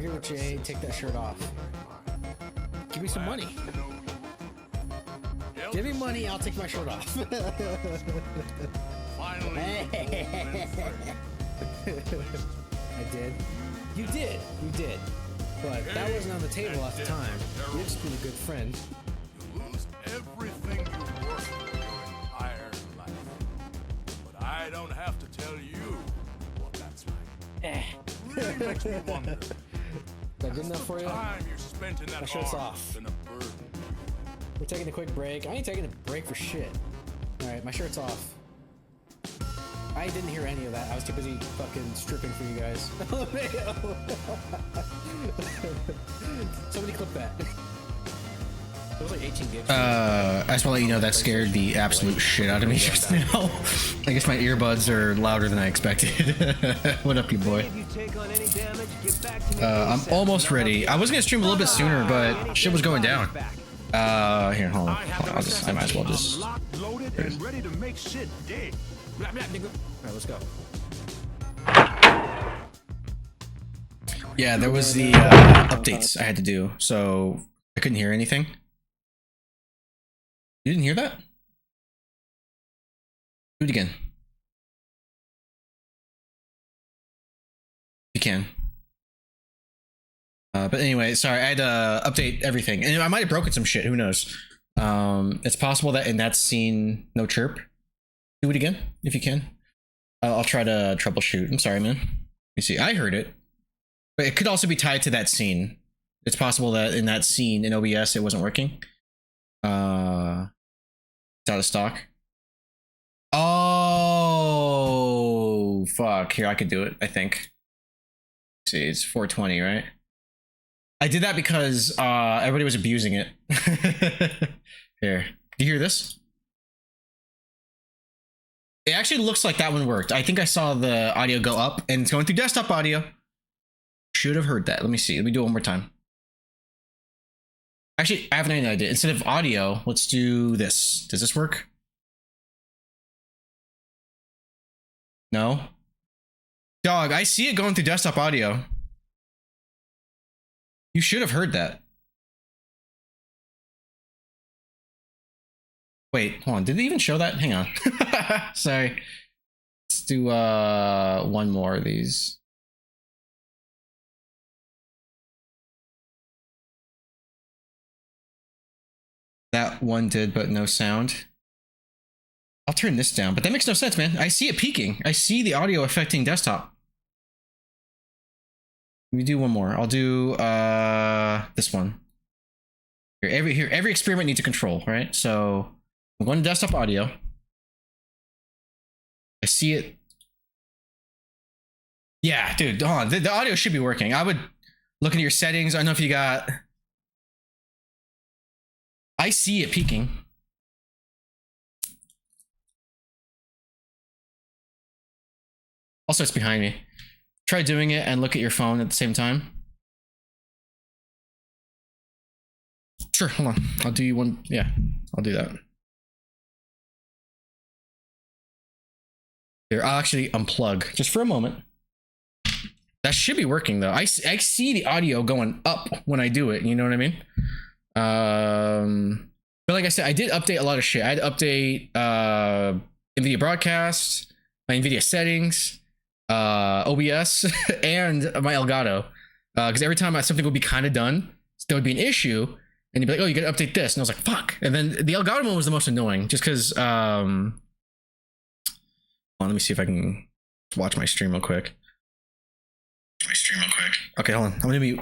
argue with Jay, take that shirt off. Give me some money. Give me money, I'll take my shirt off. Finally. I did. You did. You did. But that wasn't on the table at the time. You've just been a good friend. You lose everything you worked for your entire life. But I don't have to tell you what that's like. It really makes me wonder. Is that good enough for you? Time you spent in that My shirt's arm off. has been a burden. We're taking a quick break. I ain't taking a break for shit. Alright, my shirt's off. I didn't hear any of that. I was too busy fucking stripping for you guys. Somebody clip that. It was like 18 gigs. I just want to let you know that scared the absolute shit out of me just now. I guess my earbuds are louder than I expected. What up, you boy? I'm almost ready. I was gonna stream a little bit sooner, but shit was going down. Here, hold on. I might as well just. Loaded and ready to make shit dead. Alright, let's go. Yeah, there was the updates I had to do, so I couldn't hear anything. You didn't hear that? Do it again. You can. But anyway, sorry, I had to update everything, and I might have broken some shit. Who knows? It's possible that in that scene, no chirp. Do it again if you can. I'll try to troubleshoot. I'm sorry, man. You see, I heard it, but it could also be tied to that scene. It's possible that in that scene in OBS it wasn't working. It's out of stock. Oh fuck! Here, I could do it. I think. Let's see, it's 420, right? I did that because everybody was abusing it. Here, do you hear this? It actually looks like that one worked. I think I saw the audio go up, and it's going through desktop audio. Should have heard that. Let me see. Let me do it one more time. Actually, I have an idea. Instead of audio, let's do this. Does this work? No? Dog, I see it going through desktop audio. You should have heard that. Wait, hold on. Did they even show that? Hang on. Sorry. Let's do one more of these. That one did, but no sound. I'll turn this down, but that makes no sense, man. I see it peaking. I see the audio affecting desktop. Let me do one more. I'll do this one. Every experiment needs a control, right? So I'm going to desktop audio. I see it. Yeah, dude, hold on. The audio should be working. I would look into your settings. I don't know if you got. I see it peaking. Also, it's behind me. Try doing it and look at your phone at the same time. Sure, hold on. I'll do you one. Yeah, I'll do that. Here, I'll actually unplug just for a moment. That should be working though. I see the audio going up when I do it. You know what I mean? But like I said, I did update a lot of shit. I had to update NVIDIA broadcast, my NVIDIA settings, OBS, and my Elgato. Because every time something would be kind of done, there would be an issue, and you'd be like, "Oh, you got to update this," and I was like, "Fuck!" And then the Elgato one was the most annoying, just because. Well, let me see if I can watch my stream real quick. Okay, hold on. I'm gonna mute.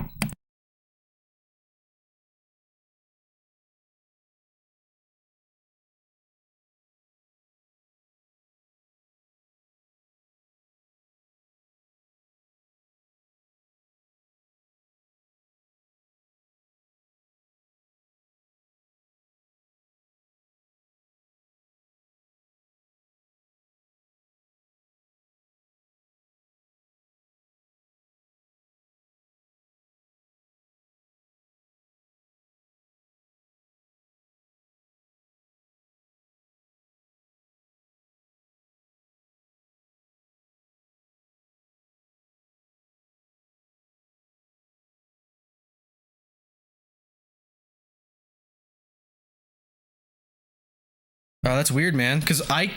Oh, that's weird, man. Because I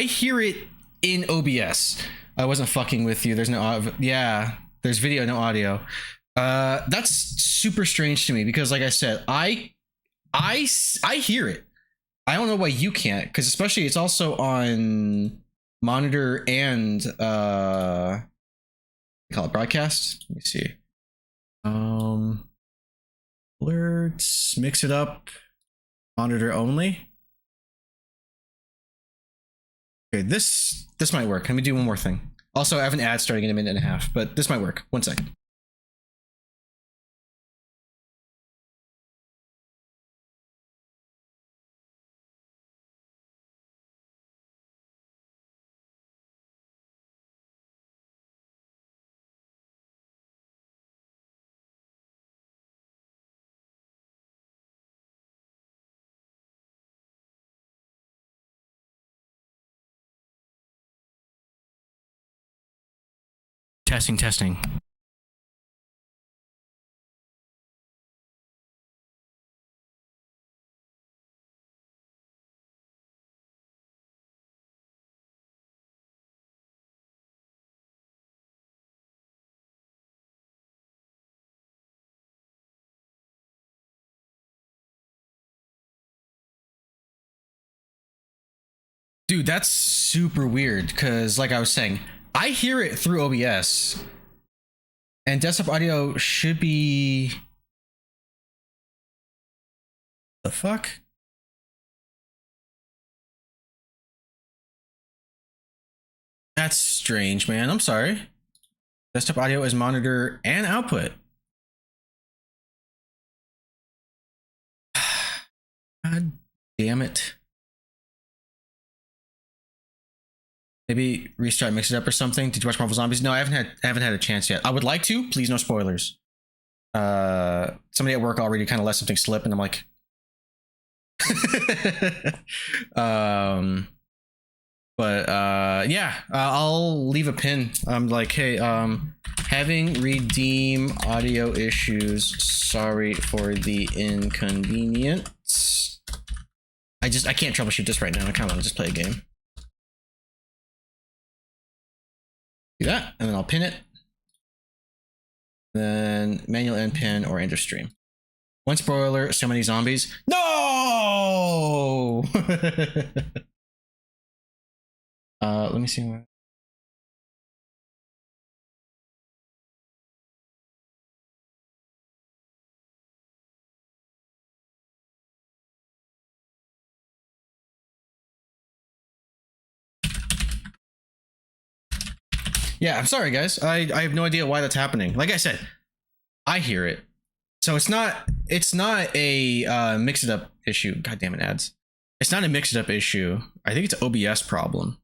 hear it in OBS. I wasn't fucking with you. There's no yeah. There's video, no audio. That's super strange to me because, like I said, I hear it. I don't know why you can't, because especially it's also on monitor and call it broadcast. Let me see. Alerts, mix it up, monitor only. Okay, this might work. Let me do one more thing. Also, I have an ad starting in a minute and a half, but this might work. 1 second. Testing, testing. Dude, that's super weird because, like I was saying, I hear it through OBS, and desktop audio should be. The fuck? That's strange, man. I'm sorry. Desktop audio is monitor and output. God damn it. Maybe restart, mix it up or something. Did you watch Marvel Zombies? No, I haven't had a chance yet. I would like to. Please, no spoilers. Somebody at work already kind of let something slip, and I'm like, yeah, I'll leave a pin. I'm like, hey, having redeem audio issues. Sorry for the inconvenience. I can't troubleshoot this right now. I kind of want to just play a game. Do that, and then I'll pin it. Then manual end pin or enter stream. One spoiler, so many zombies. No! Let me see what. Yeah, I'm sorry, guys. I have no idea why that's happening. Like I said, I hear it. So it's not a mix it up issue. God damn it, ads. It's not a mix it up issue. I think it's an OBS problem.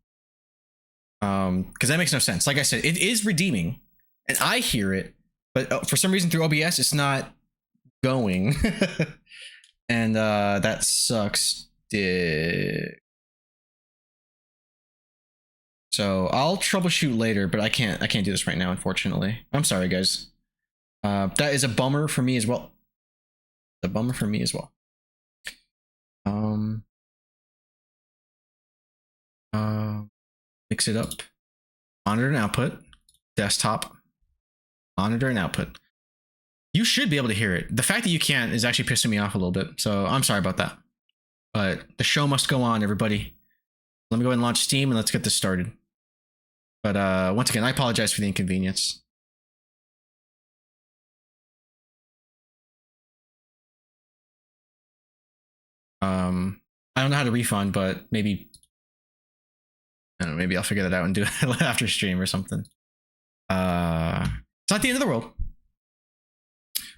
Because that makes no sense. Like I said, it is redeeming, and I hear it, but for some reason through OBS it's not going, and that sucks dick. So I'll troubleshoot later, but I can't do this right now, unfortunately. I'm sorry, guys. That is a bummer for me as well. A bummer for me as well. Mix it up. Monitor and output. Desktop. Monitor and output. You should be able to hear it. The fact that you can't is actually pissing me off a little bit. So I'm sorry about that. But the show must go on, everybody. Let me go ahead and launch Steam and let's get this started. But once again, I apologize for the inconvenience. I don't know how to refund, but maybe I don't know, maybe I'll figure that out and do it after stream or something. It's not the end of the world.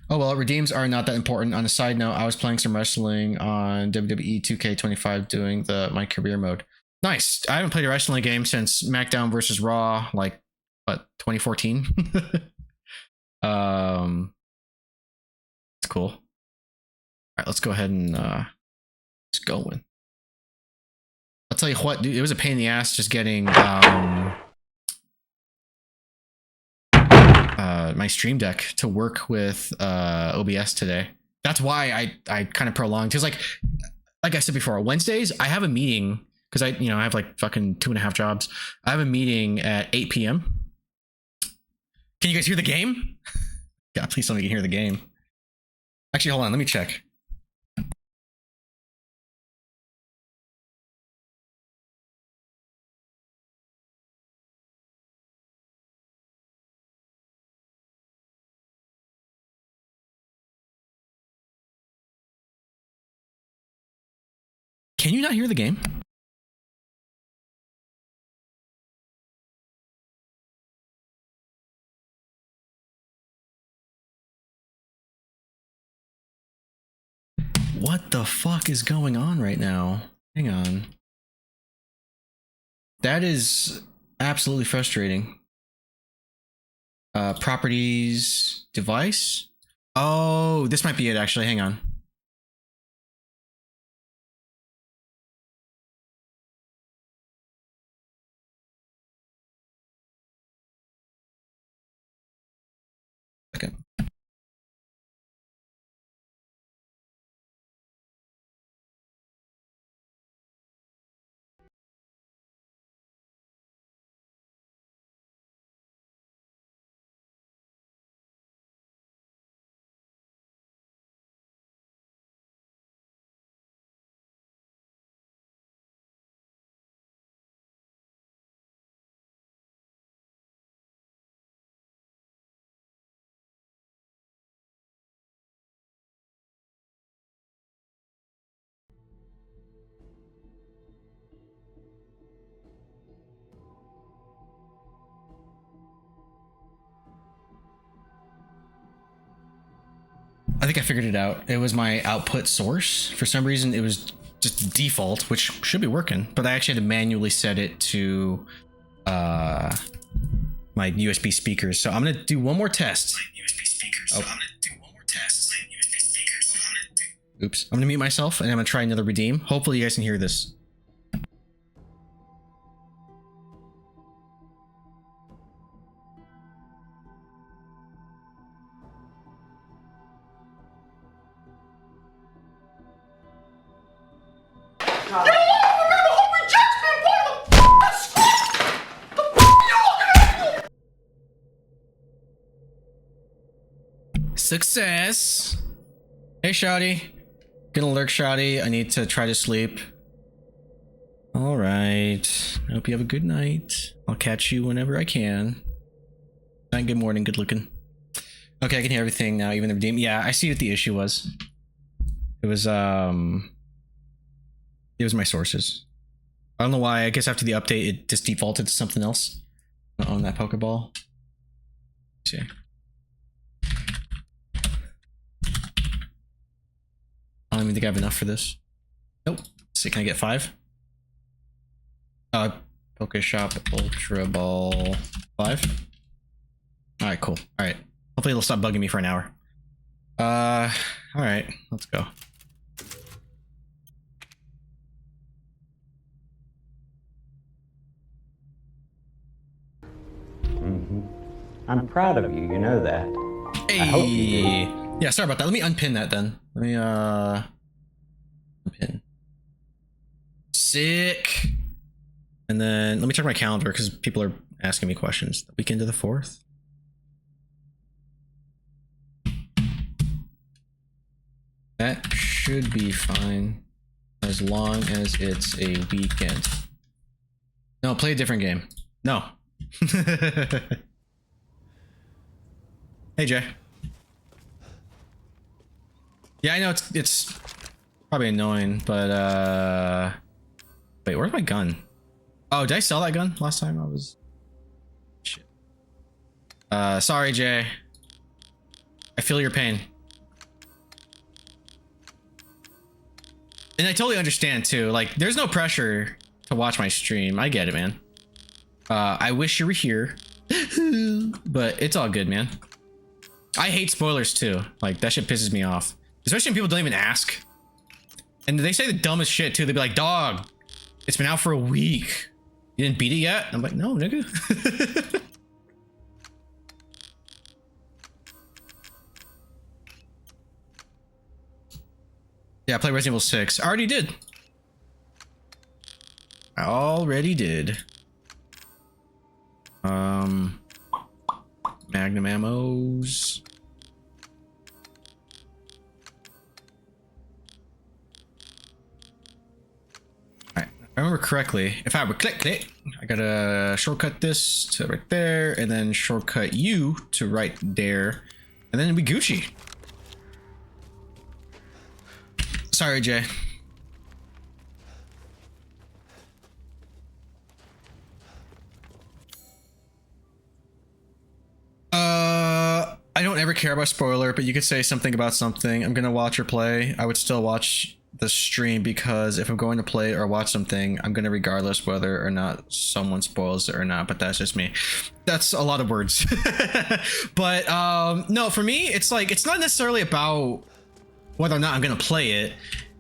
Oh well, redeems are not that important. On a side note, I was playing some wrestling on WWE 2K25 doing my career mode. Nice. I haven't played a wrestling game since SmackDown versus Raw, like what, 2014. It's cool. All right, let's go ahead and just go in. I'll tell you what, dude, it was a pain in the ass just getting my Stream Deck to work with OBS today. That's why I kind of prolonged. Because like like I said before, Wednesdays I have a meeting because I have like fucking 2.5 jobs. I have a meeting at 8 p.m. Can you guys hear the game? God, please tell me you can hear the game. Actually, hold on, let me check. Can you not hear the game? What the fuck is going on right now? Hang on. That is absolutely frustrating. Properties, device. Oh, this might be it actually. Hang on. Okay. I think I figured it out. It was my output source. For some reason, it was just default, which should be working, but I actually had to manually set it to my USB speakers. So I'm gonna do one more test. Oops. I'm gonna mute myself and I'm gonna try another redeem. Hopefully you guys can hear this. Success. Hey, Shouty. Gonna lurk, Shouty. I need to try to sleep. All right. I hope you have a good night. I'll catch you whenever I can. And good morning. Good looking. Okay, I can hear everything now, even the redeem. Yeah, I see what the issue was. It was my sources. I don't know why. I guess after the update, it just defaulted to something else on that Pokeball. Let's see. I don't even think I have enough for this. Nope. So can I get 5? Pokeshop Ultra Ball 5. Alright, cool. Alright. Hopefully it'll stop bugging me for an hour. Alright, let's go. I'm proud of you, you know that. Hey! I hope you do. Yeah, sorry about that. Let me unpin that then. Let me, unpin. Sick! And then, let me check my calendar, because people are asking me questions. The weekend of the 4th? That should be fine, as long as it's a weekend. No, play a different game. No. Hey, Jay. Yeah, I know it's probably annoying, but wait, where's my gun? Oh, did I sell that gun last time? I was shit. Sorry, Jay. I feel your pain. And I totally understand too. Like, there's no pressure to watch my stream. I get it, man. I wish you were here, but it's all good, man. I hate spoilers too. Like, that shit pisses me off. Especially when people don't even ask. And they say the dumbest shit too. They'd be like, dog, it's been out for a week. You didn't beat it yet? I'm like, no, nigga. Yeah, I played Resident Evil 6. I already did. I already did. Magnum ammos. Alright, if I remember correctly, if I would click, I gotta shortcut this to right there, and then shortcut you to right there, and then it'd be Gucci. Sorry, Jay. I don't ever care about spoiler, but you could say something about something. I'm gonna watch or play. I would still watch the stream because if I'm going to play or watch something, I'm gonna regardless whether or not someone spoils it or not. But that's just me. That's a lot of words. But no, for me, it's like it's not necessarily about whether or not I'm gonna play it.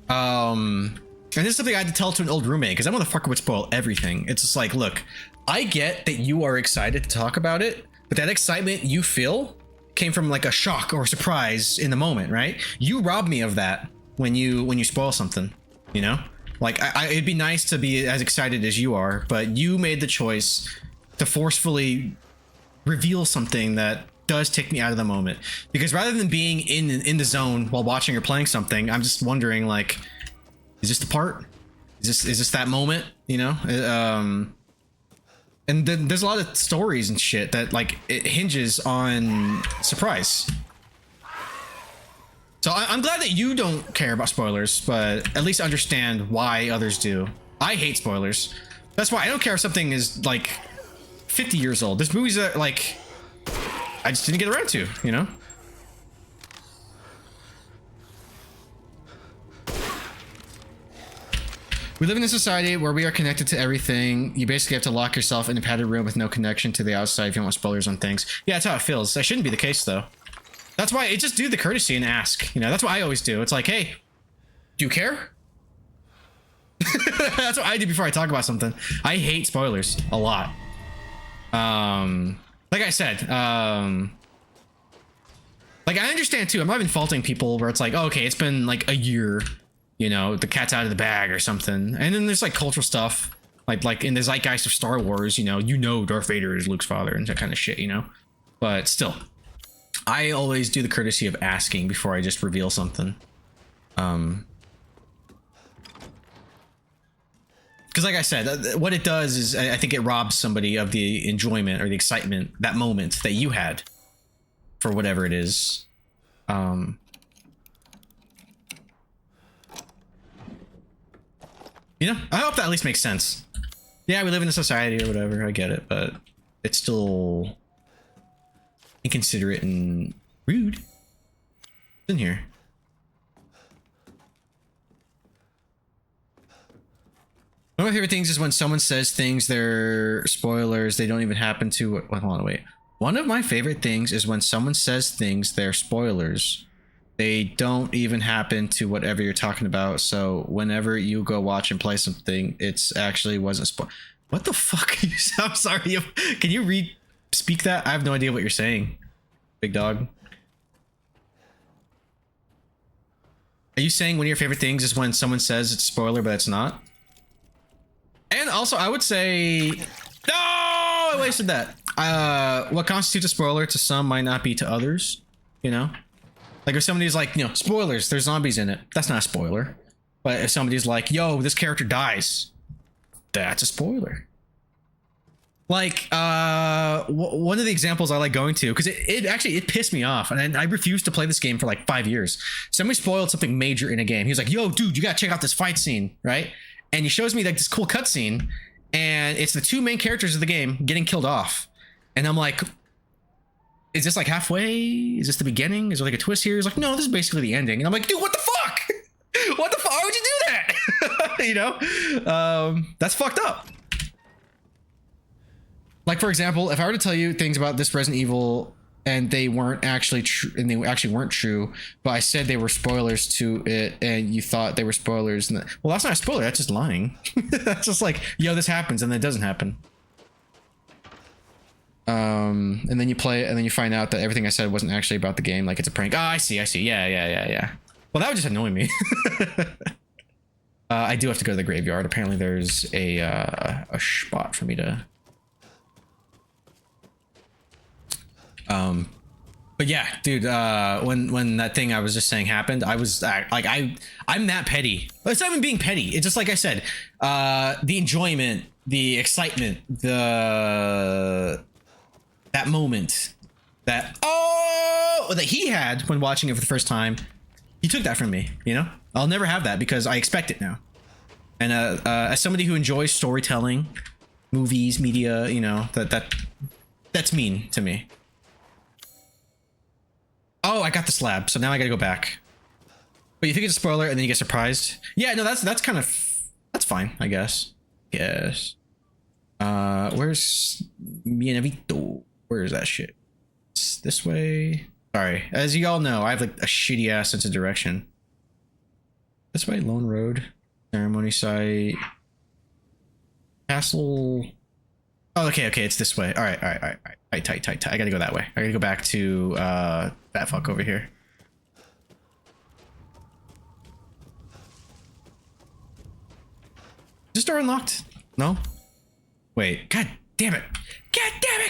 And this is something I had to tell to an old roommate because that motherfucker would spoil everything. It's just like, look, I get that you are excited to talk about it, but that excitement you feel came from like a shock or surprise in the moment, right? You rob me of that when you spoil something, you know? Like it'd be nice to be as excited as you are, but you made the choice to forcefully reveal something that does take me out of the moment. Because rather than being in the zone while watching or playing something, I'm just wondering, like, is this the part? Is this that moment? You know? And then there's a lot of stories and shit that like it hinges on surprise. So I'm glad that you don't care about spoilers, but at least understand why others do. I hate spoilers. That's why I don't care if something is like 50 years old. There's movies that like I just didn't get around to, you know? We live in a society where we are connected to everything. You basically have to lock yourself in a padded room with no connection to the outside if you don't want spoilers on things. Yeah, that's how it feels. That shouldn't be the case, though. That's why just do the courtesy and ask. You know, that's what I always do. It's like, hey, do you care? That's what I do before I talk about something. I hate spoilers a lot. Like I said, like I understand too. I'm not even faulting people where it's like, oh, okay, it's been like a year. You know, the cat's out of the bag or something. And then there's like cultural stuff, like in the zeitgeist of Star Wars, you know Darth Vader is Luke's father and that kind of shit, you know? But still, I always do the courtesy of asking before I just reveal something. Because like I said, what it does is I think it robs somebody of the enjoyment or the excitement, that moment that you had for whatever it is. You know, I hope that at least makes sense. Yeah, we live in a society or whatever. I get it, but it's still inconsiderate and rude. It's in here. One of my favorite things is when someone says things they're spoilers, they don't even happen to. Hold on, wait. One of my favorite things is when someone says things they're spoilers. They don't even happen to whatever you're talking about. So whenever you go watch and play something, it's actually wasn't spoil. What the fuck? I'm sorry. Can you speak that? I have no idea what you're saying, big dog. Are you saying one of your favorite things is when someone says it's a spoiler, but it's not? And also, I would say, no, I wasted that. What constitutes a spoiler to some might not be to others. You know. Like if somebody's like, you know, spoilers, there's zombies in it. That's not a spoiler. But if somebody's like, yo, this character dies, that's a spoiler. Like, one of the examples I like going to, because it pissed me off, and I refused to play this game for like 5 years. Somebody spoiled something major in a game. He was like, yo, dude, you gotta check out this fight scene, right? And he shows me like this cool cutscene, and it's the two main characters of the game getting killed off. And I'm like, is this like halfway? Is this the beginning? Is there like a twist here? He's like, no, this is basically the ending. And I'm like, dude, what the fuck? What the fuck? Why would you do that? You know? That's fucked up. Like, for example, if I were to tell you things about this Resident Evil and they weren't actually true, and they actually weren't true, but I said they were spoilers to it and you thought they were spoilers, and well, that's not a spoiler, that's just lying. That's just like, yo, this happens, and then it doesn't happen. And then you play it, and then you find out that everything I said wasn't actually about the game, like it's a prank. Oh, I see. Yeah. Well, that would just annoy me. I do have to go to the graveyard. Apparently there's a spot for me to... But yeah, dude, when that thing I was just saying happened, I was like, I'm that petty. It's not even being petty. It's just like I said, the enjoyment, the excitement, that moment that he had when watching it for the first time, he took that from me. You know, I'll never have that because I expect it now. And as somebody who enjoys storytelling, movies, media, you know, that's mean to me. Oh, I got the slab, so now I gotta go back. But you think it's a spoiler and then you get surprised? Yeah, no, that's kind of, that's fine, I guess. Yes. Where's Mienavito? Where is that shit? It's this way. Sorry, as you all know, I have like a shitty ass sense of direction. This way, Lone Road, ceremony site, castle. Oh, okay, it's this way. All right. Tight. I gotta go that way. I gotta go back to that fuck over here. Is this door unlocked? No? Wait, god damn it,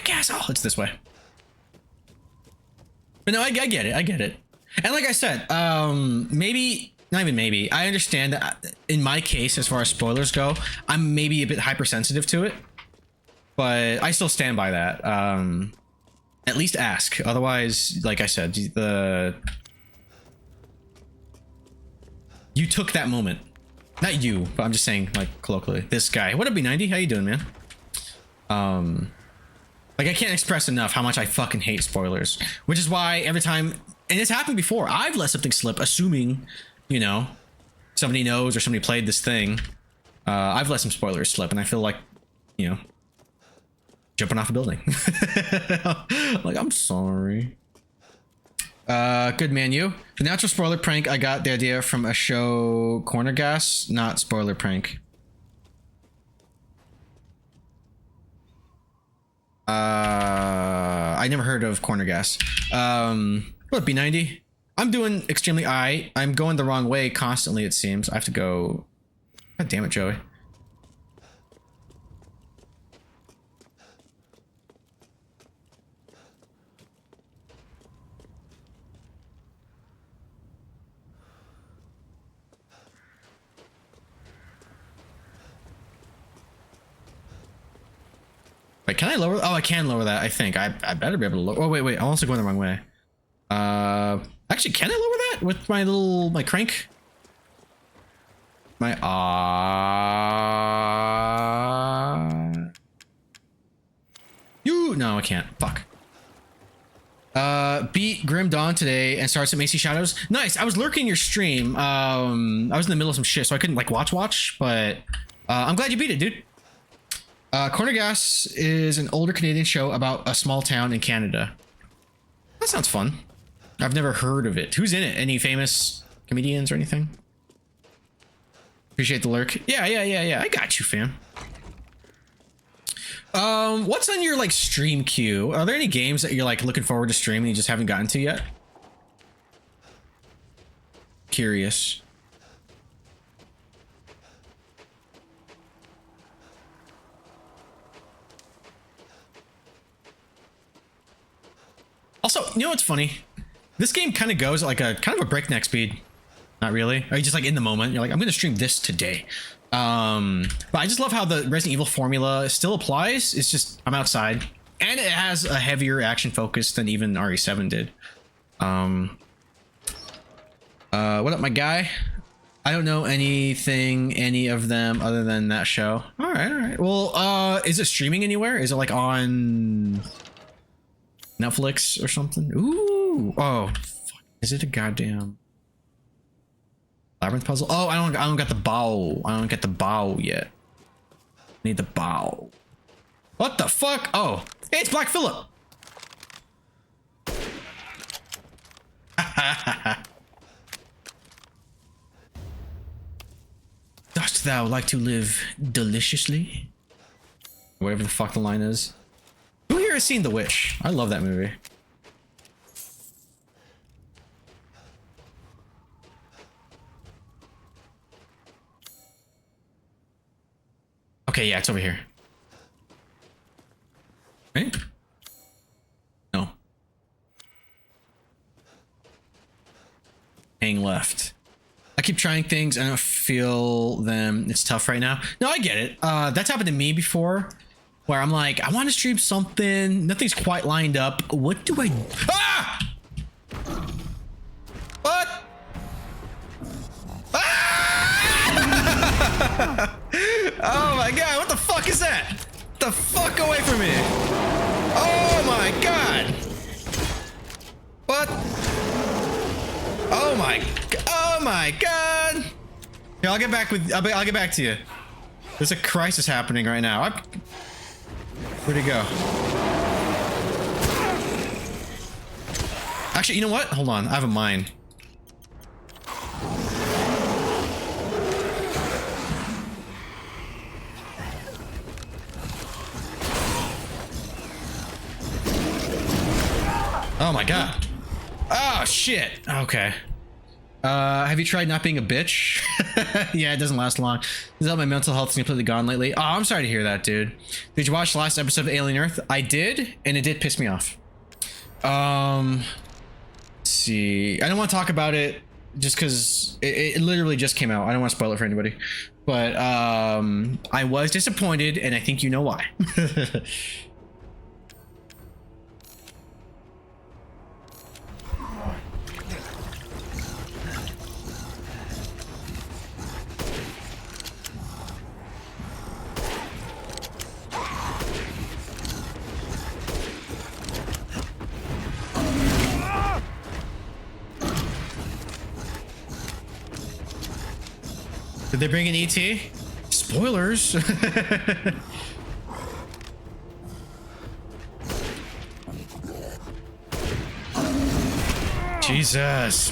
castle! It's this way. But no, I get it. And like I said, maybe, not even maybe, I understand that in my case, as far as spoilers go, I'm maybe a bit hypersensitive to it. But I still stand by that. At least ask. Otherwise, like I said, you took that moment. Not you, but I'm just saying, like, colloquially. This guy. What up, B90? How you doing, man? Like, I can't express enough how much I fucking hate spoilers. Which is why every time... And it's happened before. I've let something slip, assuming, you know, somebody knows or somebody played this thing. I've let some spoilers slip, and I feel like, you know... jumping off a building. Like, I'm sorry. Good man, you. The natural spoiler prank, I got the idea from a show, Corner Gas, not spoiler prank. I never heard of Corner Gas. What, B90? I'm doing extremely I'm going the wrong way constantly, it seems. I have to go... God damn it, Joey. Wait, can I lower? Oh, I can lower that. I think I better be able to lower. Oh, wait. I'm also going the wrong way. Actually, can I lower that with my crank? No, I can't. Fuck. Beat Grim Dawn today and started some AC Shadows. Nice. I was lurking your stream. I was in the middle of some shit, so I couldn't like watch, but I'm glad you beat it, dude. Corner Gas is an older Canadian show about a small town in Canada. That sounds fun. I've never heard of it. Who's in it? Any famous comedians or anything? Appreciate the lurk. Yeah. I got you, fam. What's on your like stream queue? Are there any games that you're like looking forward to streaming and you just haven't gotten to yet? Curious. Also, you know what's funny? This game kind of goes at like a kind of a breakneck speed. Not really. Or you just like in the moment, you're like, I'm gonna stream this today. But I just love how the Resident Evil formula still applies. It's just I'm outside, and it has a heavier action focus than even RE7 did. What up, my guy? I don't know any of them other than that show. All right. Well, is it streaming anywhere? Is it like on Netflix or something? Ooh. Oh, fuck. Is it a goddamn labyrinth puzzle? Oh, I don't got the bow. I don't get the bow yet. Need the bow. What the fuck? Oh, hey, it's Black Phillip. Dost thou like to live deliciously? Whatever the fuck the line is. Who here has seen The Witch? I love that movie. Okay, yeah, it's over here. Right? No. Hang left. I keep trying things. I don't feel them. It's tough right now. No, I get it. That's happened to me before, where I'm like, I want to stream something. Nothing's quite lined up. What do I? Ah! What? Ah! Oh my god! What the fuck is that? Get the fuck away from me! Oh my god! What? Oh my! Oh my god! Yeah, I'll get back with. I'll get back to you. There's a crisis happening right now. Where'd he go? Actually, you know what? Hold on. I have a mine. Oh my god. Oh shit. Okay. Have you tried not being a bitch? Yeah, it doesn't last long. Is that my mental health's completely gone lately? Oh, I'm sorry to hear that, dude. Did you watch the last episode of Alien Earth? I did, and it did piss me off. Let's see. I don't want to talk about it just because it literally just came out. I don't want to spoil it for anybody. But I was disappointed, and I think you know why. Did they bring in ET? Spoilers. Jesus.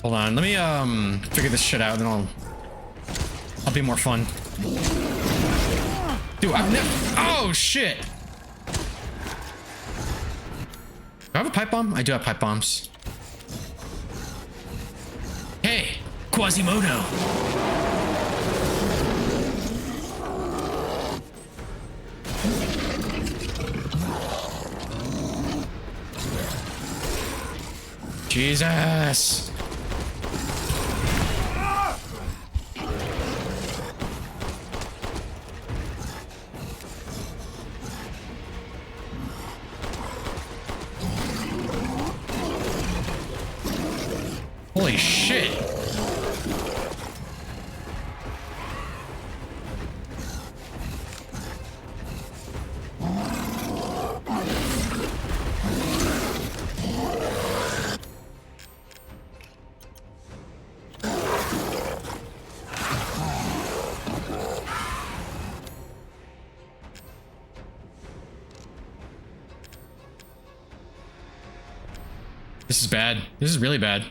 Hold on, let me figure this shit out and then I'll be more fun. Dude, I've never. Oh shit. Do I have a pipe bomb? I do have pipe bombs. Hey, Quasimodo. Jesus. Holy shit. This is bad. This is really bad.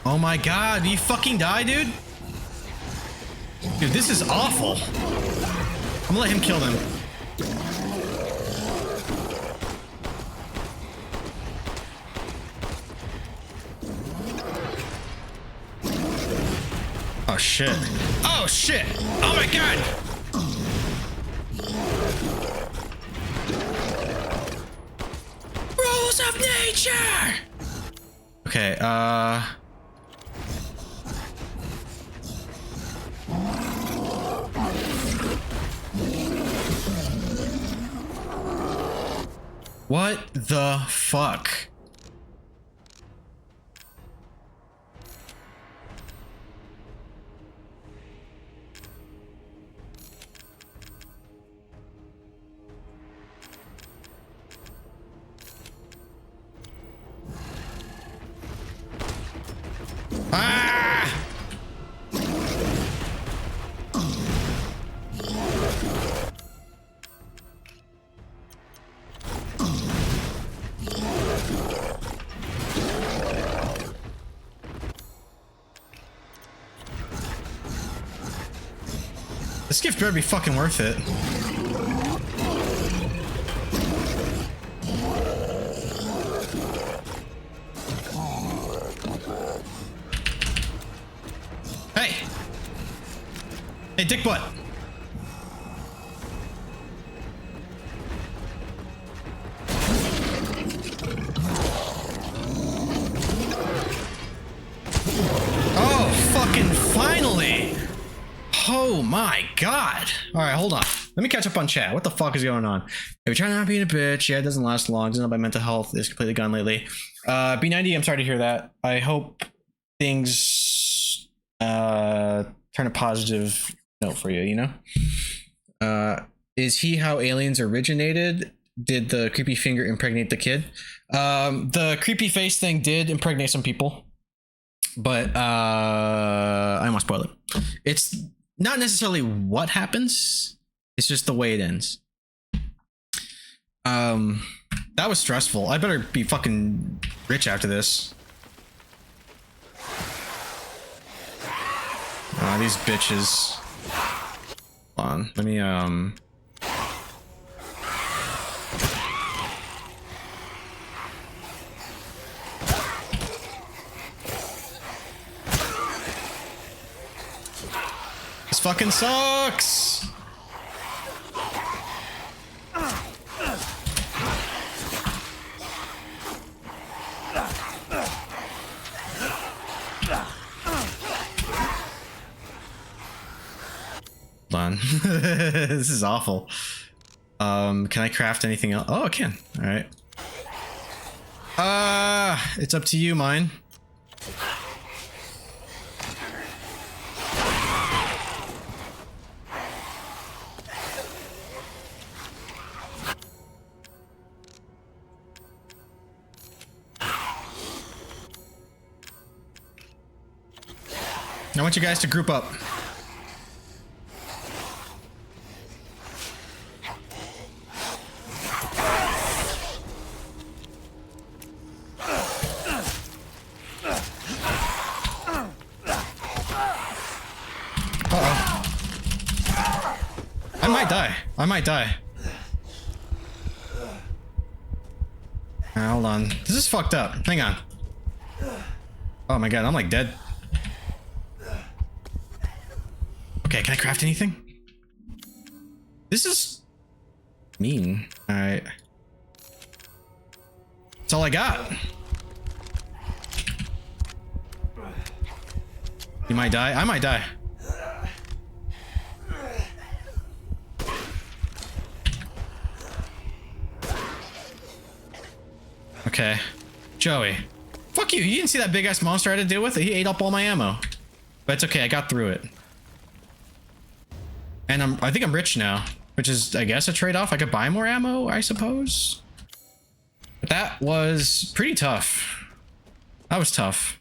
Oh my god, did you fucking die, dude? Dude, this is awful. I'm gonna let him kill them. Oh shit. Oh shit! Oh my god! Rules of nature! Okay, what the fuck? Ah! This gift better be fucking worth it. Hey! Hey, dick butt! Oh, fucking finally! Oh my god! Alright, hold on. Let me catch up on chat. What the fuck is going on? Hey, we're trying not being a bitch. Yeah, it doesn't last long. Doesn't know my mental health is completely gone lately. B90, I'm sorry to hear that. I hope things turn a positive note for you, you know? Is he how aliens originated? Did the creepy finger impregnate the kid? The creepy face thing did impregnate some people. But I don't want to spoil it. It's not necessarily what happens, it's just the way it ends. That was stressful. I better be fucking rich after this. These bitches. Hold on, let me this fucking sucks. Hold on. This is awful. Can I craft anything else? Oh, I can. All right. It's up to you, mine. I want you guys to group up. Uh-oh. I might die. I might die. Hold on. This is fucked up. Hang on. Oh my god, I'm like dead. Okay, can I craft anything? This is mean. Alright. That's all I got. You might die. I might die. Okay. Joey. Fuck you. You didn't see that big ass monster I had to deal with? He ate up all my ammo. But it's okay. I got through it. And I think I'm rich now, which is, I guess, a trade-off. I could buy more ammo, I suppose. But that was pretty tough. That was tough.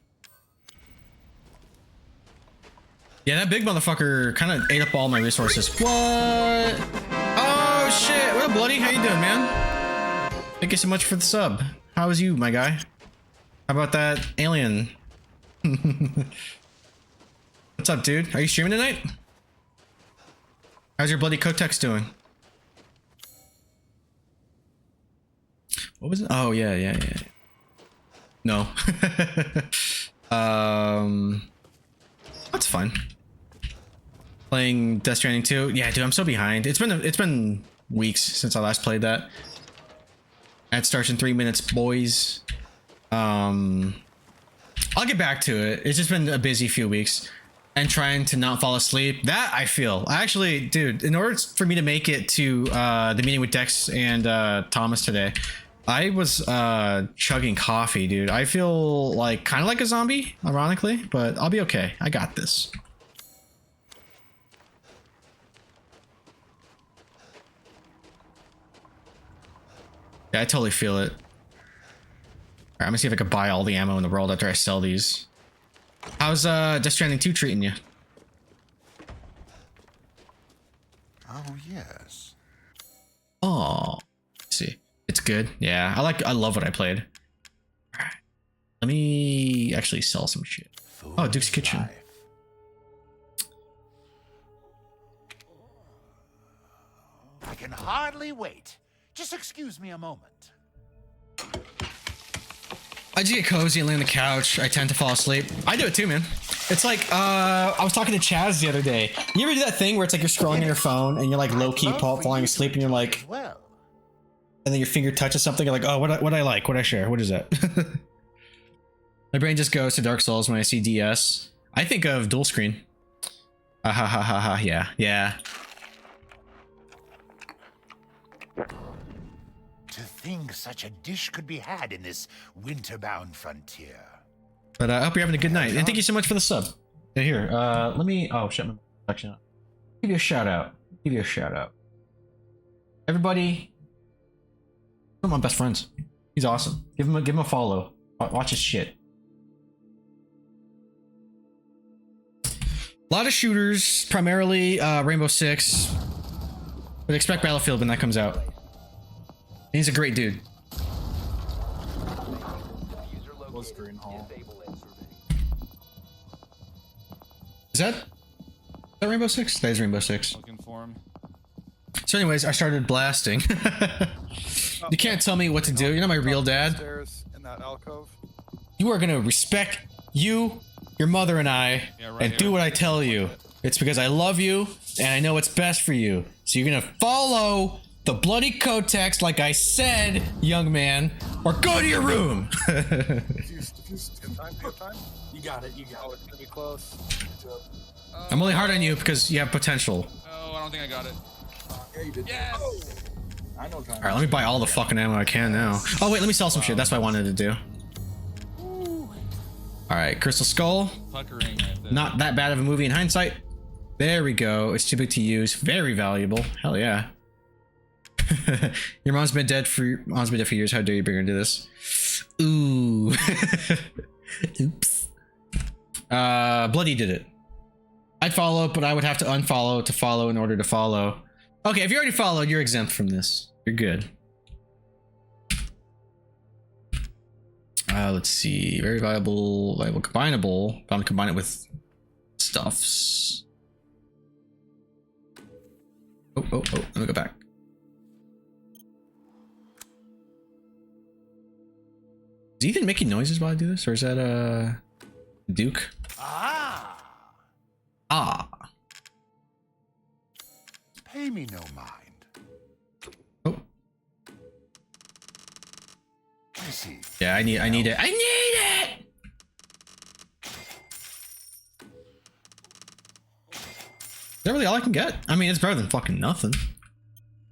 Yeah, that big motherfucker kind of ate up all my resources. What? Oh, shit. What up, Bloody? How you doing, man? Thank you so much for the sub. How was you, my guy? How about that alien? What's up, dude? Are you streaming tonight? How's your bloody Kotex doing? What was it? Oh, yeah. No. That's fun. Playing Death Stranding 2. Yeah, dude, I'm so behind. It's been weeks since I last played that. That starts in 3 minutes, boys. I'll get back to it. It's just been a busy few weeks. And trying to not fall asleep. That I feel. Actually, dude, in order for me to make it to the meeting with Dex and Thomas today, I was chugging coffee, dude. I feel like kind of like a zombie, ironically, but I'll be okay. I got this. Yeah, I totally feel it. All right, I'm gonna see if I can buy all the ammo in the world after I sell these. How's Death Stranding 2 treating you? Oh, yes. Oh, let's see. It's good. Yeah, I love what I played. All right. Let me actually sell some shit. Oh, Duke's Kitchen. me wait. Just excuse me a moment. I just get cozy and lay on the couch. I tend to fall asleep. I do it too, man. It's like, I was talking to Chaz the other day. You ever do that thing where it's like you're scrolling on your phone and you're like low-key falling asleep and you're like, Well, and then your finger touches something, you're like, oh, what I like, what I share, what is that? My brain just goes to Dark Souls when I see DS. I think of dual screen. Ha ha ha ha, yeah, yeah. to think such a dish could be had in this winter-bound frontier. But I hope you're having a good night, and thank you so much for the sub. Here, let me, oh, shut my section up. Give you a shout out. Give you a shout out. Everybody, one of my best friends. He's awesome. Give him a follow. Watch his shit. A lot of shooters, primarily Rainbow Six, but expect Battlefield when that comes out. And he's a great dude. Was Green Hall. Is that Rainbow Six? That is Rainbow Six. Looking for him. So anyways, I started blasting. You can't tell me what to do. You're not my real dad. Upstairs in that alcove. You are gonna respect you, your mother, and I, and do what I tell you. It's because I love you and I know what's best for you. So you're gonna follow the bloody code text like I said, young man, or go to your room. Time. You got it. Oh, it's gonna be close. I'm only hard on you because you have potential. Oh, I don't think I got it. Yeah, you did. Yes! I know time. All right, let me buy all the fucking ammo I can now. Oh wait, let me sell some shit. That's what I wanted to do. All right, Crystal Skull. Puckering right there. Not that bad of a movie in hindsight. There we go. It's too big to use. Very valuable. Hell yeah. Your mom's been dead for years. How dare you bring her into this? Ooh. Oops. Bloody did it. I'd follow, but I would have to unfollow to follow in order to follow. Okay, if you already followed, you're exempt from this. You're good. Let's see. Very viable combinable. If I'm combine it with stuffs. Oh, let me go back. Is Ethan making noises while I do this, or is that Duke? Ah. Pay me no mind. Oh. I see. Yeah, I need it. I need it. Is that really all I can get? I mean, it's better than fucking nothing.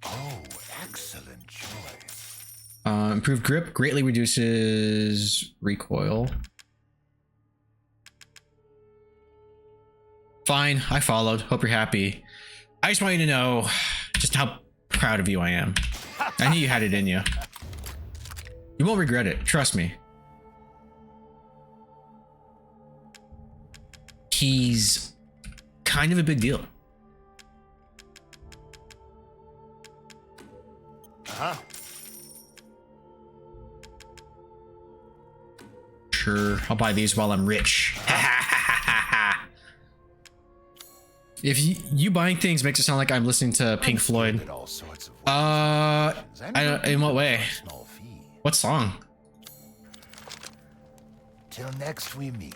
Oh, excellent choice. Improved grip greatly reduces recoil. Fine, I followed. Hope you're happy. I just want you to know just how proud of you I am. I knew you had it in you. You won't regret it. Trust me. He's kind of a big deal. Sure, I'll buy these while I'm rich. If you buying things makes it sound like I'm listening to Pink Floyd. All sorts of I don't, in what way? small fee. What song? Till next we meet.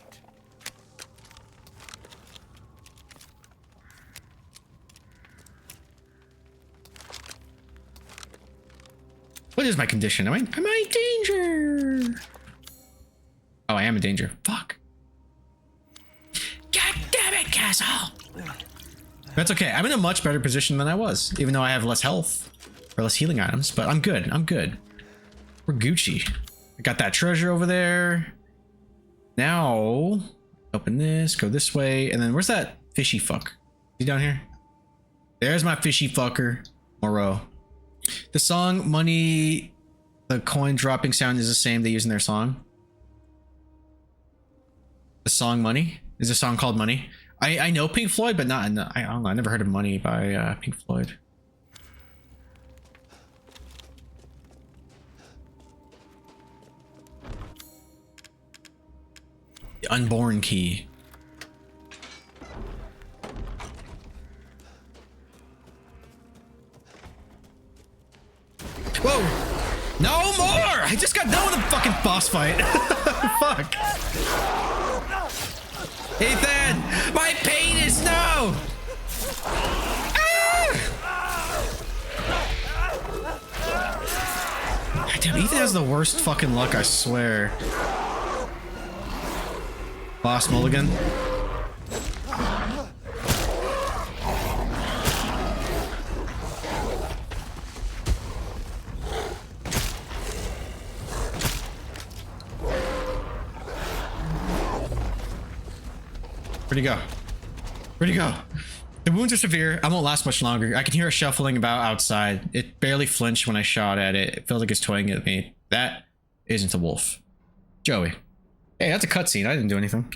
What is my condition? Am I in danger? Oh, I am in danger. Fuck. God damn it, Castle. That's okay. I'm in a much better position than I was, even though I have less health or less healing items, but I'm good. I'm good. We're Gucci. I got that treasure over there. Now, open this, go this way, and then where's that fishy fuck? Is he down here? There's my fishy fucker, Moreau. The song Money, the coin dropping sound is the same they use in their song. The song Money? Is a song called Money? I know Pink Floyd, but I don't know. I never heard of Money by Pink Floyd. The Unborn Key. No more! I just got done with a fucking boss fight. Fuck. Ethan! My pain is no! God damn, Ethan has the worst fucking luck, I swear. Boss mulligan. Where'd he go? Where'd he go? The wounds are severe. I won't last much longer. I can hear it shuffling about outside. It barely flinched when I shot at it. It felt like it's toying at me. That isn't a wolf. Joey. Hey, that's a cutscene. I didn't do anything.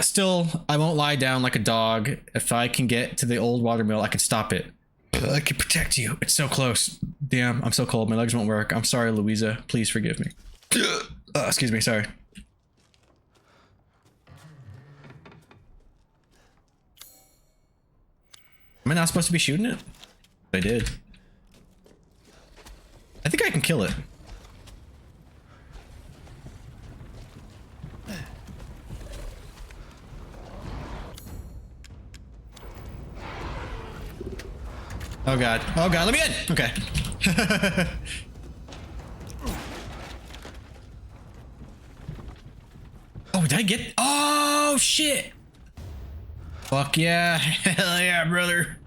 Still, I won't lie down like a dog. If I can get to the old watermill, I can stop it. I can protect you. It's so close. Damn, I'm so cold. My legs won't work. I'm sorry, Louisa. Please forgive me. Excuse me. Sorry. Am I not supposed to be shooting it? I did. I think I can kill it. Oh god. Oh god, let me in! Okay. Oh, did I get... Oh, shit! Fuck yeah. Hell yeah, brother.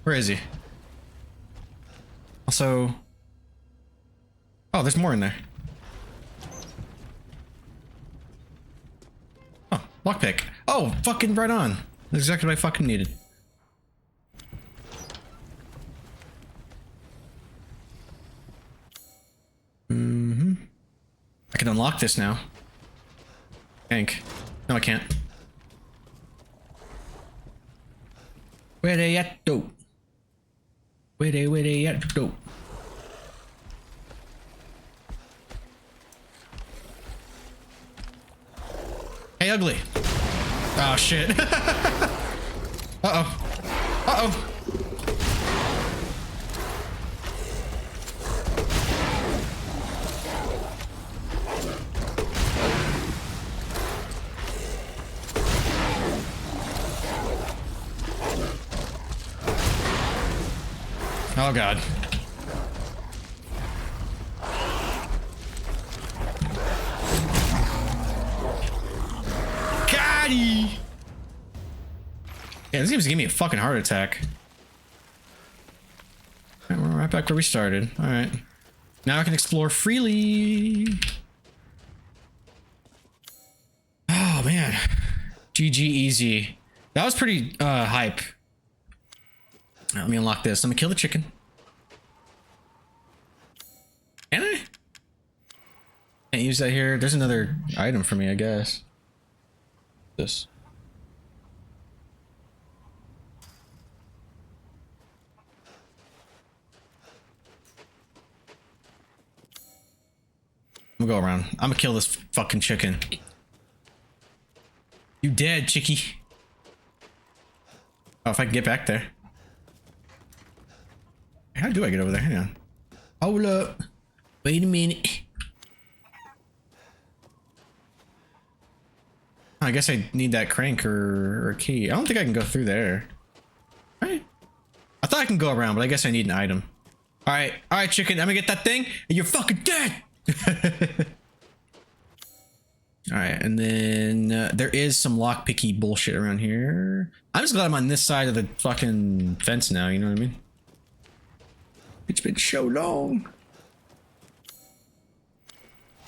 Where is he? Also... Oh, there's more in there. Oh, lockpick. Oh, fucking right on. That's exactly what I fucking needed. Mm-hmm. I can unlock this now. I think. No, I can't. Where they at, though? Where they at, though? Hey, ugly. Oh, shit. Uh-oh. Uh-oh. Oh, God. Gotti! Yeah, this game's giving me a fucking heart attack. Alright, we're right back where we started. Alright. Now I can explore freely. Oh, man. GG easy. That was pretty, hype. Let me unlock this. Let me kill the chicken. Can I? Can't use that here. There's another item for me, I guess. This. I'm gonna go around. I'm gonna kill this fucking chicken. You dead, chickie. Oh, if I can get back there. How do I get over there? Hang on. Hold up. Wait a minute. I guess I need that crank or a key. I don't think I can go through there. Right? I thought I can go around, but I guess I need an item. Alright, alright, chicken. I'm gonna get that thing, and you're fucking dead! Alright, and then there is some lockpicky bullshit around here. I'm just glad I'm on this side of the fucking fence now, you know what I mean? It's been so long.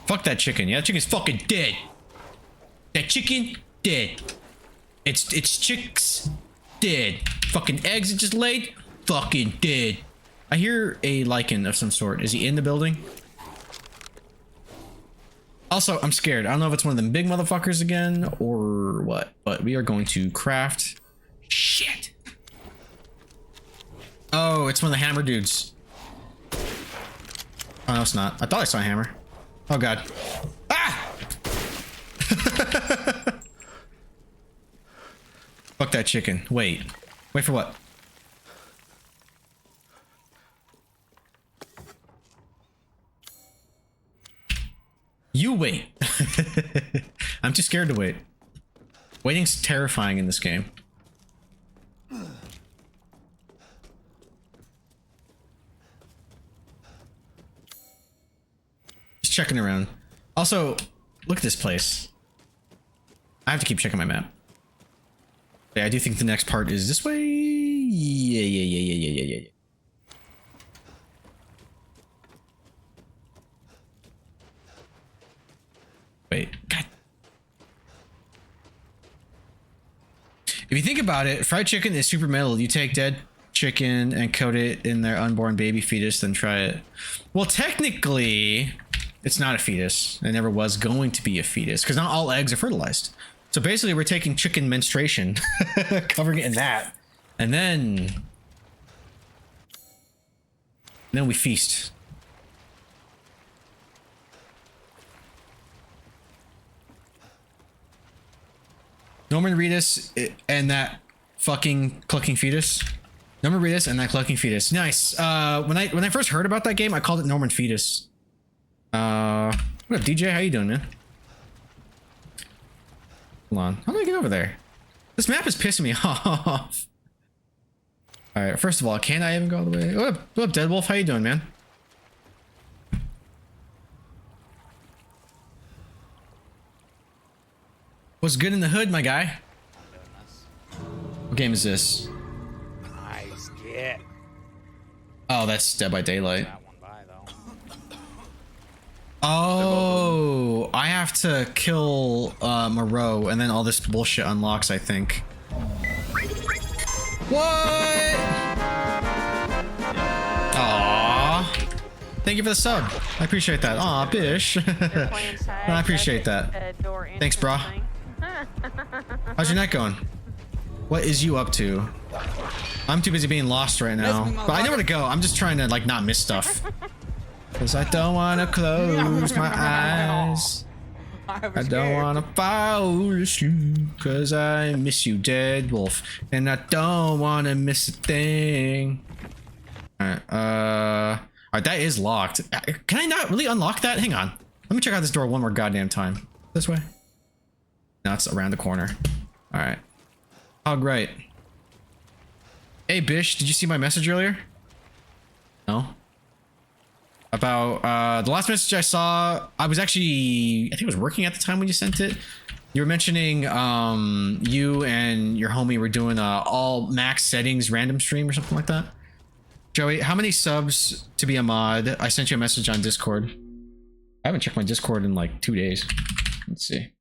Fuck that chicken. Yeah, that chicken's fucking dead. That chicken, dead. It's chicks, dead. Fucking eggs it just laid, fucking dead. I hear a lichen of some sort. Is he in the building? Also, I'm scared. I don't know if it's one of them big motherfuckers again or what, but we are going to craft. Shit. Oh, it's one of the hammer dudes. Oh, no, it's not. I thought I saw a hammer. Oh, God. Ah! Fuck that chicken. Wait. Wait for what? You wait. I'm too scared to wait. Waiting's terrifying in this game. Just checking around. Also, look at this place. I have to keep checking my map. Yeah, I do think the next part is this way. Yeah. Wait, God. If you think about it, fried chicken is super metal. You take dead chicken and coat it in their unborn baby fetus, then try it. Well, technically, it's not a fetus. It never was going to be a fetus because not all eggs are fertilized. So basically, we're taking chicken menstruation, covering it in that, and then we feast. Norman Reedus and that fucking clucking fetus. Norman Reedus and that clucking fetus. Nice. When I first heard about that game, I called it Norman Fetus. What up, DJ? How you doing, man? Hold on. How do I get over there? This map is pissing me off. All right. First of all, can I even go all the way? What up, Deadwolf? How you doing, man? What's good in the hood, my guy? What game is this? Nice get. Oh, that's Dead by Daylight. That one by though. Oh, I have to kill Moreau, and then all this bullshit unlocks, I think. What? Aww. Thank you for the sub. I appreciate that. Aw, bish. I appreciate that. Thanks, brah. How's your night going? What is you up to? I'm too busy being lost right now. But I know where to go. I'm just trying to, like, not miss stuff. Because I don't want to close my eyes. I don't want to fall asleep. Because I miss you, Dead Wolf. And I don't want to miss a thing. Alright, alright, that is locked. Can I not really unlock that? Hang on. Let me check out this door one more goddamn time. This way? No, it's around the corner. Alright. Hog right. Hey, Bish, did you see my message earlier? No? About, the last message I saw, I was actually, I think I was working at the time when you sent it. You were mentioning, you and your homie were doing a all max settings random stream or something like that. Joey, how many subs to be a mod? I sent you a message on Discord. I haven't checked my Discord in like 2 days. Let's see.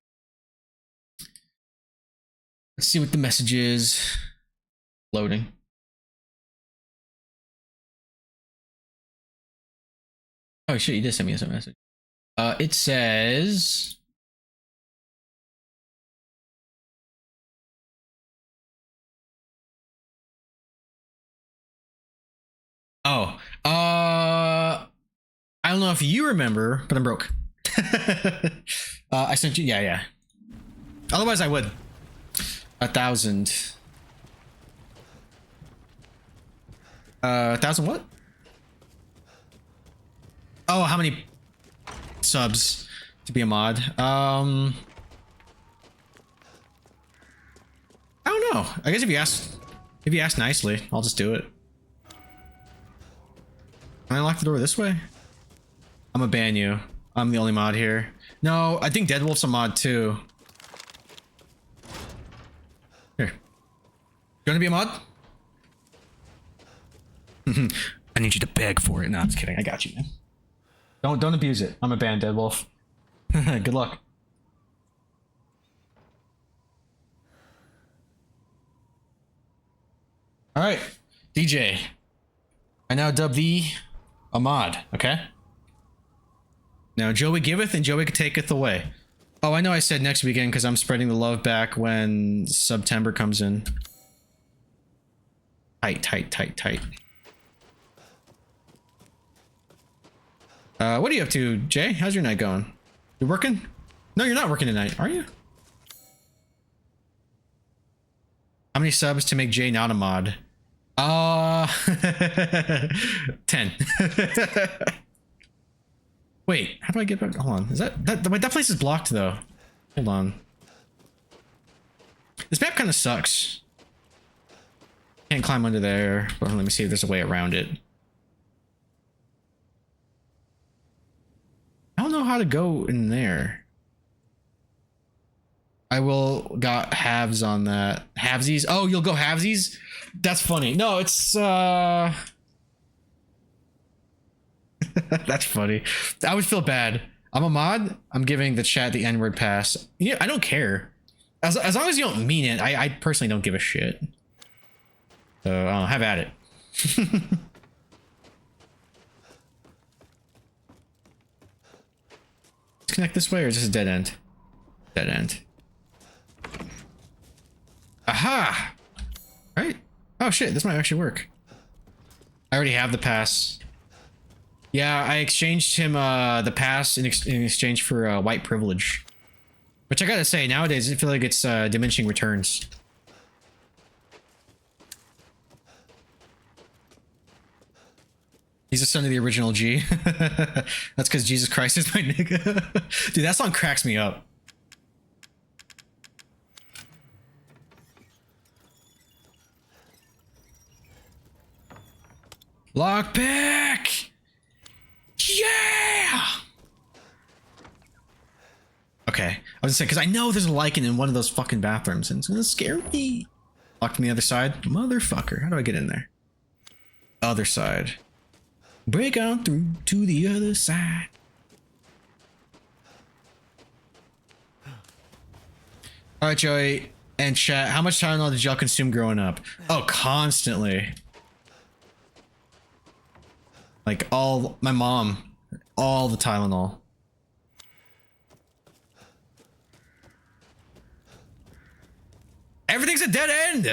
Let's see what the message is. Loading. Oh shit, you did send me a message. It says... Oh, I don't know if you remember, but I'm broke. I sent you, yeah. Otherwise I would. 1,000. 1,000 what? Oh, how many subs to be a mod? I don't know. I guess if you ask nicely, I'll just do it. Can I lock the door this way? I'm gonna ban you. I'm the only mod here. No, I think Deadwolf's a mod too. Here. You wanna be a mod? I need you to beg for it. No, I'm just kidding. I got you, man. Don't abuse it. I'm a ban, Deadwolf. Good luck. Alright. DJ. I now dub thee a mod, okay? Now Joey giveth and Joey taketh away. Oh, I know I said next weekend because I'm spreading the love back when September comes in. Tight. What are you up to, Jay? How's your night going? You working? No, you're not working tonight, are you? How many subs to make Jay not a mod? 10. Wait, how do I get back? Hold on. Is that place is blocked though? Hold on. This map kind of sucks. Can't climb under there. Well, let me see if there's a way around it. I don't know how to go in there. I will got halves on that. Halvesies? Oh, you'll go halvesies? That's funny. No, it's that's funny. I would feel bad. I'm a mod. I'm giving the chat the N-word pass. Yeah, I don't care. As long as you don't mean it, I personally don't give a shit. So have at it. Let's connect this way, or is this a dead end? Dead end. Aha! Right? Oh shit, this might actually work. I already have the pass. Yeah, I exchanged him the pass in exchange for white privilege. Which I gotta say, nowadays I feel like it's diminishing returns. He's the son of the original G. That's because Jesus Christ is my nigga. Dude, that song cracks me up. Lockpick! Yeah! Okay, I was gonna say, because I know there's a lichen in one of those fucking bathrooms, and it's gonna scare me. Locked on the other side? Motherfucker, how do I get in there? Other side. Break on through to the other side. Alright, Joey and chat, how much Tylenol did y'all consume growing up? Oh, constantly. Like my mom, all the Tylenol. Everything's a dead end.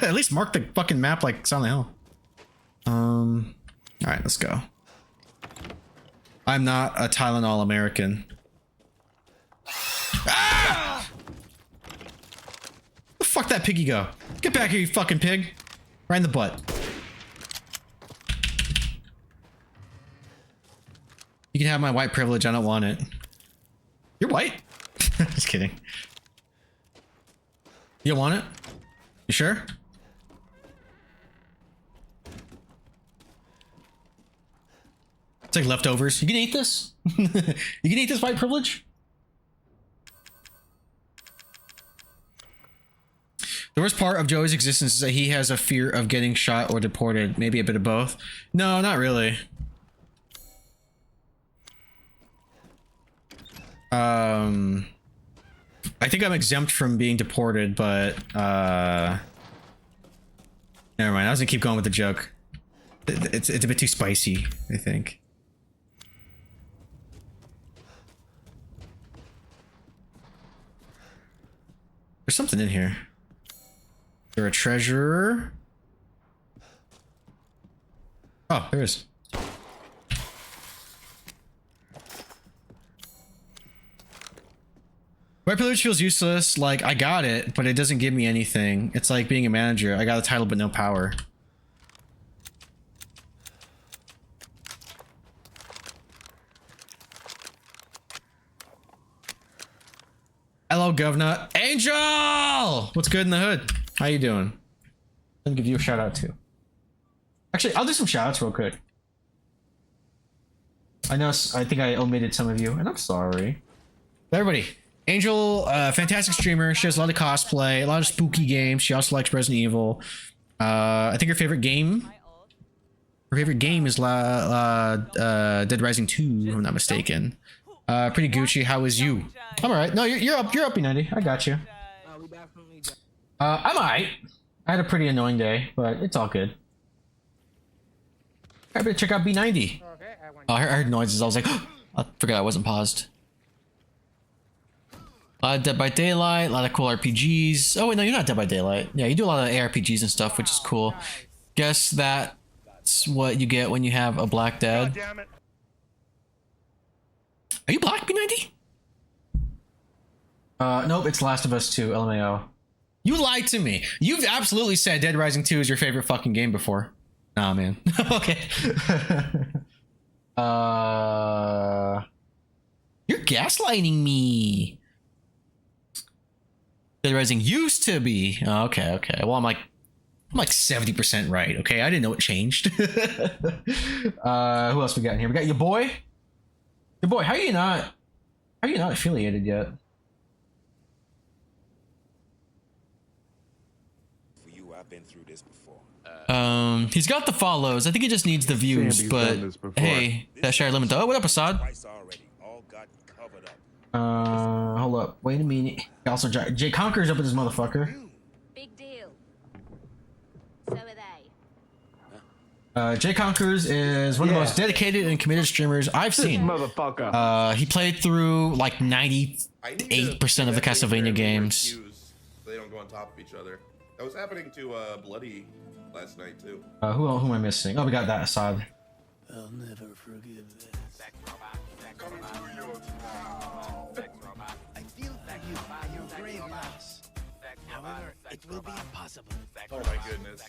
At least mark the fucking map like Silent Hill. All right, let's go. I'm not a Tylenol American. Ah! Where the fuck that piggy go? Get back here, you fucking pig! Right in the butt. You can have my white privilege. I don't want it. You're white? Just kidding. You don't want it? You sure? It's like leftovers. You can eat this? You can eat this white privilege? The worst part of Joey's existence is that he has a fear of getting shot or deported. Maybe a bit of both. No, not really. I think I'm exempt from being deported, but never mind. I was gonna keep going with the joke. It's a bit too spicy, I think. There's something in here. Is there a treasure? Oh, there is. White privilege feels useless. Like, I got it, but it doesn't give me anything. It's like being a manager. I got a title, but no power. Hello, governor. Angel! What's good in the hood? How you doing? I'll give you a shout out too. Actually, I'll do some shout outs real quick. I think I omitted some of you, and I'm sorry. Everybody. Angel, fantastic streamer. She does a lot of cosplay, a lot of spooky games. She also likes Resident Evil. I think her favorite game is Dead Rising 2, if I'm not mistaken. Pretty Gucci. How is you? I'm alright. No, you're up, B90. I got you. I'm alright. I had a pretty annoying day, but it's all good. I better check out B90. Oh, I heard noises. I was like, I forgot I wasn't paused. Dead by Daylight, a lot of cool RPGs. Oh wait, no, you're not Dead by Daylight. Yeah, you do a lot of ARPGs and stuff, which is cool. Guess that's what you get when you have a Black Dad. Are you Black, B90? Nope, it's Last of Us 2, LMAO. You lied to me. You've absolutely said Dead Rising 2 is your favorite fucking game before. Nah, man. Okay. You're gaslighting me. Dead Rising used to be. Oh, okay, okay. Well, I'm like 70% right. Okay, I didn't know it changed. Who else we got in here? We got your boy. Your boy. How are you not affiliated yet? For you, I've been through this before. He's got the follows. I think he just needs the views. Sam's But done this before. hey, that share limit though. Oh, what up, Assad? Twice already, all got covered up. Hold up. Wait a minute. Also, Jay Conker's up with this motherfucker. Big deal. So are they. Jay Conkers is one of the most dedicated and committed streamers I've seen. Motherfucker. He played through like 98% of the Castlevania games. So they don't go on top of each other. That was happening to Bloody last night too. Who am I missing? Oh, we got that Assad. I'll never forgive this. I feel that you by your grave mouse. However, it will be impossible. Oh my goodness.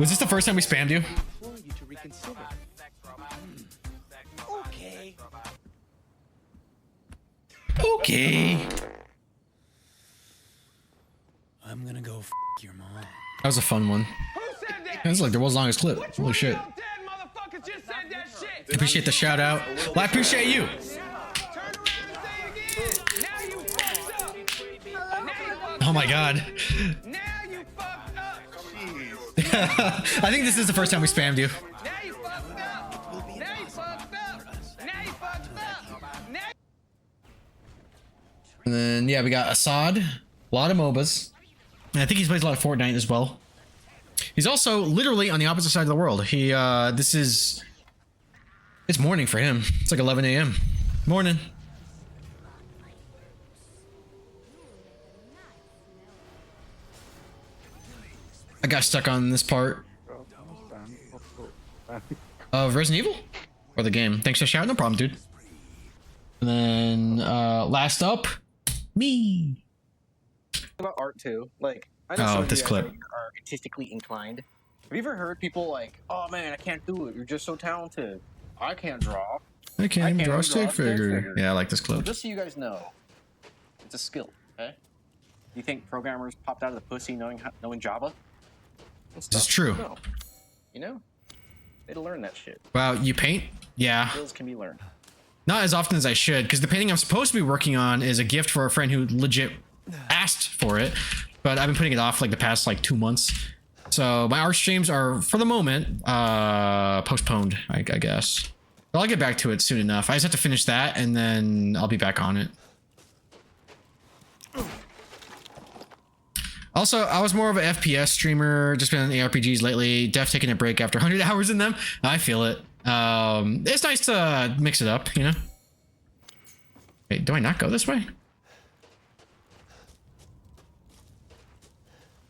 Was this the first time we spammed you? Implore you to reconsider. Okay. Okay. I'm gonna go f your mom. That was a fun one. It's like the world's longest clip. Holy shit. Appreciate the shout out. Well, I appreciate you. Oh my god. I think this is the first time we spammed you. And then yeah, we got Assad. A lot of MOBAs. And I think he plays a lot of Fortnite as well. He's also literally on the opposite side of the world. It's morning for him. It's like 11 a.m. Morning. I got stuck on this part of Resident Evil or the game. Thanks for shouting. No problem, dude. And then last up, me. About art too. Like, I know some Oh, of this you guys clip. are artistically inclined. Have you ever heard people like, "Oh man, I can't do it. You're just so talented. I can't draw." I can't even draw a stick stick figure. figure. Yeah, I like this So clip. just so you guys know, it's a skill. Okay. You think programmers popped out of the pussy knowing Java? This is true. No. You know, they had to learn that shit. Wow, you paint? Yeah. Skills can be learned. Not as often as I should, because the painting I'm supposed to be working on is a gift for a friend who legit asked for it, but I've been putting it off like the past like 2 months. So my art streams are, for the moment, postponed, I guess. But I'll get back to it soon enough. I just have to finish that, and then I'll be back on it. Also, I was more of an FPS streamer, just been in the RPGs lately. Def taking a break after 100 hours in them. I feel it. It's nice to mix it up, you know? Wait, do I not go this way?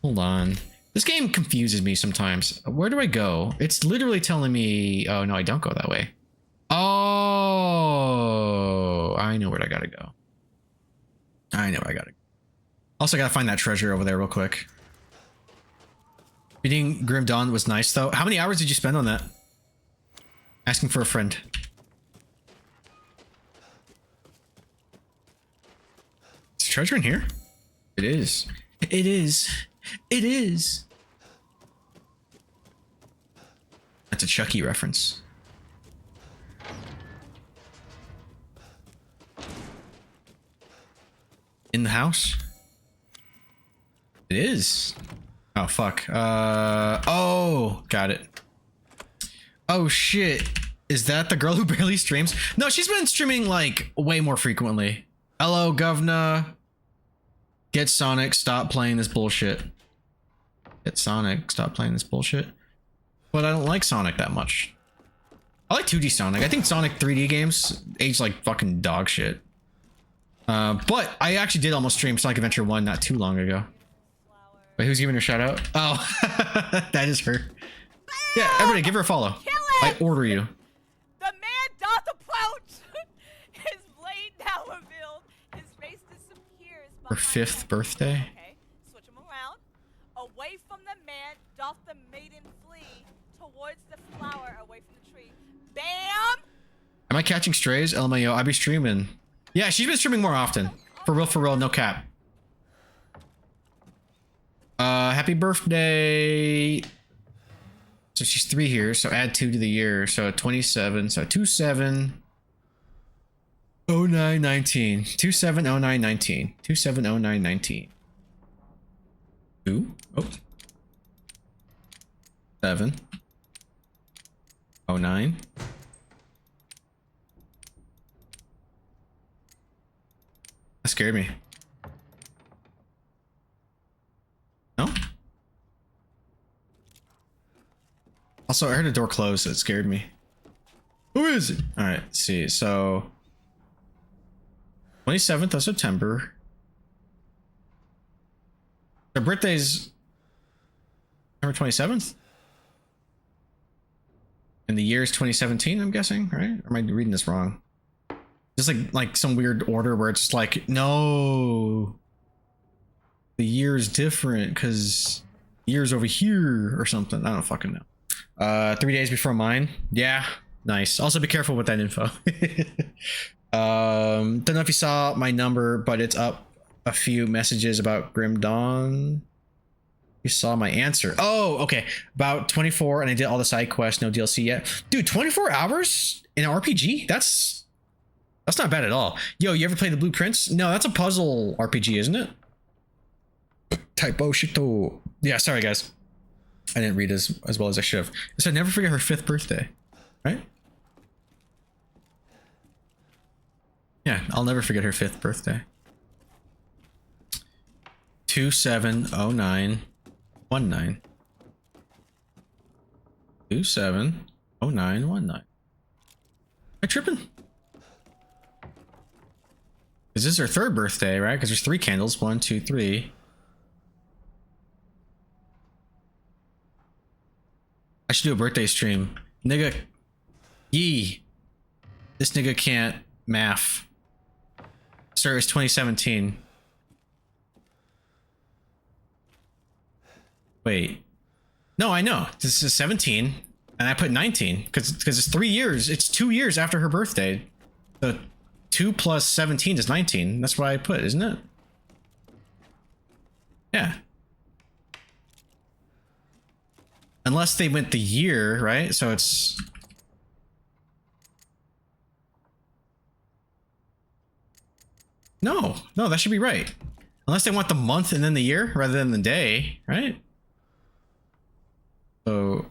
Hold on. This game confuses me sometimes. Where do I go? It's literally telling me... Oh, no, I don't go that way. Oh, I know where I gotta go. I know where I gotta go. Also, I gotta find that treasure over there real quick. Beating Grim Dawn was nice, though. How many hours did you spend on that? Asking for a friend. Is treasure in here? It is. It is. It is. That's a Chucky reference. In the house? It is. Oh, fuck. Oh, got it. Oh, shit. Is that the girl who barely streams? No, she's been streaming, like, way more frequently. Hello, governor. Get Sonic, stop playing this bullshit. Get Sonic, stop playing this bullshit. But I don't like Sonic that much. I like 2D Sonic. I think Sonic 3D games age like fucking dog shit. But I actually did almost stream Sonic Adventure 1 not too long ago. Wait, who's giving her a shout out? Oh, that is her. Yeah, everybody give her a follow. I order you. The man doth approach. His blade now revealed. His face disappears. Her 5th birthday. Okay, Am I catching strays? LMAO, I be streaming. Yeah, she's been streaming more often. For real, no cap. Happy birthday. So she's 3 here, so add 2 to the year. So 27, so 27. 0919. 270919. 270919. 2. Oh. 7. 09. That scared me. No? Also, I heard a door close. That scared me. Who is it? All right, let's see. So 27th of September. Their birthday's September 27th? And the year is 2017, I'm guessing, right? Or am I reading this wrong? Just like some weird order where it's just like, no, the year is different because year's over here or something. I don't fucking know. 3 days before mine. Yeah, nice. Also be careful with that info. Don't know if you saw my number, but it's up a few messages about Grim Dawn. You saw my answer. Oh, okay. About 24, and I did all the side quests, no DLC yet. Dude, 24 hours in an RPG? That's not bad at all. Yo, you ever play the Blueprints? No, that's a puzzle RPG, isn't it? Typo shito. Yeah, sorry guys. I didn't read as well as I should have. It said never forget her 5th birthday, right? Yeah, I'll never forget her 5th birthday. 270919. 270919. Am I tripping? Is this her 3rd birthday, right? Because there's 3 candles. 1, 2, 3. I should do a birthday stream. Nigga. Yee. This nigga can't math. Sir, it's 2017. Wait. No, I know. This is 17. And I put 19. Because it's 3 years. It's 2 years after her birthday. So 2 plus 17 is 19. That's what I put, isn't it? Yeah. Unless they went the year, right? So it's... No, that should be right. Unless they want the month and then the year rather than the day, right? So...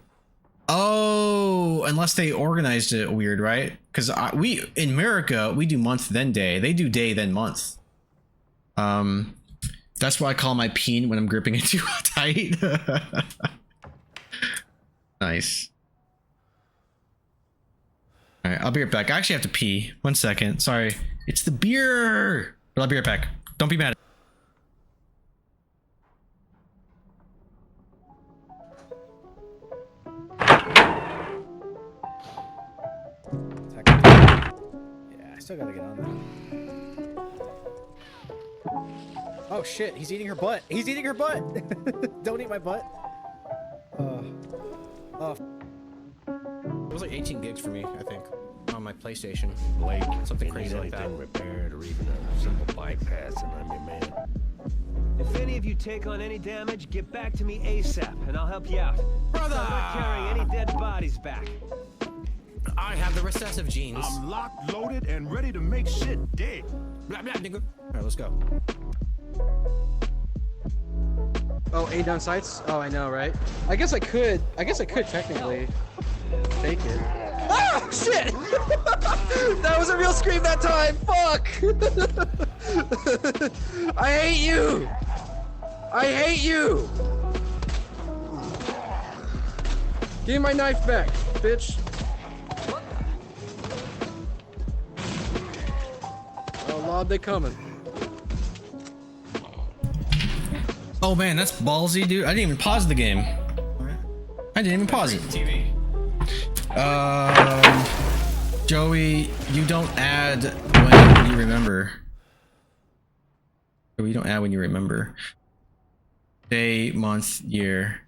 Oh, unless they organized it weird, right? Because we in America we do month then day. They do day then month. That's why I call my peen when I'm gripping it too tight. Nice. All right, I'll be right back. I actually have to pee. 1 second. Sorry, it's the beer. But I'll be right back. Don't be mad. Yeah, I still gotta get on that. Oh shit, he's eating her butt. He's eating her butt. Don't eat my butt. It was like 18 gigs for me, I think, on my PlayStation. Blake, something crazy like that. Repaired or even a simple bypass, and I'm your man. If any of you take on any damage, get back to me ASAP, and I'll help you out. Brother! I'm not carrying any dead bodies back. I have the recessive genes. I'm locked, loaded, and ready to make shit dead. Blah, blah, nigga. All right, let's go. Oh, 8 down sights? Oh, I know, right? I guess I could technically fake it. Ah, shit! That was a real scream that time. Fuck! I hate you. I hate you. Give me my knife back, bitch. Oh, Lord, they coming. Oh man, that's ballsy, dude. I didn't even pause the game. I didn't even pause it. TV. Joey, you don't add when you remember. Joey, you don't add when you remember. Day, month, year.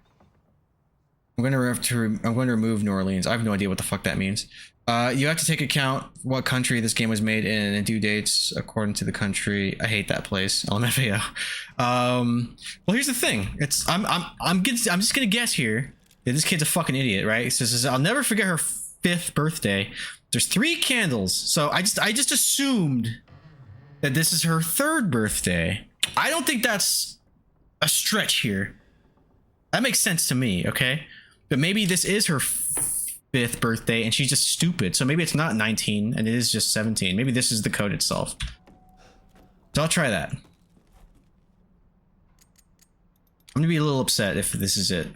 I'm going to remove New Orleans. I have no idea what the fuck that means. You have to take account what country this game was made in and due dates according to the country. I hate that place. LMFAO. Well, here's the thing. I'm just gonna guess here that this kid's a fucking idiot, right? It says I'll never forget her 5th birthday. There's 3 candles, so I just assumed that this is her 3rd birthday. I don't think that's a stretch here. That makes sense to me, okay? But maybe this is her 5th birthday and she's just stupid. So maybe it's not 19 and it is just 17. Maybe this is the code itself. So I'll try that. I'm gonna be a little upset if this is it.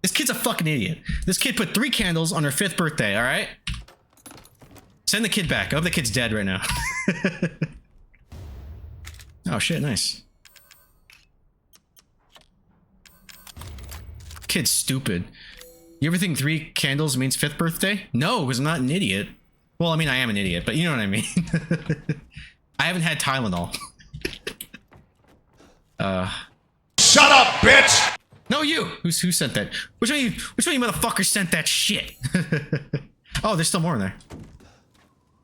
This kid's a fucking idiot. This kid put 3 candles on her 5th birthday, all right? Send the kid back. I hope the kid's dead right now. Oh shit, nice. Kid's stupid. You ever think 3 candles means 5th birthday? No, because I'm not an idiot. Well, I mean, I am an idiot, but you know what I mean. I haven't had Tylenol. Shut up, bitch! No, you! Who sent that? Which one of you motherfuckers sent that shit? Oh, there's still more in there.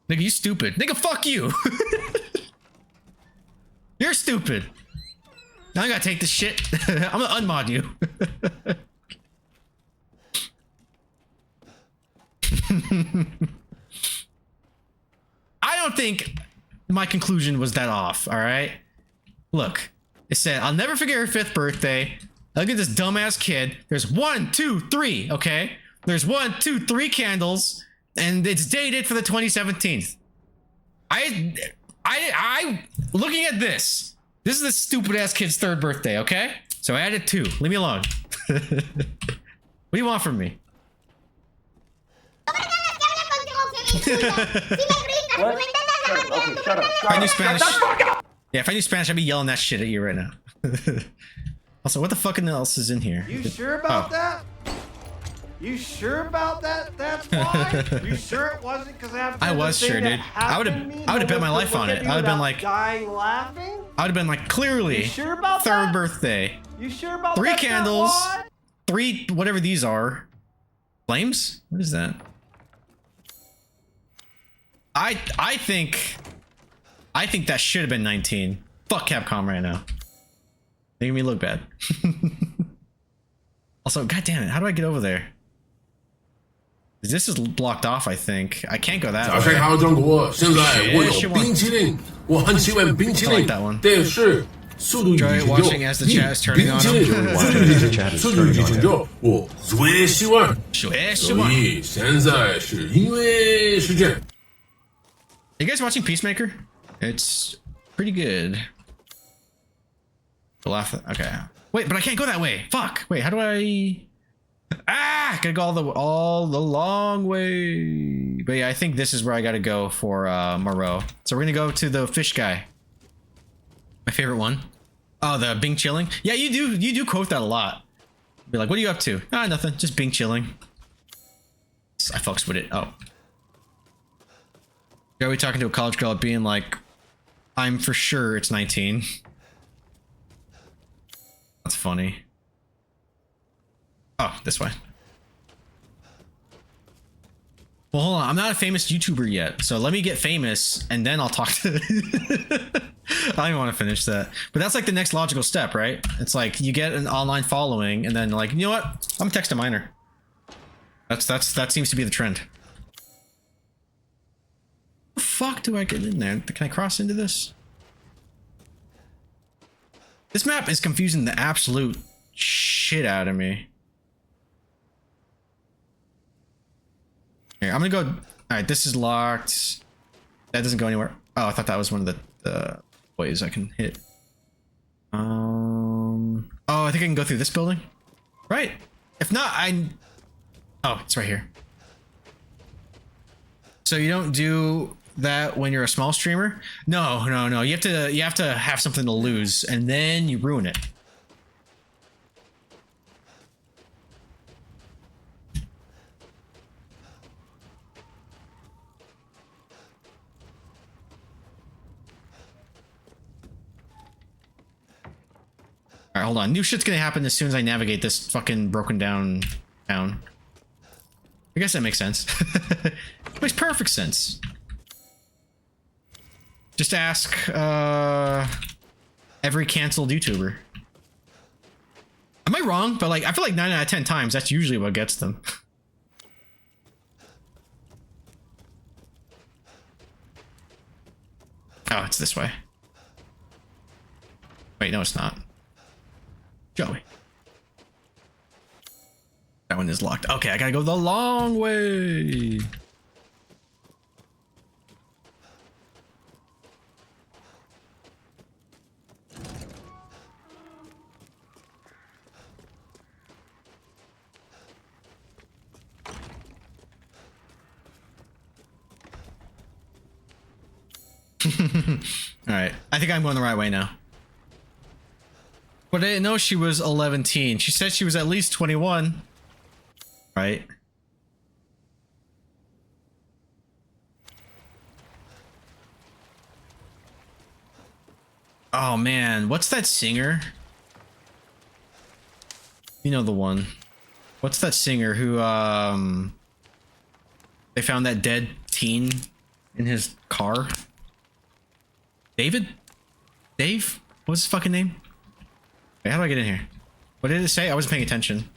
Nigga, you stupid. Nigga, fuck you! You're stupid. Now I gotta take this shit. I'm gonna unmod you. I don't think my conclusion was that off, alright? Look, it said, I'll never forget her 5th birthday. Look at this dumbass kid. There's 1, 2, 3, okay? There's 1, 2, 3 candles, and it's dated for the 2017. I looking at this is the stupid ass kid's 3rd birthday, okay? So I added 2. Leave me alone. What do you want from me? What? Okay, shut up. If I knew Spanish, yeah, if I knew Spanish, I'd be yelling that shit at you right now. Also, what the fucking else is in here? You sure about that? You sure about that? That's why? You sure it wasn't because I was sure, dude. I would have bet my life on it. I would have been like dying laughing. I would have been like, clearly, You sure about 3rd that? birthday. You sure about 3 that? candles, 3 whatever these are. Flames? What is that? I think that should have been 19. Fuck Capcom right now. Making me look bad. Also, god damn it, how do I get over there? This is blocked off, I think. I can't go that way. Shit, I like that one. Enjoy watching as the chat is turning on him. Are you guys watching Peacemaker? It's pretty good. Okay. Wait, but I can't go that way. Fuck. Wait, how do I? Gotta go all the long way. But yeah, I think this is where I gotta go for Moreau. So we're gonna go to the fish guy. My favorite one. Oh, the Bing chilling. Yeah, you do quote that a lot. Be like, what are you up to? Ah, nothing. Just Bing chilling. I fucks with it. Oh. Are we talking to a college girl being like, I'm for sure it's 19. That's funny. Oh, this way. Well, hold on. I'm not a famous YouTuber yet, so let me get famous and then I'll talk to. I don't even want to finish that, but that's like the next logical step, right? It's like you get an online following, and then like, you know what? I'm gonna text a minor. That seems to be the trend. How the fuck do I get in there? Can I cross into this? This map is confusing the absolute shit out of me. Here, I'm gonna go. All right, this is locked. That doesn't go anywhere. Oh, I thought that was one of the ways I can hit. Oh, I think I can go through this building. Right. If not, oh, it's right here. So you don't do that when you're a small streamer? No. You have to have something to lose, and then you ruin it. All right, hold on. New shit's gonna happen as soon as I navigate this fucking broken down town. I guess that makes sense. Makes perfect sense. Just ask every canceled YouTuber. Am I wrong? But like, I feel like 9 out of 10 times that's usually what gets them. Oh, it's this way. Wait, no, it's not. Joey. That one is locked. Okay, I gotta go the long way. All right, I think I'm going the right way now. But I didn't know she was 11. She said she was at least 21. Right? Oh man, what's that singer? You know the one. What's that singer who they found that dead teen in his car? David? Dave? What's his fucking name? Wait, how do I get in here? What did it say? I wasn't paying attention.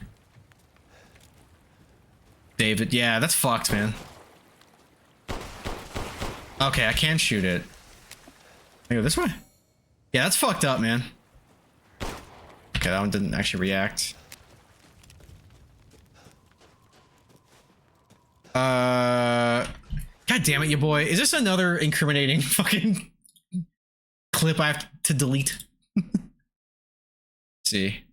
David, yeah, that's fucked, man. Okay, I can shoot it. I go this way? Yeah, that's fucked up, man. Okay, that one didn't actually react. God damn it, you boy. Is this another incriminating fucking clip I have to delete? Let's see.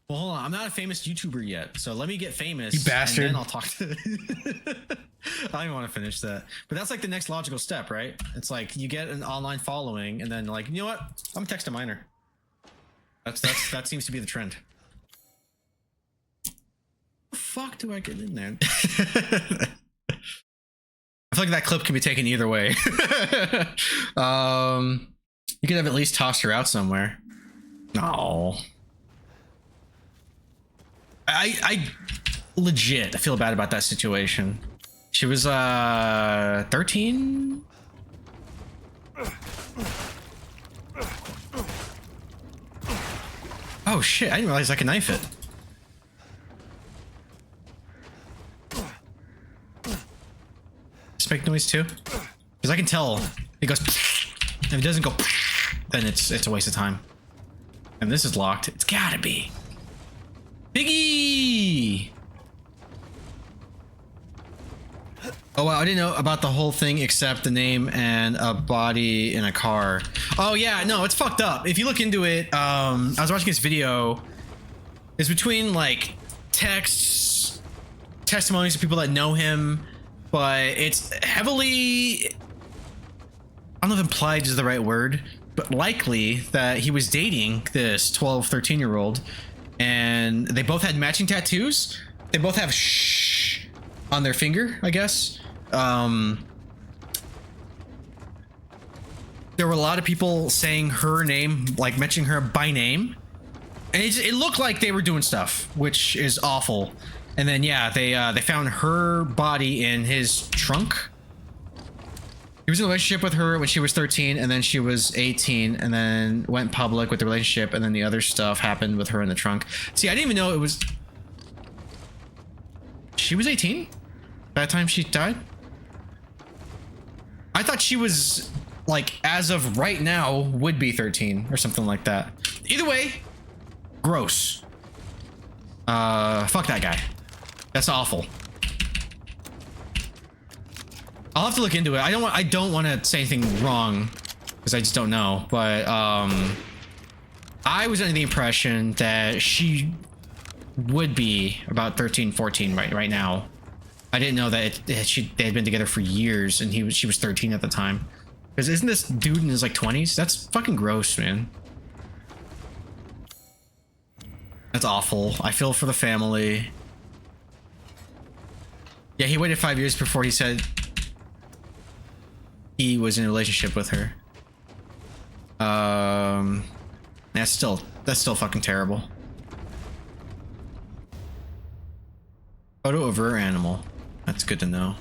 Well, hold on. I'm not a famous YouTuber yet, so let me get famous. You bastard. And then I'll talk to... I don't even want to finish that. But that's like the next logical step, right? It's like you get an online following, and then like, you know what? I'm gonna text a minor. That seems to be the trend. How the fuck do I get in there? I feel like that clip can be taken either way. You could have at least tossed her out somewhere. No. I legit, I feel bad about that situation. She was 13. Oh shit, I didn't realize I could knife it. Just make noise too, because I can tell it goes. If it doesn't go, then it's a waste of time. And this is locked. It's gotta be. Piggy! Oh wow, I didn't know about the whole thing except the name and a body in a car. Oh yeah, no, it's fucked up. If you look into it, I was watching this video. It's between like texts, testimonies of people that know him, but it's heavily, I don't know if implied is the right word, but likely that he was dating this 12, 13-year-old, and they both had matching tattoos. They both have shh on their finger, I guess. There were a lot of people saying her name, like mentioning her by name, and it looked like they were doing stuff, which is awful. And then yeah, they found her body in his trunk. He was in a relationship with her when she was 13, and then she was 18, and then went public with the relationship, and then the other stuff happened with her in the trunk. See, I didn't even know it was... She was 18? By the time she died? I thought she was, like, as of right now, would be 13, or something like that. Either way, gross. Fuck that guy. That's awful. I'll have to look into it. I don't want to say anything wrong because I just don't know. But I was under the impression that she would be about 13, 14 right now. I didn't know that they had been together for years, and she was 13 at the time. Because isn't this dude in his like 20s? That's fucking gross, man. That's awful. I feel for the family. Yeah, he waited 5 years before he said he was in a relationship with her. That's still fucking terrible. Photo of rare animal. That's good to know.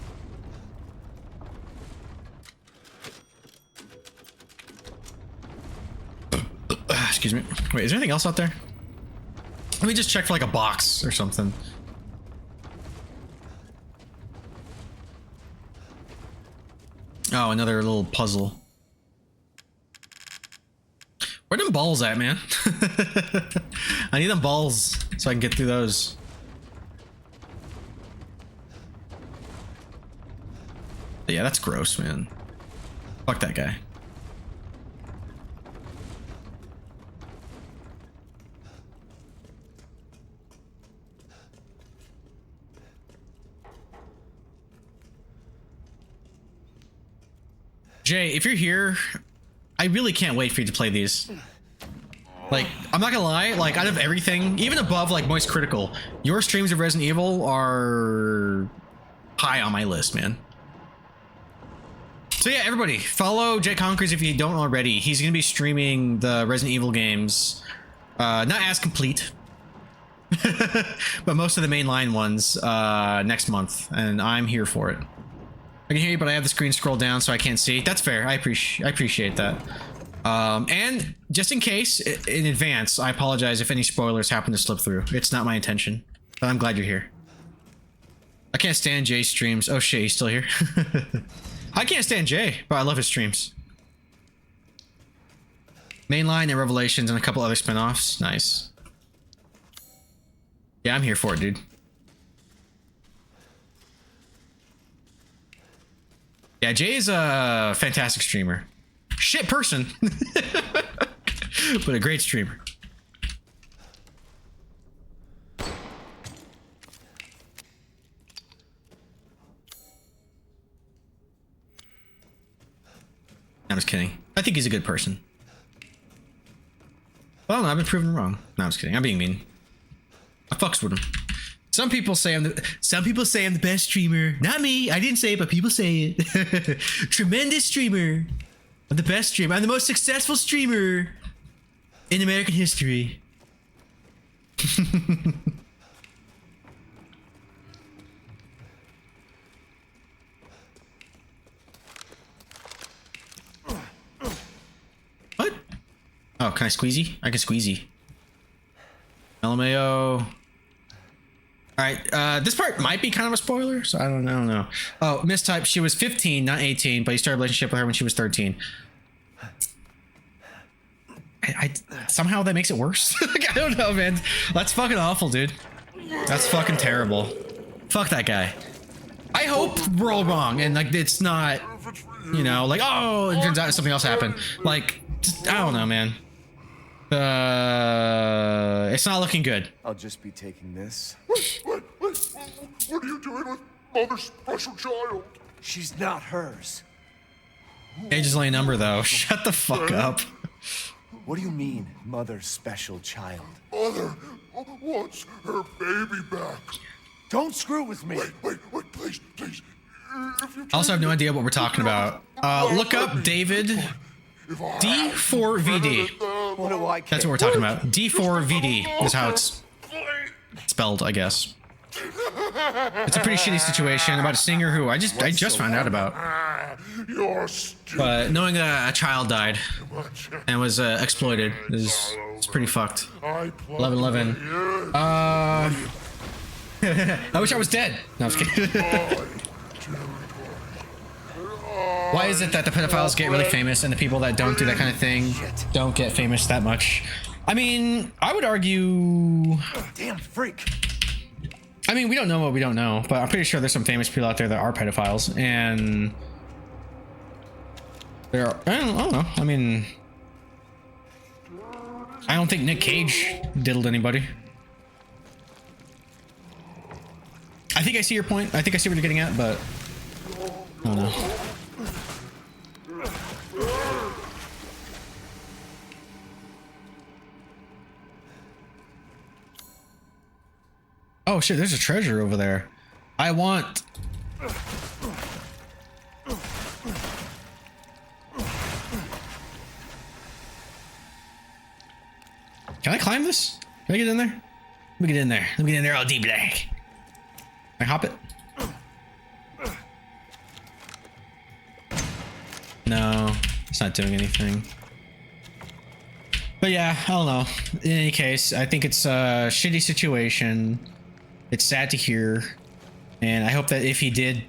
Excuse me. Wait, is there anything else out there? Let me just check for like a box or something. Oh, another little puzzle. Where them balls at, man? I need them balls so I can get through those. But yeah, that's gross, man. Fuck that guy. Jay, if you're here, I really can't wait for you to play these. Like, I'm not gonna lie, like, out of everything, even above, like, Moist Critical, your streams of Resident Evil are high on my list, man. So yeah, everybody, follow Jay Conquers if you don't already. He's gonna be streaming the Resident Evil games, not as complete, but most of the mainline ones, next month, and I'm here for it. I can hear you, but I have the screen scrolled down so I can't see. That's fair. I appreciate that. And just in case, in advance, I apologize if any spoilers happen to slip through. It's not my intention, but I'm glad you're here. I can't stand Jay's streams. Oh shit, he's still here. I can't stand Jay, but I love his streams. Mainline and Revelations and a couple other spin-offs. Nice. Yeah, I'm here for it, dude. Yeah, Jay's a fantastic streamer. Shit person, but a great streamer. I'm just kidding. I think he's a good person. Well, no, I've been proven wrong. No, I'm just kidding. I'm being mean. I fucks with him. Some people say I'm the best streamer. Not me. I didn't say it, but people say it. Tremendous streamer. I'm the best streamer. I'm the most successful streamer in American history. What? Oh, can I squeezy? I can squeezy. LMAO. Alright, this part might be kind of a spoiler, so I don't know. Oh, mistype, she was 15, not 18, but he started a relationship with her when she was 13. Somehow that makes it worse. Like, I don't know, man. That's fucking awful, dude. That's fucking terrible. Fuck that guy. I hope we're all wrong, and like it's not, you know, like, oh, it turns out something else happened. Like, I don't know, man. It's not looking good. I'll just be taking this. Wait, what are you doing with Mother's special child? She's not hers. Age is only a number, though. Shut the fuck up. What do you mean, Mother's special child? Mother wants her baby back. Don't screw with me. Wait, please. I also have no idea what we're talking about. Look up David D4VD. What do I care? That's what we're talking about. D4VD is how it's spelled, I guess. It's a pretty shitty situation about a singer who I just found out about. But knowing that a child died and was exploited is pretty fucked. 1111. I wish I was dead. No, I'm just kidding. Why is it that the pedophiles get really famous and the people that don't do that kind of thing don't get famous that much? I mean, I would argue... Damn freak. I mean, we don't know what we don't know, but I'm pretty sure there's some famous people out there that are pedophiles, and... I don't know. I mean... I don't think Nick Cage diddled anybody. I think I see your point. I think I see what you're getting at, but... I don't know. Oh shit, there's a treasure over there. I want... Can I climb this? Can I get in there? Let me get in there. Let me get in there all deep black. Can I hop it? No, it's not doing anything. But yeah, I don't know. In any case, I think it's a shitty situation. It's sad to hear. And I hope that if he did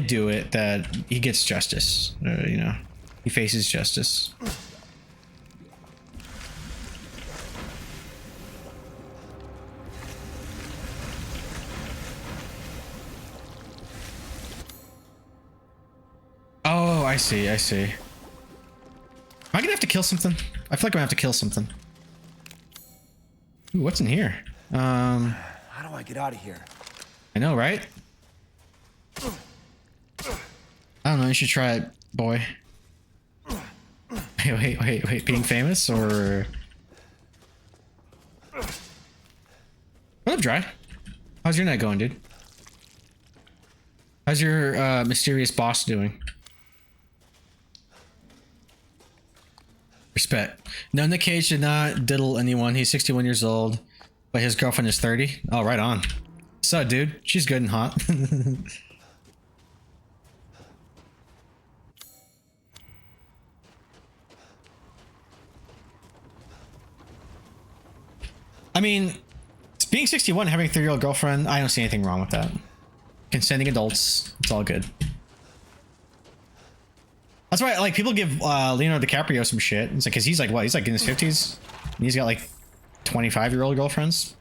do it, that he gets justice. You know, he faces justice. Oh, I see, I see. Am I gonna have to kill something? I feel like I'm gonna have to kill something. Ooh, what's in here? How do I get out of here? I know, right? I don't know, you should try it, boy. Wait, being famous or... What up, Dry? How's your night going, dude? How's your mysterious boss doing? Respect. No, Nick Cage did not diddle anyone. He's 61 years old, but his girlfriend is 30. Oh, right on. So, dude, she's good and hot. I mean, being 61, having a 30-year-old girlfriend, I don't see anything wrong with that. Consenting adults, it's all good. That's why, like, people give Leonardo DiCaprio some shit. It's like, cause he's like, what? He's like in his 50s, and he's got like 25-year-old girlfriends.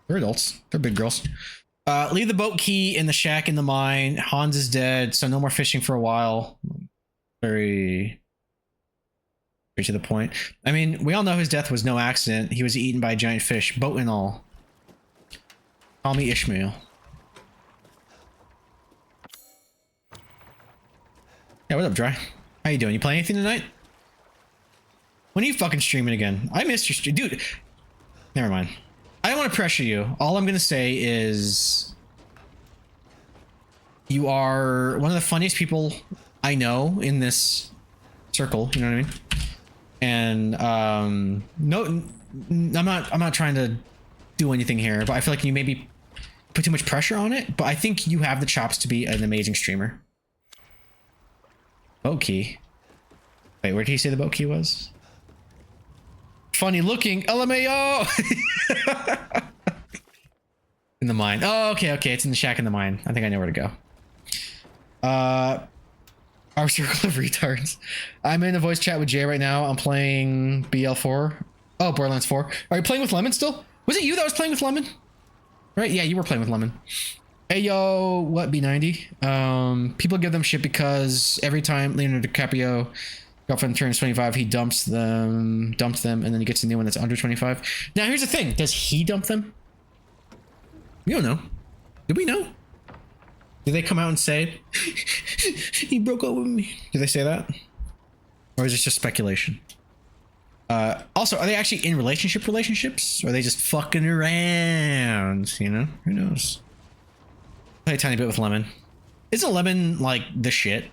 They're adults. They're big girls. Leave the boat key in the shack in the mine. Hans is dead, so no more fishing for a while. Very to the point. I mean, we all know his death was no accident. He was eaten by a giant fish, boat and all. Call me Ishmael. Yeah, what up, Dry? How you doing? You playing anything tonight? When are you fucking streaming again? I missed your stream. Dude, never mind. I don't want to pressure you. All I'm gonna say is you are one of the funniest people I know in this circle, you know what I mean? And no, I'm not trying to do anything here, but I feel like you maybe put too much pressure on it, but I think you have the chops to be an amazing streamer. Boat key. Wait, where did he say the boat key was? Funny looking LMAO. In the mine. Oh, okay, it's in the shack in the mine. I think I know where to go. Our circle of retards. I'm in a voice chat with Jay right now. I'm playing BL4. Oh, Borderlands 4. Are you playing with Lemon still? Was it you that was playing with Lemon? Right? Yeah, you were playing with Lemon. Hey, yo, what, B90? People give them shit because every time Leonardo DiCaprio girlfriend turns 25, he dumps them, and then he gets a new one that's under 25. Now, here's the thing. Does he dump them? We don't know. Do we know? Did they come out and say, he broke up with me? Did they say that? Or is it just speculation? Also, are they actually in relationships? Or are they just fucking around? You know? Who knows? Play a tiny bit with Lemon. Isn't Lemon, like, the shit?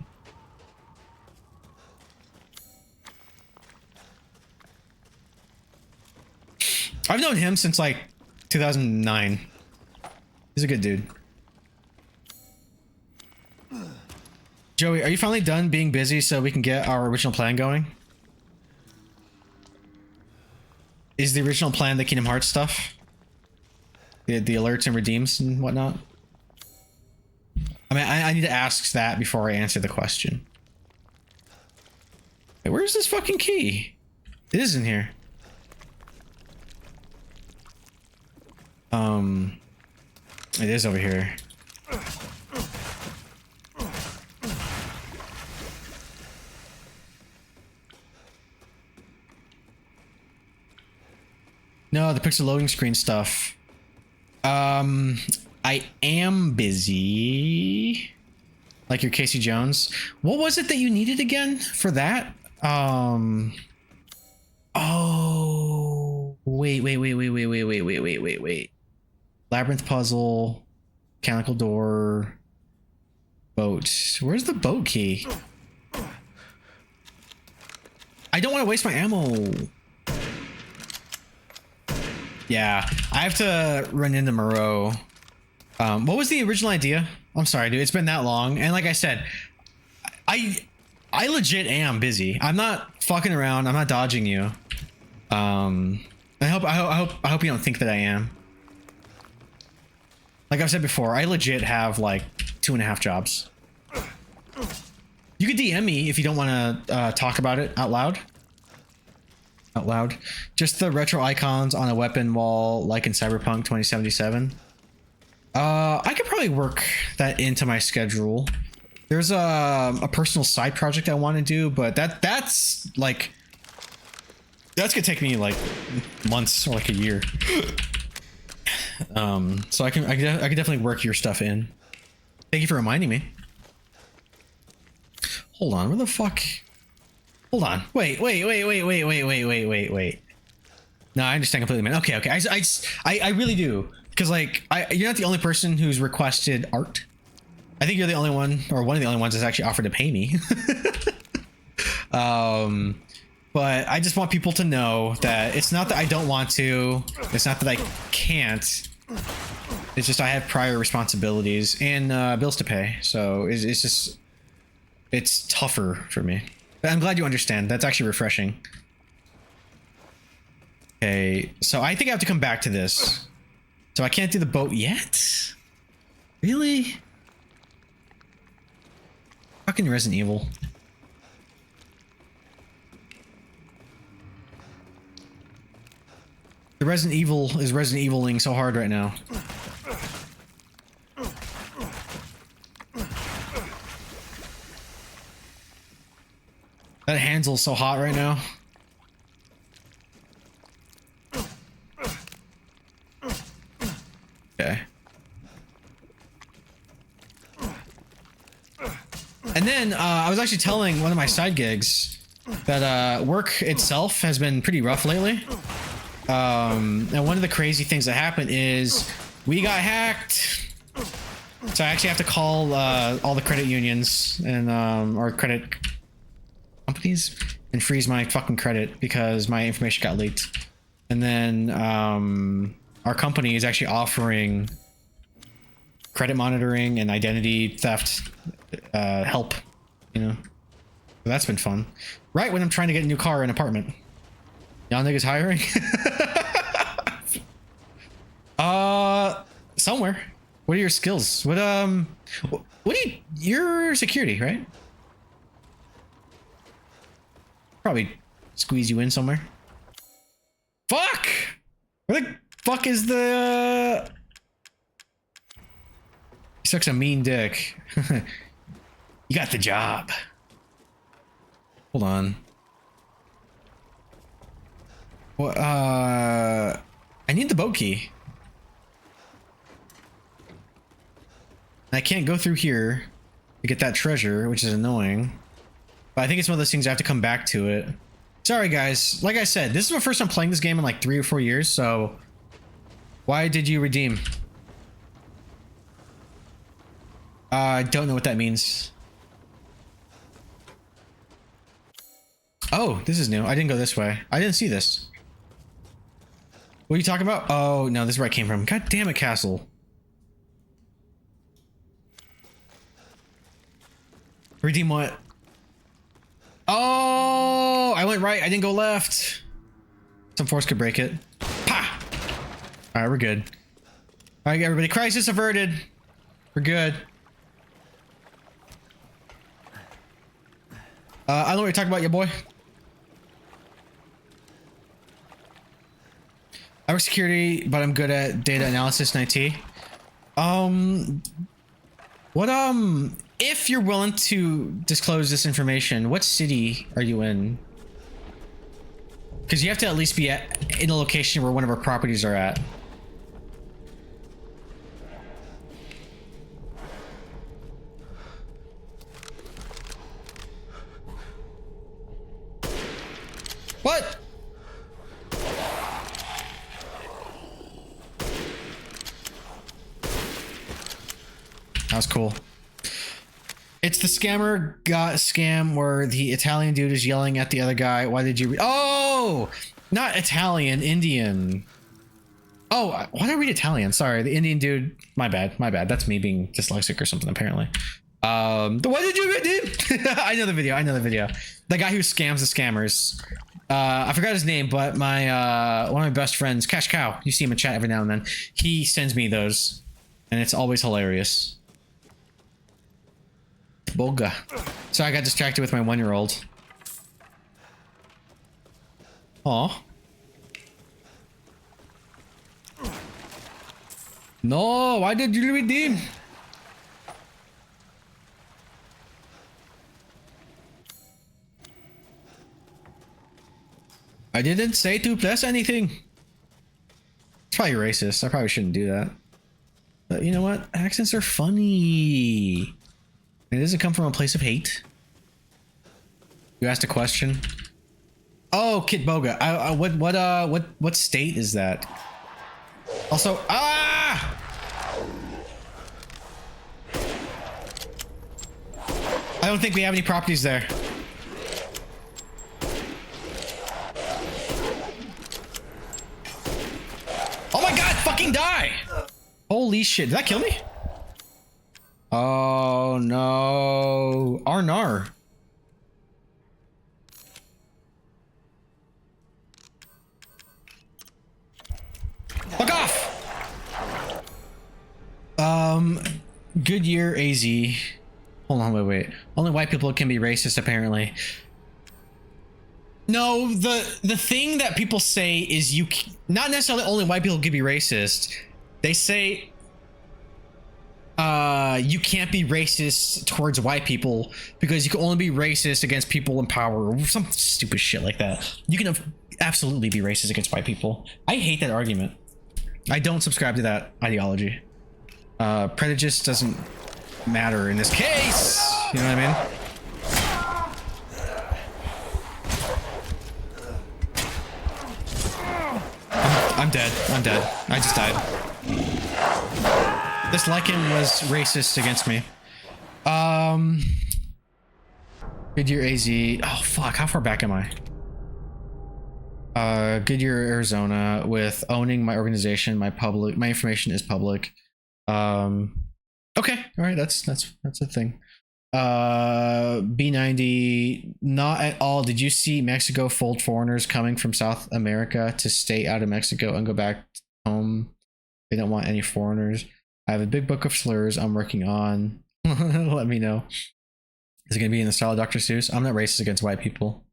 I've known him since, like, 2009. He's a good dude. Joey, are you finally done being busy so we can get our original plan going? Is the original plan the Kingdom Hearts stuff? The alerts and redeems and whatnot? I mean, I need to ask that before I answer the question. Wait, where's this fucking key? It is in here. It is over here. No, the pixel loading screen stuff. I am busy. Like your Casey Jones. What was it that you needed again for that? Oh, wait. Labyrinth puzzle, mechanical door, boat. Where's the boat key? I don't want to waste my ammo. Yeah, I have to run into Moreau. What was the original idea? I'm sorry, dude. It's been that long, and like I said, I legit am busy. I'm not fucking around. I'm not dodging you. I hope you don't think that I am. Like I've said before, I legit have like 2.5 jobs. You could DM me if you don't want to talk about it out loud. Out loud. Just the retro icons on a weapon wall, like in Cyberpunk 2077. I could probably work that into my schedule. There's a personal side project I want to do, but that's gonna take me like months or like a year. So I can definitely work your stuff in. Thank you for reminding me. Hold on, where the fuck? Hold on. Wait. No, I understand completely, man. Okay. I really do. Because like, you're not the only person who's requested art. I think you're the only one, or one of the only ones that's actually offered to pay me. But I just want people to know that it's not that I don't want to. It's not that I can't. It's just I have prior responsibilities and bills to pay. So it's just, it's tougher for me. But I'm glad you understand. That's actually refreshing. Okay, so I think I have to come back to this. So I can't do the boat yet? Really? Fucking Resident Evil. The Resident Evil is Resident Eviling so hard right now. That handle's so hot right now. Okay. And then I was actually telling one of my side gigs that work itself has been pretty rough lately. And one of the crazy things that happened is we got hacked. So I actually have to call all the credit unions and or credit companies and freeze my fucking credit because my information got leaked. And then our company is actually offering credit monitoring and identity theft help, you know. So that's been fun. Right when I'm trying to get a new car and apartment. Y'all niggas hiring? Somewhere. What are your skills? What do you, you're security, right? Probably squeeze you in somewhere. Fuck! Where the fuck is the... He sucks a mean dick. You got the job. Hold on. What, I need the boat key. And I can't go through here to get that treasure, which is annoying. But I think it's one of those things I have to come back to it. Sorry guys, like I said, this is my first time playing this game in like 3 or 4 years, so... Why did you redeem? I don't know what that means. Oh, this is new. I didn't go this way. I didn't see this. What are you talking about? Oh, no, this is where I came from. God damn it, castle. Redeem what? Oh, I went right. I didn't go left. Some force could break it. Pa! All right, we're good. All right, everybody. Crisis averted. We're good. I don't know what you're talking about, your boy. I work security, but I'm good at data analysis and IT. If you're willing to disclose this information, what city are you in? Because you have to at least be in a location where one of our properties are at. What? That was cool. It's the scam where the Italian dude is yelling at the other guy. Why did you oh, not Italian, Indian. Oh, why did I read Italian? Sorry, the Indian dude. My bad. That's me being dyslexic or something, apparently. What did you read? I know the video. The guy who scams the scammers. I forgot his name, but my one of my best friends, Cash Cow, you see him in chat every now and then. He sends me those, and it's always hilarious. Boga. So I got distracted with my 1-year-old. Aw. No, why did you redeem? I didn't say to plus anything. It's probably racist. I probably shouldn't do that. But you know what? Accents are funny. It doesn't come from a place of hate. You asked a question. Oh, Kid Boga. What state is that? Also, I don't think we have any properties there. Oh my god, fucking die! Holy shit, did that kill me? Oh no. Arnar. Fuck off! Goodyear AZ. Hold on, wait. Only white people can be racist, apparently. No, the thing that people say is not necessarily only white people can be racist. They say you can't be racist towards white people because you can only be racist against people in power or some stupid shit like that. You can absolutely be racist against white people. I hate that argument. I don't subscribe to that ideology. Prejudice doesn't matter in this case. You know what I mean? I'm dead. I just died. This Lycan was racist against me. Goodyear AZ. Oh fuck, how far back am I? Goodyear, Arizona, with owning my organization, my information is public. Okay, all right, that's a thing. B90, not at all. Did you see Mexico fold foreigners coming from South America to stay out of Mexico and go back home? They don't want any foreigners. I have a big book of slurs I'm working on. Let me know. Is it gonna be in the style of Dr. Seuss? I'm not racist against white people.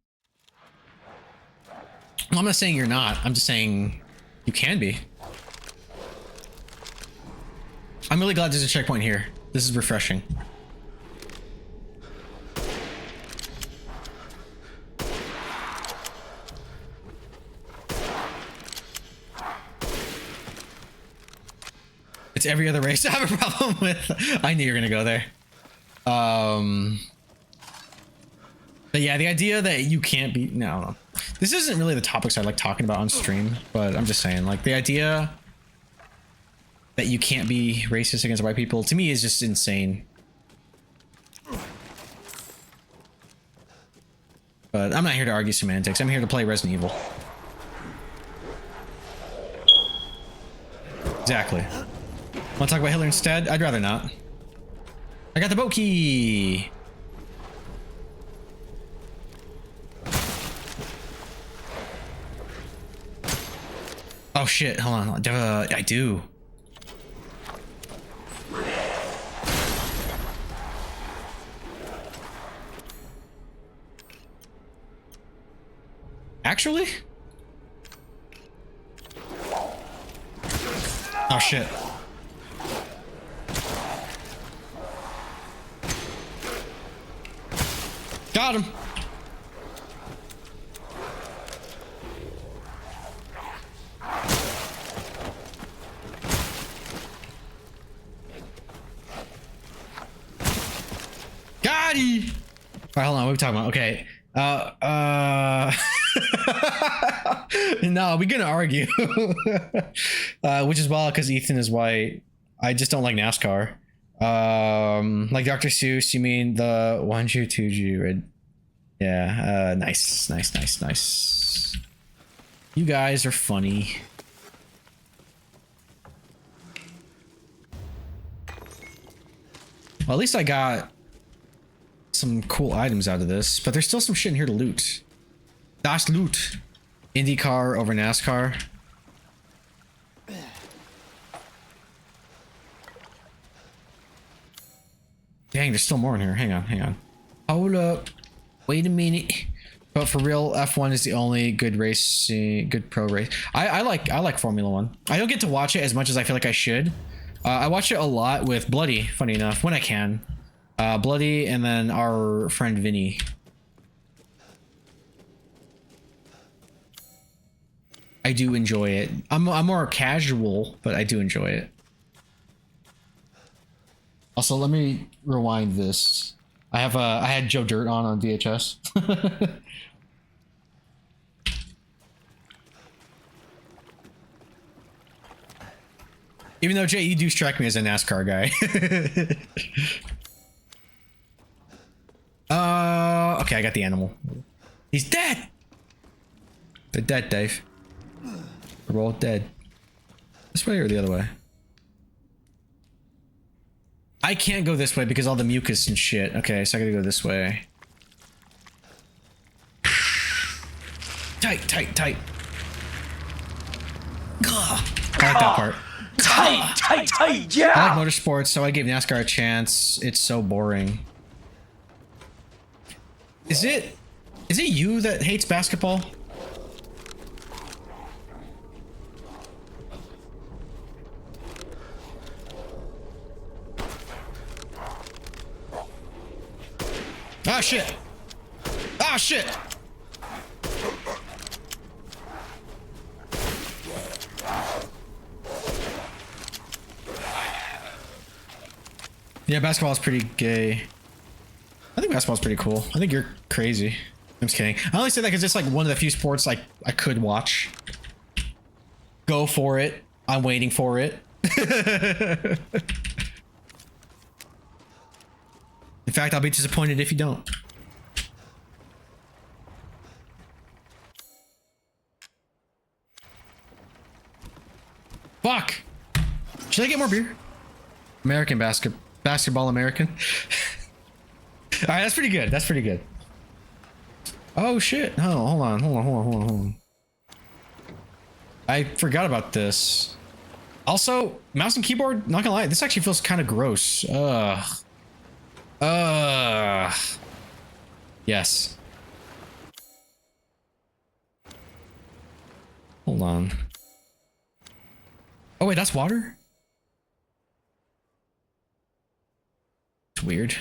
Well, I'm not saying you're not. I'm just saying you can be. I'm really glad there's a checkpoint here. This is refreshing. It's every other race I have a problem with. I knew you were gonna go there. But yeah, the idea that you can't be no. This isn't really the topics I like talking about on stream, but I'm just saying, like, the idea that you can't be racist against white people to me is just insane. But I'm not here to argue semantics. I'm here to play Resident Evil. Exactly. Want to talk about Hitler instead? I'd rather not. I got the boat key. Oh shit, hold on. I do. Actually? Oh shit. Got him. Got him. Alright, hold on, what are we talking about? Okay. No, we're gonna argue. Which is wild because Ethan is white. I just don't like NASCAR. Like Dr. Seuss, you mean the 1G, 2G, right? Yeah, nice. You guys are funny. Well, at least I got some cool items out of this, but there's still some shit in here to loot. Das loot. IndyCar over NASCAR. Dang, there's still more in here. Hang on. Hold up. Wait a minute. But for real, F1 is the only good racing, good pro race. I like Formula 1. I don't get to watch it as much as I feel like I should. I watch it a lot with Bloody, funny enough, when I can. Bloody and then our friend Vinny. I do enjoy it. I'm more casual, but I do enjoy it. Also, let me rewind this. I had Joe Dirt on VHS. Even though Jay, you do strike me as a NASCAR guy. Okay, I got the animal. He's dead. They're dead, Dave. We're all dead. This way or the other way? I can't go this way because all the mucus and shit. Okay, so I gotta go this way. Tight. Ugh. I like that part. Tight, yeah! I like motorsports, so I gave NASCAR a chance. It's so boring. Is it you that hates basketball? Ah, shit! Ah, shit! Yeah, basketball is pretty gay. I think basketball is pretty cool. I think you're crazy. I'm just kidding. I only say that because it's like one of the few sports like I could watch. Go for it. I'm waiting for it. In fact, I'll be disappointed if you don't. Fuck! Should I get more beer? American basketball American. All right, that's pretty good. That's pretty good. Oh shit! Oh, hold on. I forgot about this. Also, mouse and keyboard. Not gonna lie, this actually feels kind of gross. Yes. Hold on. Oh wait, that's water? It's weird.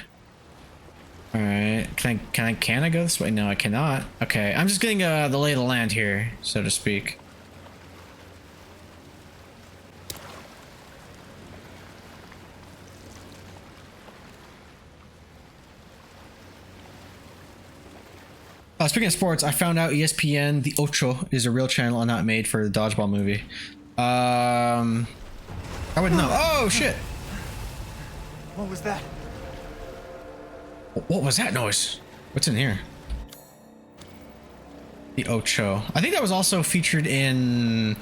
Alright, can I go this way? No, I cannot. Okay, I'm just getting the lay of the land here, so to speak. Speaking of sports, I found out ESPN, the Ocho, is a real channel and not made for the dodgeball movie. I wouldn't know. Oh, shit! What was that? What was that noise? What's in here? The Ocho. I think that was also featured in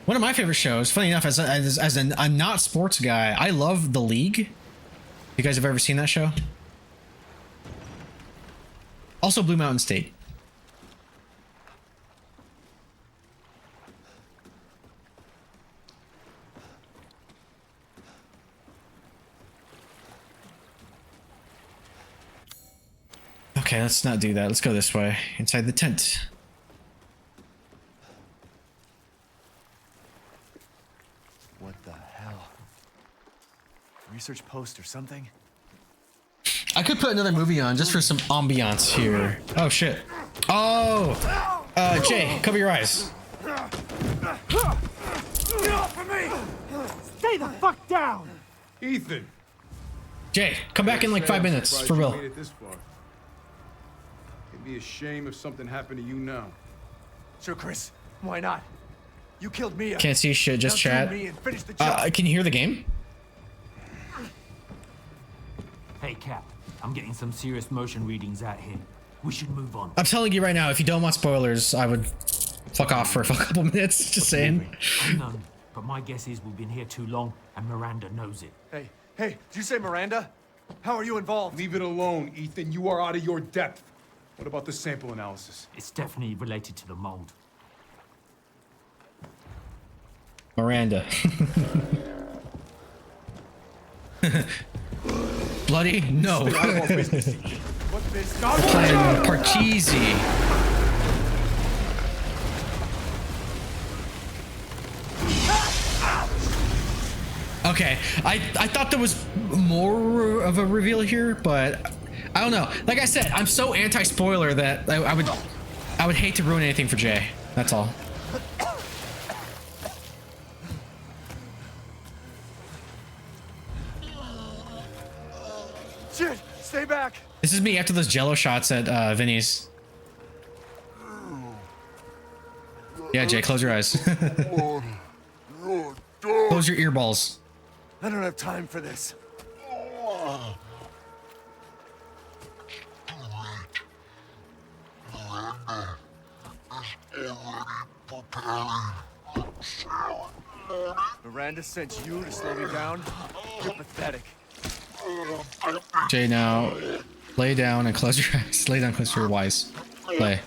one of my favorite shows. Funny enough, as a not sports guy, I love The League. You guys have ever seen that show? Also Blue Mountain State. Okay, let's not do that. Let's go this way. Inside the tent. What the hell? Research post or something? I could put another movie on just for some ambiance here. Oh, shit. Oh! Jay, cover your eyes. Get off of me! Stay the fuck down! Ethan! Jay, come back in like 5 minutes, for real. It'd be a shame if something happened to you now. Sure, Chris. Why not? You killed Mia. Can't see shit, just Now chat. kill me and finish the job. Can you hear the game? Hey, Cap. I'm getting some serious motion readings out here. We should move on. I'm telling you right now, if you don't want spoilers, I would fuck off for a couple minutes. Just saying. Unknown, but my guess is we've been here too long, and Miranda knows it. Hey, did you say Miranda? How are you involved? Leave it alone, Ethan. You are out of your depth. What about the sample analysis? It's definitely related to the mold. Miranda. Bloody? No. We're playing Parcheesi. Okay, I thought there was more of a reveal here, but I don't know. Like I said, I'm so anti-spoiler that I would hate to ruin anything for Jay. That's all. Shit, stay back. This is me after those jello shots at Vinny's. Yeah, Jay, close your eyes. Close your earballs. I don't have time for this. Miranda sent you to slow me down? You're pathetic. Jay, now lay down and close your eyes. Lay down, close your eyes. Lay.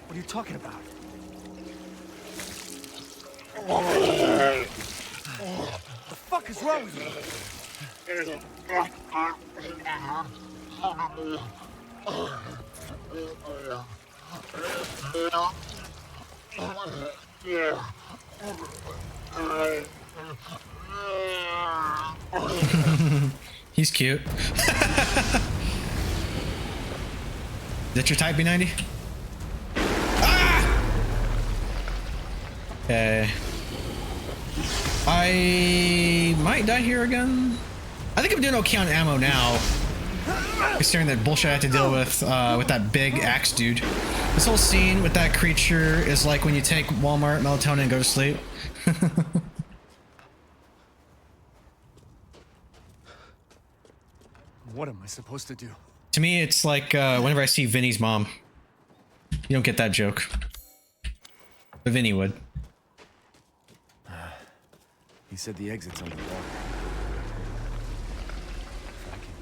What are you talking about? The fuck is wrong with you? He's cute. Is that your type, B90? Ah! Okay. I might die here again. I think I'm doing okay on ammo now, considering that bullshit I had to deal with that big axe dude. This whole scene with that creature is like when you take Walmart melatonin and go to sleep. What am I supposed to do? To me, it's like whenever I see Vinny's mom. You don't get that joke. But Vinny would. He said the exit's under the wall. I can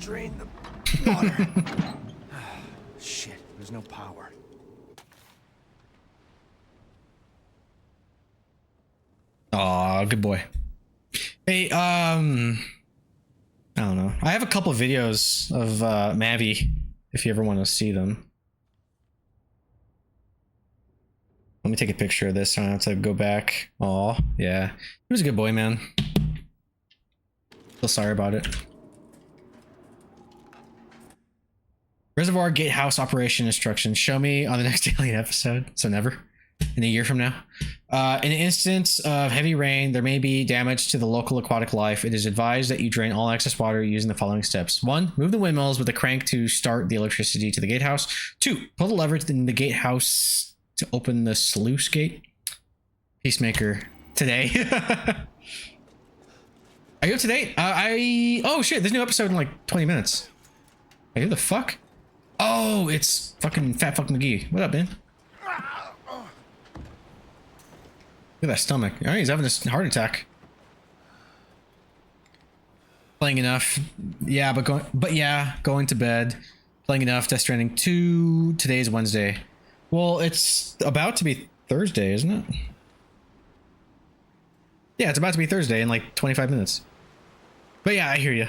drain the water. Shit, there's no power. Aw, good boy. Hey, I don't know. I have a couple of videos of Mavi, if you ever want to see them. Let me take a picture of this so I don't have to go back. Aw, yeah. He was a good boy, man. Feel sorry about it. Reservoir Gatehouse operation instructions. Show me on the next Alien episode. So never. In a year from now. In an instance of heavy rain, there may be damage to the local aquatic life. It is advised that you drain all excess water using the following steps. 1. Move the windmills with a crank to start the electricity to the gatehouse. 2. Pull the lever in the gatehouse to open the sluice gate. Peacemaker. Today. Are you up to date? Oh shit, there's a new episode in like 20 minutes. Hey, who the fuck? Oh, it's fucking Fat Fuck McGee. What up, man? Look at that stomach. All right, he's having a heart attack. Playing enough. Yeah, going to bed. Playing enough. Death Stranding 2. Today's Wednesday. Well, it's about to be Thursday, isn't it? Yeah, it's about to be Thursday in like 25 minutes. But yeah, I hear you.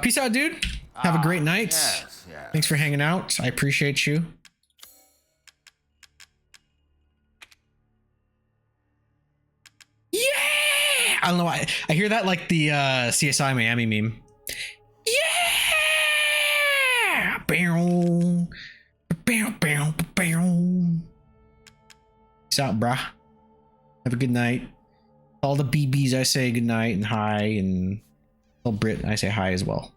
Peace out, dude. Have a great night. Yes. Thanks for hanging out. I appreciate you. Yeah! I don't know why. I hear that like the CSI Miami meme. Yeah! Bow. Bow, bow, bow. Peace out, brah. Have a good night. All the BBs I say good night and hi, and all Brit I say hi as well.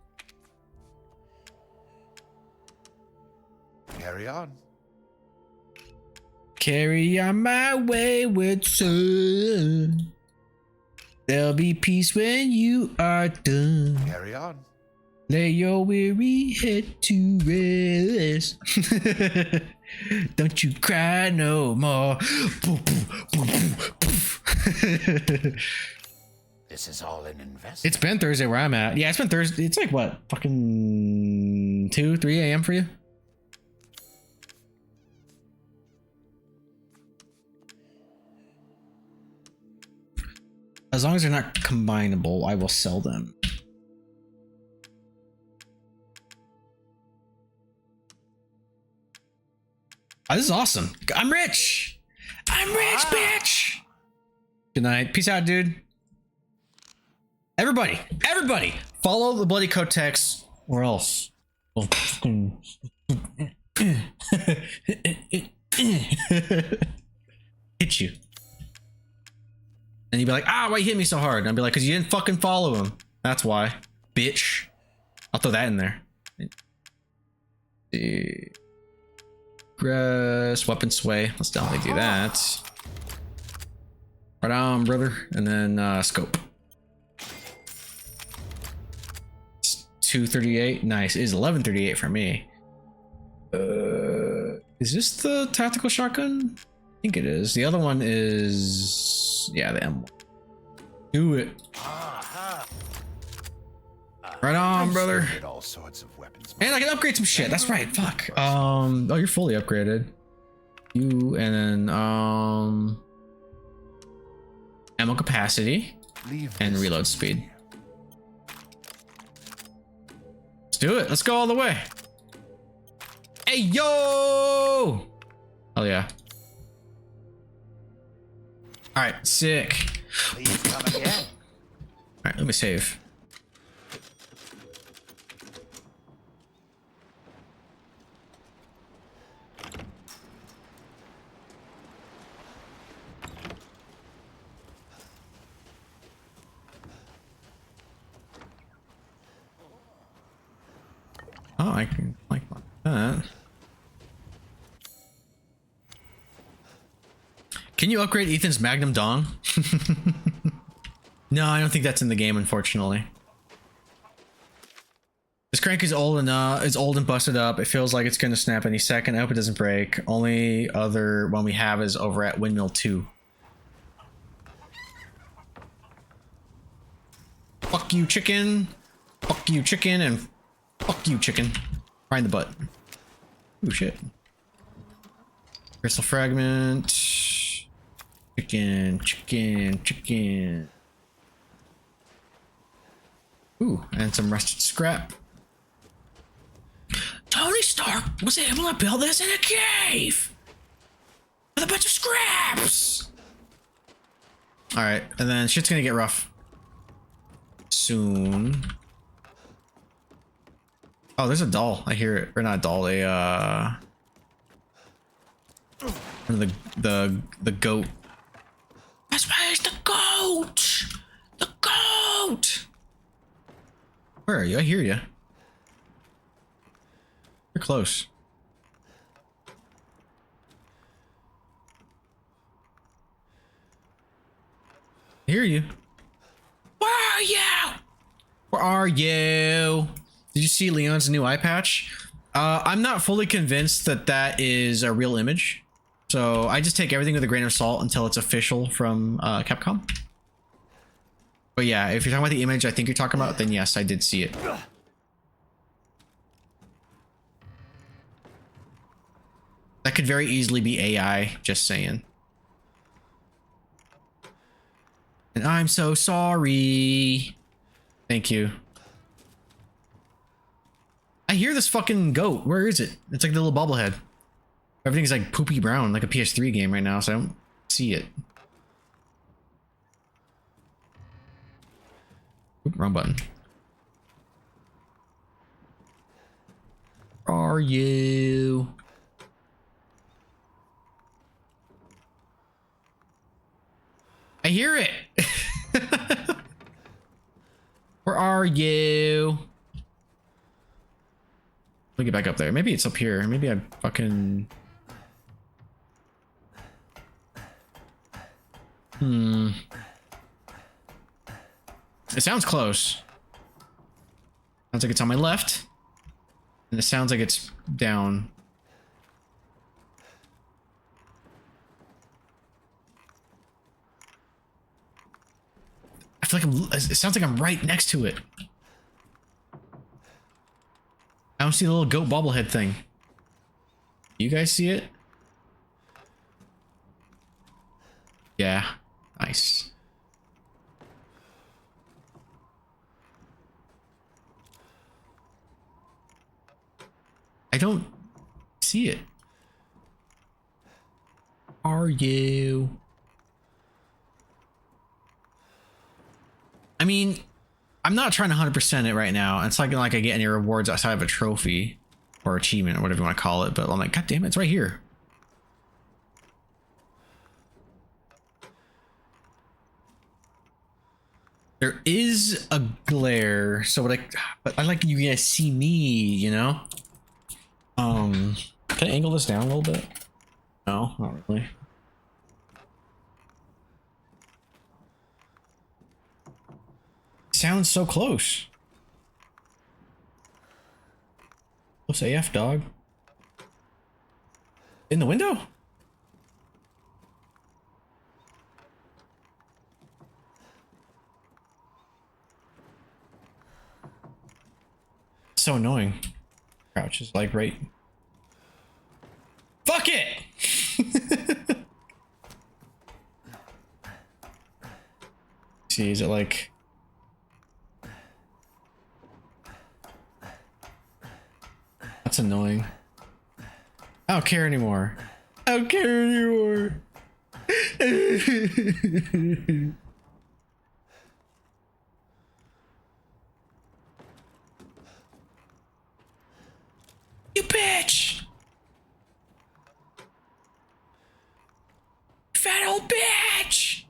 Carry on. Carry on my wayward son. There'll be peace when you are done. Carry on. Lay your weary head to rest. Don't you cry no more. This is all an investment. It's been Thursday where I'm at. Yeah, it's been Thursday. It's like what? Fucking 2, 3 a.m. for you? As long as they're not combinable, I will sell them. Oh, this is awesome. I'm rich. I'm rich, bitch. Good night. Peace out, dude. Everybody, follow the bloody Codex or else. We'll fucking hit you. And you'd be like, ah, why you hit me so hard? And I'd be like, because you didn't fucking follow him. That's why. Bitch. I'll throw that in there. Grass, weapon sway. Let's definitely do that. Right on, brother. And then scope. It's 238. Nice. It is 1138 for me. Is this the tactical shotgun? I think it is. The other one is, yeah, the M1. Do it. Right on, brother. All sorts of weapons. And I can upgrade some shit. That's right. Fuck. Oh, you're fully upgraded. You and then ammo capacity and reload speed. Let's do it. Let's go all the way. Hey yo! Hell yeah. All right, sick. Please come again. All right, let me save. Oh, I can like that. Can you upgrade Ethan's Magnum Dong? No, I don't think that's in the game, unfortunately. This crank is old and busted up. It feels like it's gonna snap any second. I hope it doesn't break. Only other one we have is over at Windmill 2. Fuck you, chicken. Fuck you, chicken, and fuck you, chicken. Right in the butt. Ooh, shit. Crystal fragment. Chicken, chicken, chicken. Ooh, and some rusted scrap. Tony Stark was able to build this in a cave with a bunch of scraps. All right, and then shit's gonna get rough soon. Oh, there's a doll. I hear it. Or not a doll. The goat. That's why it's the goat. The goat. Where are you? I hear you. You're close. I hear you. Where are you? Where are you? Did you see Leon's new eye patch? I'm not fully convinced that that is a real image. So I just take everything with a grain of salt until it's official from Capcom. But yeah, if you're talking about the image I think you're talking about, then yes, I did see it. That could very easily be AI, just saying. And I'm so sorry. Thank you. I hear this fucking goat. Where is it? It's like the little bobblehead. Everything's like poopy brown, like a PS3 game right now, so I don't see it. Oop, wrong button. Where are you? I hear it. Where are you? Let me get back up there. Maybe it's up here. Maybe I fucking... It sounds close. Sounds like it's on my left. And it sounds like it's down. I feel like it sounds like I'm right next to it. I don't see the little goat bobblehead thing. You guys see it? Yeah. Nice. I don't see it. Are you? I mean, I'm not trying to 100% it right now. It's not like I get any rewards outside of a trophy or achievement or whatever you want to call it, but I'm like, God damn it, it's right here. There is a glare, so but I like you guys see me, you know? Can I angle this down a little bit? No, not really. Sounds so close. Close AF, dog. In the window? So annoying. Crouch is like right. Fuck it! See, is it like... That's annoying. I don't care anymore. I don't care anymore. You bitch! Fat old bitch!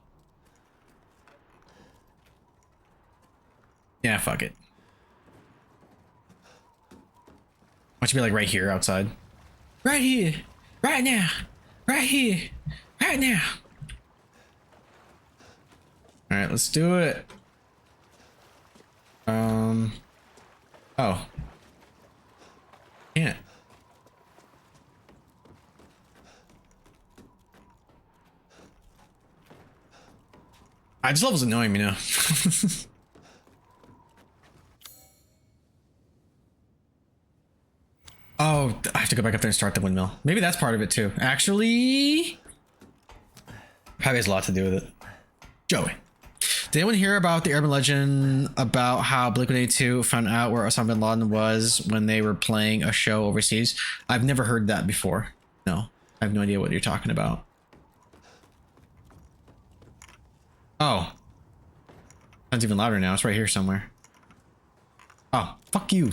Yeah, fuck it. Why don't you be like right here outside? Right here! Right now! Right here! Right now! Alright, let's do it. Oh. Can't. This level's annoying me now. Oh, I have to go back up there and start the windmill. Maybe that's part of it too. Actually, probably has a lot to do with it. Joey, did anyone hear about the urban legend about how Blink-182 found out where Osama bin Laden was when they were playing a show overseas? I've never heard that before. No, I have no idea what you're talking about. Oh. Sounds even louder now. It's right here somewhere. Oh, fuck you.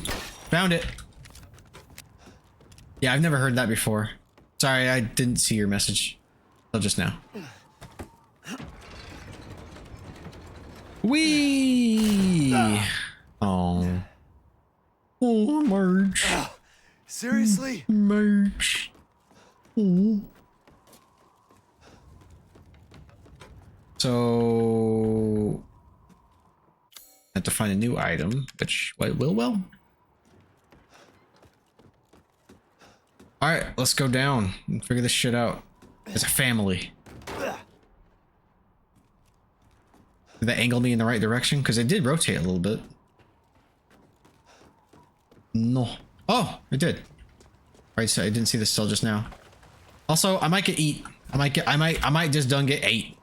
Found it. Yeah, I've never heard that before. Sorry, I didn't see your message until just now. Whee! Oh. Oh, Marge. Seriously? Marge. Oh. So... I have to find a new item, which... What, will well? Alright, let's go down and figure this shit out. As a family. Did that angle me in the right direction? Because it did rotate a little bit. No. Oh, it did. Right, so I didn't see this still just now. Also, I might get eat. I might just done get ate.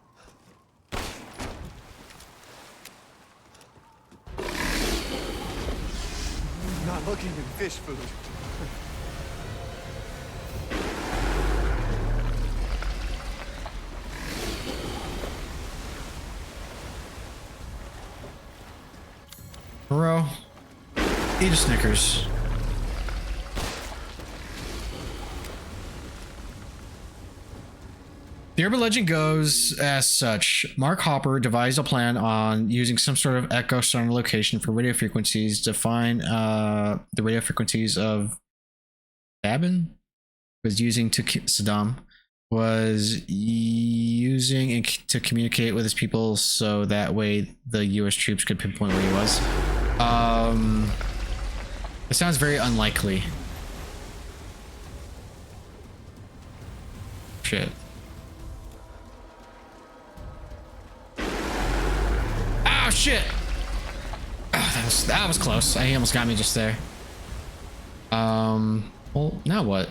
Not looking in fish food. Bro, eat a Snickers. The urban legend goes as such. Mark Hopper devised a plan on using some sort of echo sonar location for radio frequencies to find the radio frequencies of Babin was using to Saddam was using to communicate with his people so that way the US troops could pinpoint where he was. It sounds very unlikely. Shit. Oh shit! Oh, that was close. He almost got me just there. Well, now what?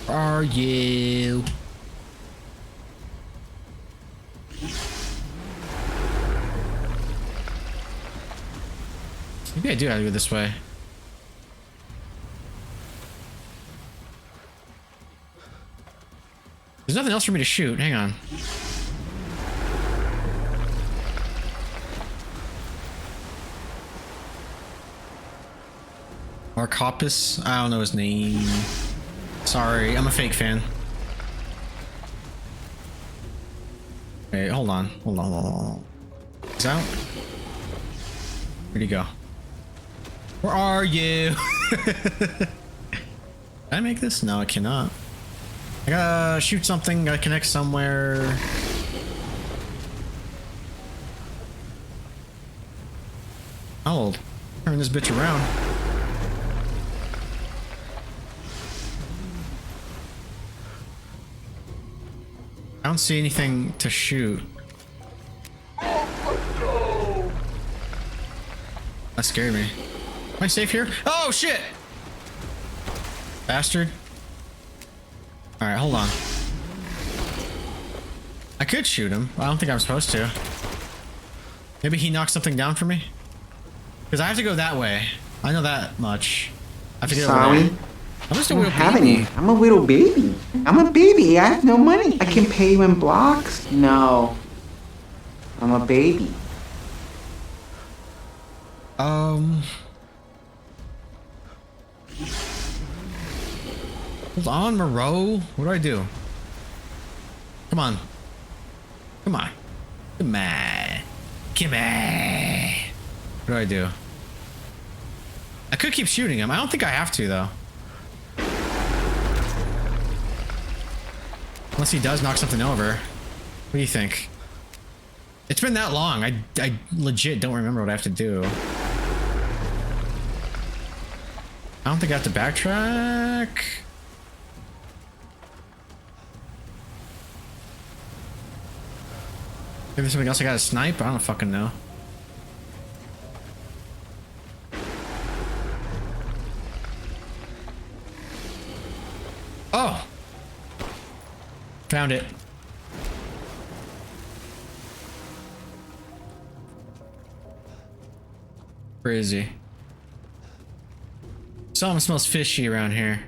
Where are you? Maybe I do have to go this way. There's nothing else for me to shoot. Hang on. Markopis? I don't know his name. Sorry, I'm a fake fan. Wait, hold on. Hold on. He's out? Where'd he go? Where are you? Can I make this? No, I cannot. I gotta shoot something, gotta connect somewhere. I'll turn this bitch around. I don't see anything to shoot. That scared me. Am I safe here? Oh shit! Bastard. Alright, hold on. I could shoot him. I don't think I'm supposed to. Maybe he knocked something down for me? Because I have to go that way. I know that much. I have to get over there. I'm just a little baby. I'm a little baby. I'm a baby. I have no money. I can pay you in blocks. No. I'm a baby. Hold on, Moreau. What do I do? Come on. Come on. Come on. Come on. What do I do? I could keep shooting him. I don't think I have to, though. Unless he does knock something over. What do you think? It's been that long. I legit don't remember what I have to do. I don't think I have to backtrack. Maybe there's something else I gotta snipe? I don't fucking know. Oh! Found it. Crazy. Something smells fishy around here.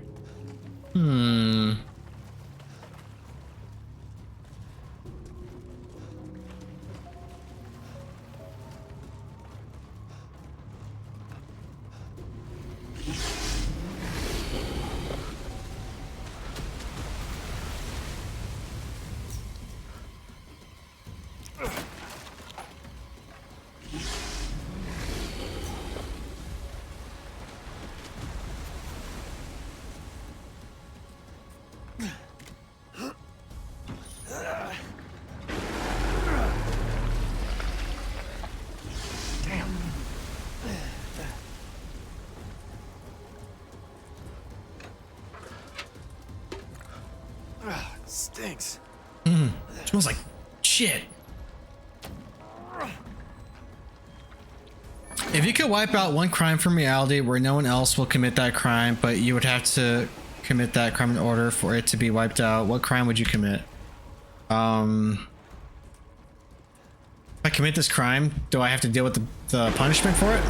Stinks. Smells like shit. If you could wipe out one crime from reality where no one else will commit that crime, but you would have to commit that crime in order for it to be wiped out, what crime would you commit? If I commit this crime, do I have to deal with the punishment for it?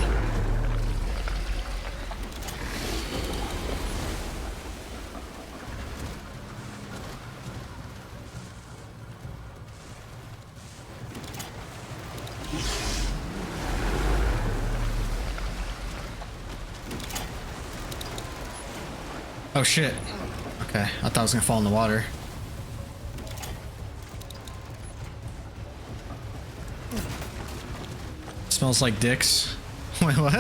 Oh shit. Okay, I thought I was gonna fall in the water. Smells like dicks. Wait, what?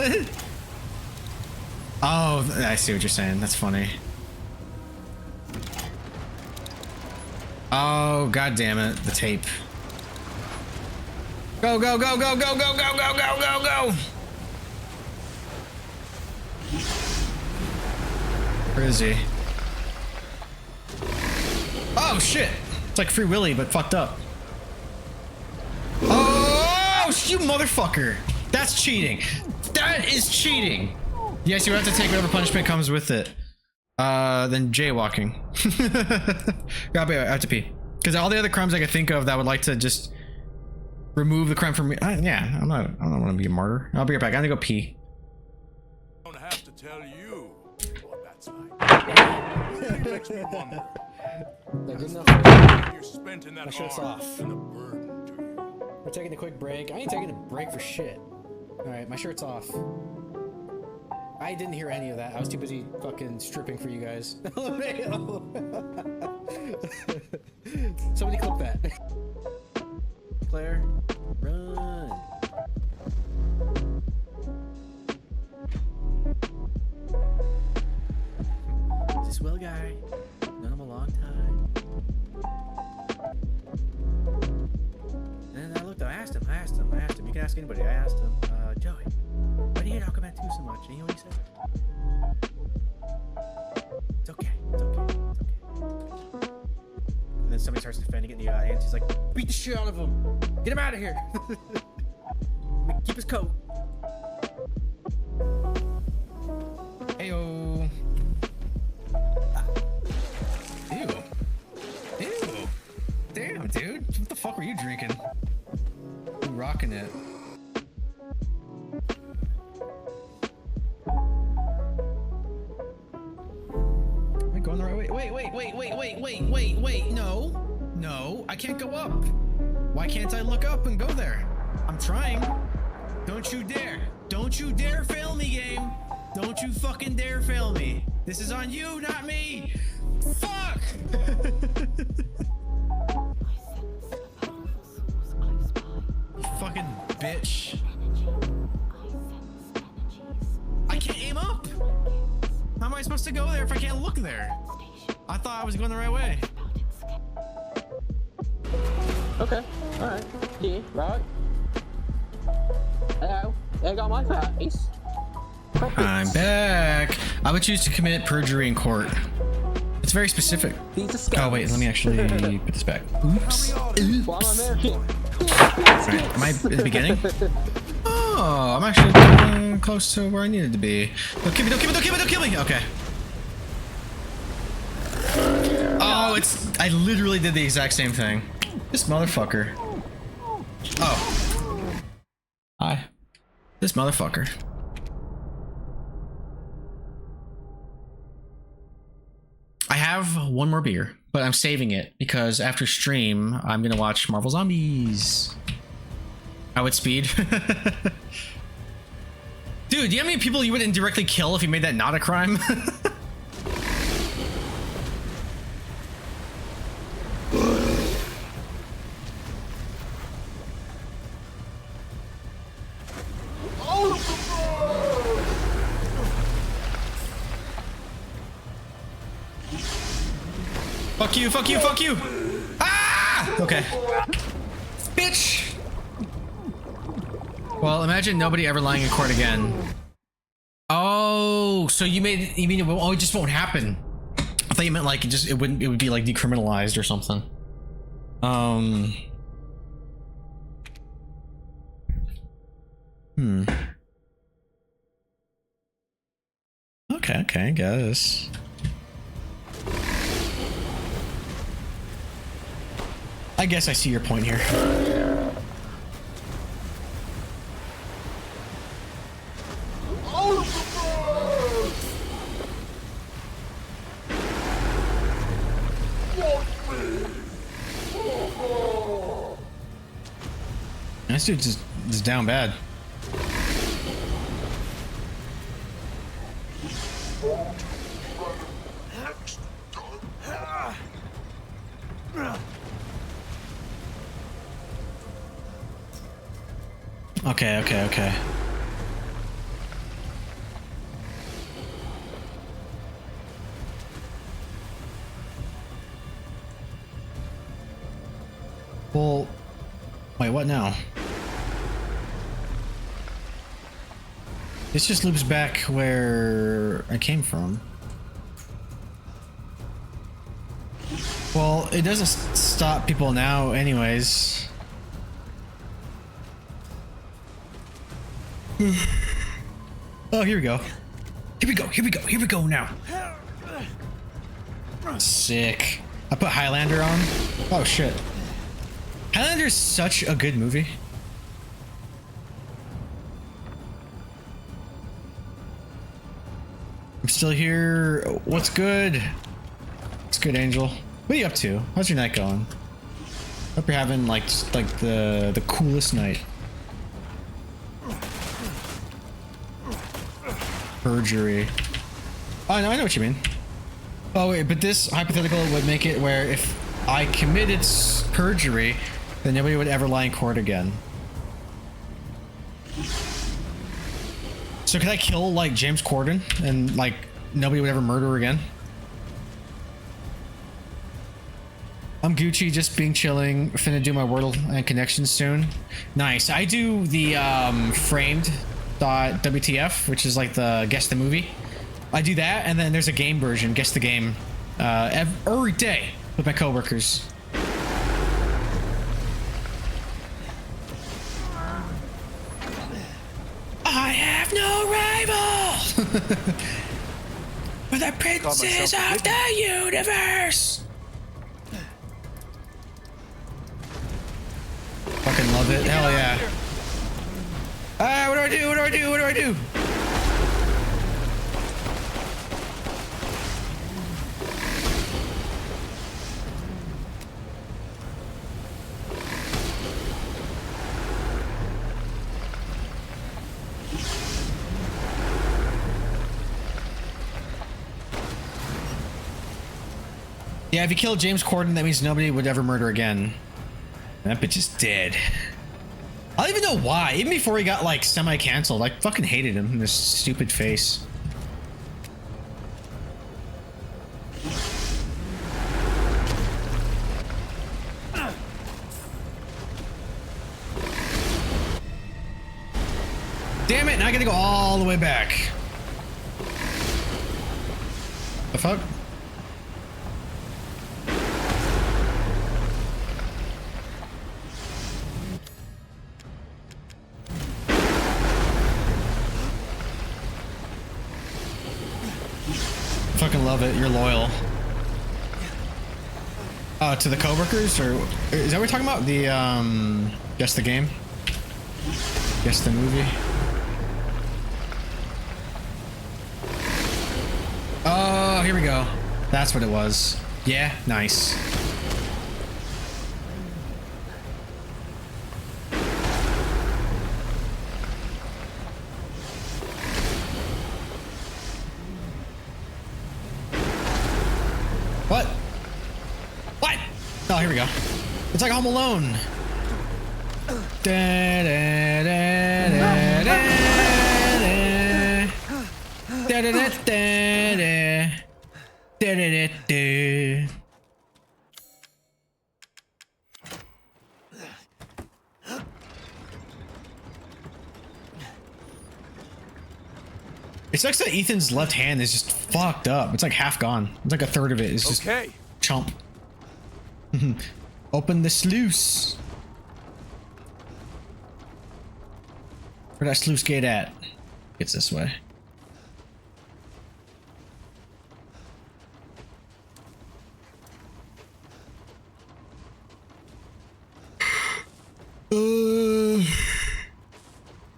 Oh, I see what you're saying. That's funny. Oh, god damn it. The tape. Go, go, go, go, go, go, go, go, go, go, go! Where is he? Oh, shit! It's like Free Willy, but fucked up. Oh, you motherfucker! That's cheating. That is cheating. Yes, you have to take whatever punishment comes with it. Then jaywalking. I have to pee. Because all the other crimes I could think of that would like to just remove the crime from me. Yeah, I don't want to be a martyr. I'll be right back. I'm gonna go pee. I don't have to tell you what that's like. It really makes me wonder. You're spent in that My shirt's off. and the burden to you. We're taking a quick break. I ain't taking a break for shit. Alright, my shirt's off. I didn't hear any of that. I was too busy fucking stripping for you guys. Somebody clip that. Claire, run. Is this Will guy? Known him a long time. And I looked, I asked him. You can ask anybody. I asked him, Joey, why do you hate Aquaman 2 so much? And you know what he said? It's okay. And then somebody starts defending it in the audience. He's like, beat the shit out of him. Get him out of here. Keep his coat. Heyo. Ew. Damn, dude. What the fuck were you drinking? You rocking it. Am I going the right way? Wait. No. I can't go up. Why can't I look up and go there? I'm trying. Don't you dare. Don't you dare fail me, game. Don't you fucking dare fail me. This is on you, not me. Fuck! You fucking bitch. I can't aim up. How am I supposed to go there if I can't look there? I thought I was going the right way. Okay, alright. Yeah, right. Hello. There got my face. I'm back. I would choose to commit perjury in court. It's very specific. Oh wait, let me actually put this back. Oops. Alright, am I at the beginning? Oh, I'm actually close to where I needed to be. Don't kill me. Okay. Oh, I literally did the exact same thing. This motherfucker. Oh. Hi. This motherfucker. I have one more beer, but I'm saving it because after stream, I'm gonna watch Marvel Zombies. How would speed? Dude, do you know how many people you would indirectly kill if you made that not a crime? Fuck you! Ah! Okay. Bitch! Well, imagine nobody ever lying in court again. Oh, so you mean it just won't happen? I thought you meant like it would be like decriminalized or something. Okay, I guess. I guess I see your point here. This dude is down bad. Okay. Well, wait, what now? This just loops back where I came from. Well, it doesn't stop people now anyways. Oh, here we go. Here we go, here we go, here we go now. Sick. I put Highlander on. Oh shit. Highlander is such a good movie. I'm still here. What's good? What's good, Angel? What are you up to? How's your night going? Hope you're having like the coolest night. Perjury. Oh, I know what you mean. Oh wait, but this hypothetical would make it where if I committed perjury, then nobody would ever lie in court again. So could I kill like James Corden and like nobody would ever murder again? I'm Gucci, just being chilling. Finna do my Wordle and connections soon. Nice. I do the framed.wtf, which is like the guess the movie. I do that, and then there's a game version, guess the game, every day with my coworkers. I have no rival. We're the princes of the universe. Fucking love it. Hell yeah. What do I do? What do I do? What do I do? Yeah, if you kill James Corden, that means nobody would ever murder again. That bitch is dead. I don't even know why. Even before he got like semi-canceled, I fucking hated him and his stupid face. Damn it, now I gotta go all the way back. The fuck? Fucking love it. You're loyal. To the coworkers, or is that what we're talking about? The guess the game, guess the movie. Oh, here we go. That's what it was. Yeah, nice. What? What? Oh, here we go. It's like Home Alone. Da, da, da, da, da, da, da, da, da, da, da, da, da. It sucks that Ethan's left hand is just fucked up. It's like half gone. It's like a third of it is just chump. Open the sluice. Where that sluice gate at? It's this way.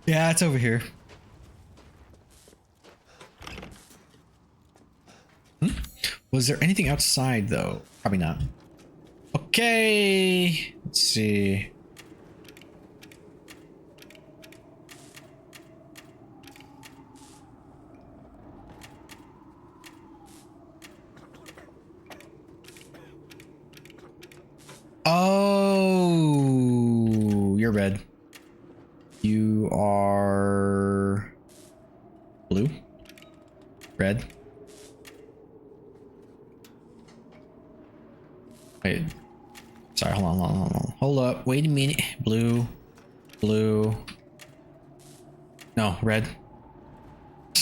Yeah, it's over here. Was there anything outside though? Probably not. Okay, let's see. Oh, you're red. You are blue, red. Wait, Sorry, hold on, hold on, hold on. Hold up, wait a minute. Blue, blue. No, red.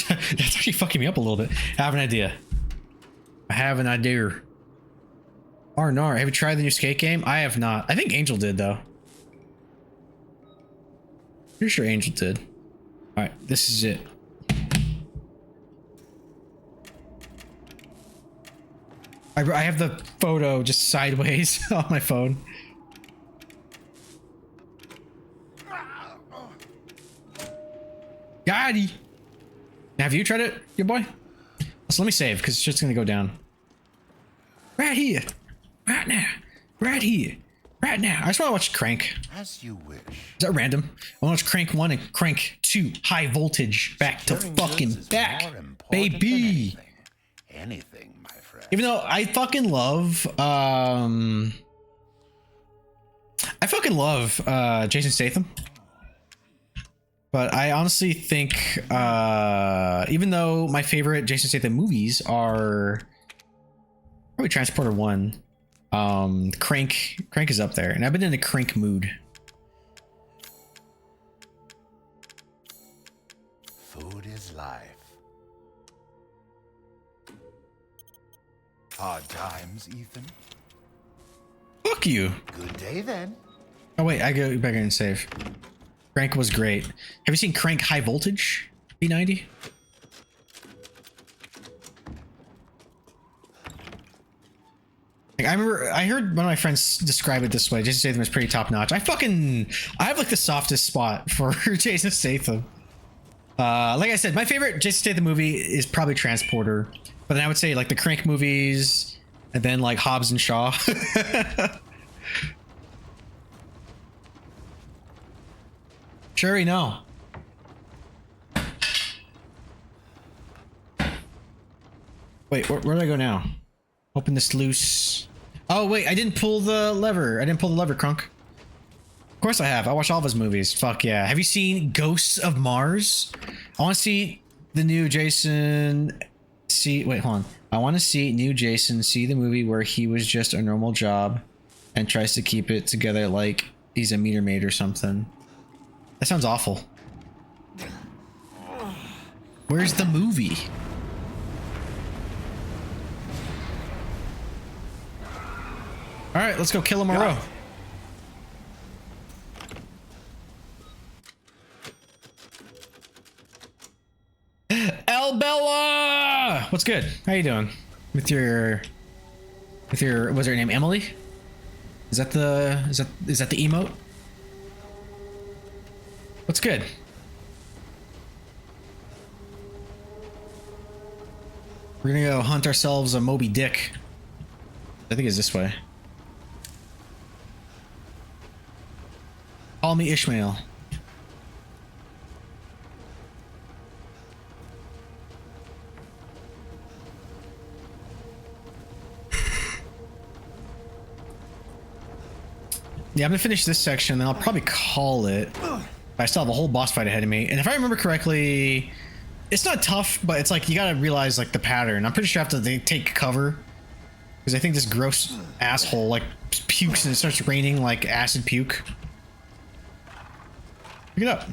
That's actually fucking me up a little bit. I have an idea. I have an idea. Arnar, have you tried the new skate game? I have not. I think Angel did though. Pretty sure Angel did. All right, this is it. I have the photo just sideways on my phone. Gotti. Have you tried it, your boy? So let me save because it's just gonna go down. Right here, right now, right here, right now. I just want to watch Crank. As you wish. Is that random? I want to watch Crank 1 and Crank 2. High voltage. Back to fucking back, baby. Anything, my friend. Even though I fucking love, Jason Statham. But I honestly think, even though my favorite Jason Statham movies are probably Transporter 1, Crank is up there, and I've been in a Crank mood. Food is life. Hard times, Ethan. Fuck you. Good day then. Oh wait, I go back in and save. Crank was great. Have you seen Crank High Voltage? B90? Like, I remember I heard one of my friends describe it this way. Jason Statham is pretty top notch. I have like the softest spot for Jason Statham. Like I said, my favorite Jason Statham movie is probably Transporter, but then I would say like the Crank movies, and then like Hobbs and Shaw. Sure, no. Wait, where do I go now? Open this loose. Oh wait, I didn't pull the lever. Crunk. Of course I have. I watch all of his movies. Fuck yeah. Have you seen Ghosts of Mars? I want to see the new Jason. Wait, hold on. I want to see new Jason see the movie where he was just a normal job and tries to keep it together like he's a meter maid or something. That sounds awful. Where's the movie? All right, let's go kill him a row. El Bella! What's good? How you doing? With your what's her name? Emily? Is that the emote? What's good? We're gonna go hunt ourselves a Moby Dick. I think it's this way. Call me Ishmael. Yeah, I'm gonna finish this section, then I'll probably call it. I still have a whole boss fight ahead of me, and if I remember correctly, it's not tough, but it's like you gotta realize like the pattern. I'm pretty sure I have to take cover because I think this gross asshole like pukes and it starts raining like acid puke. Pick it up.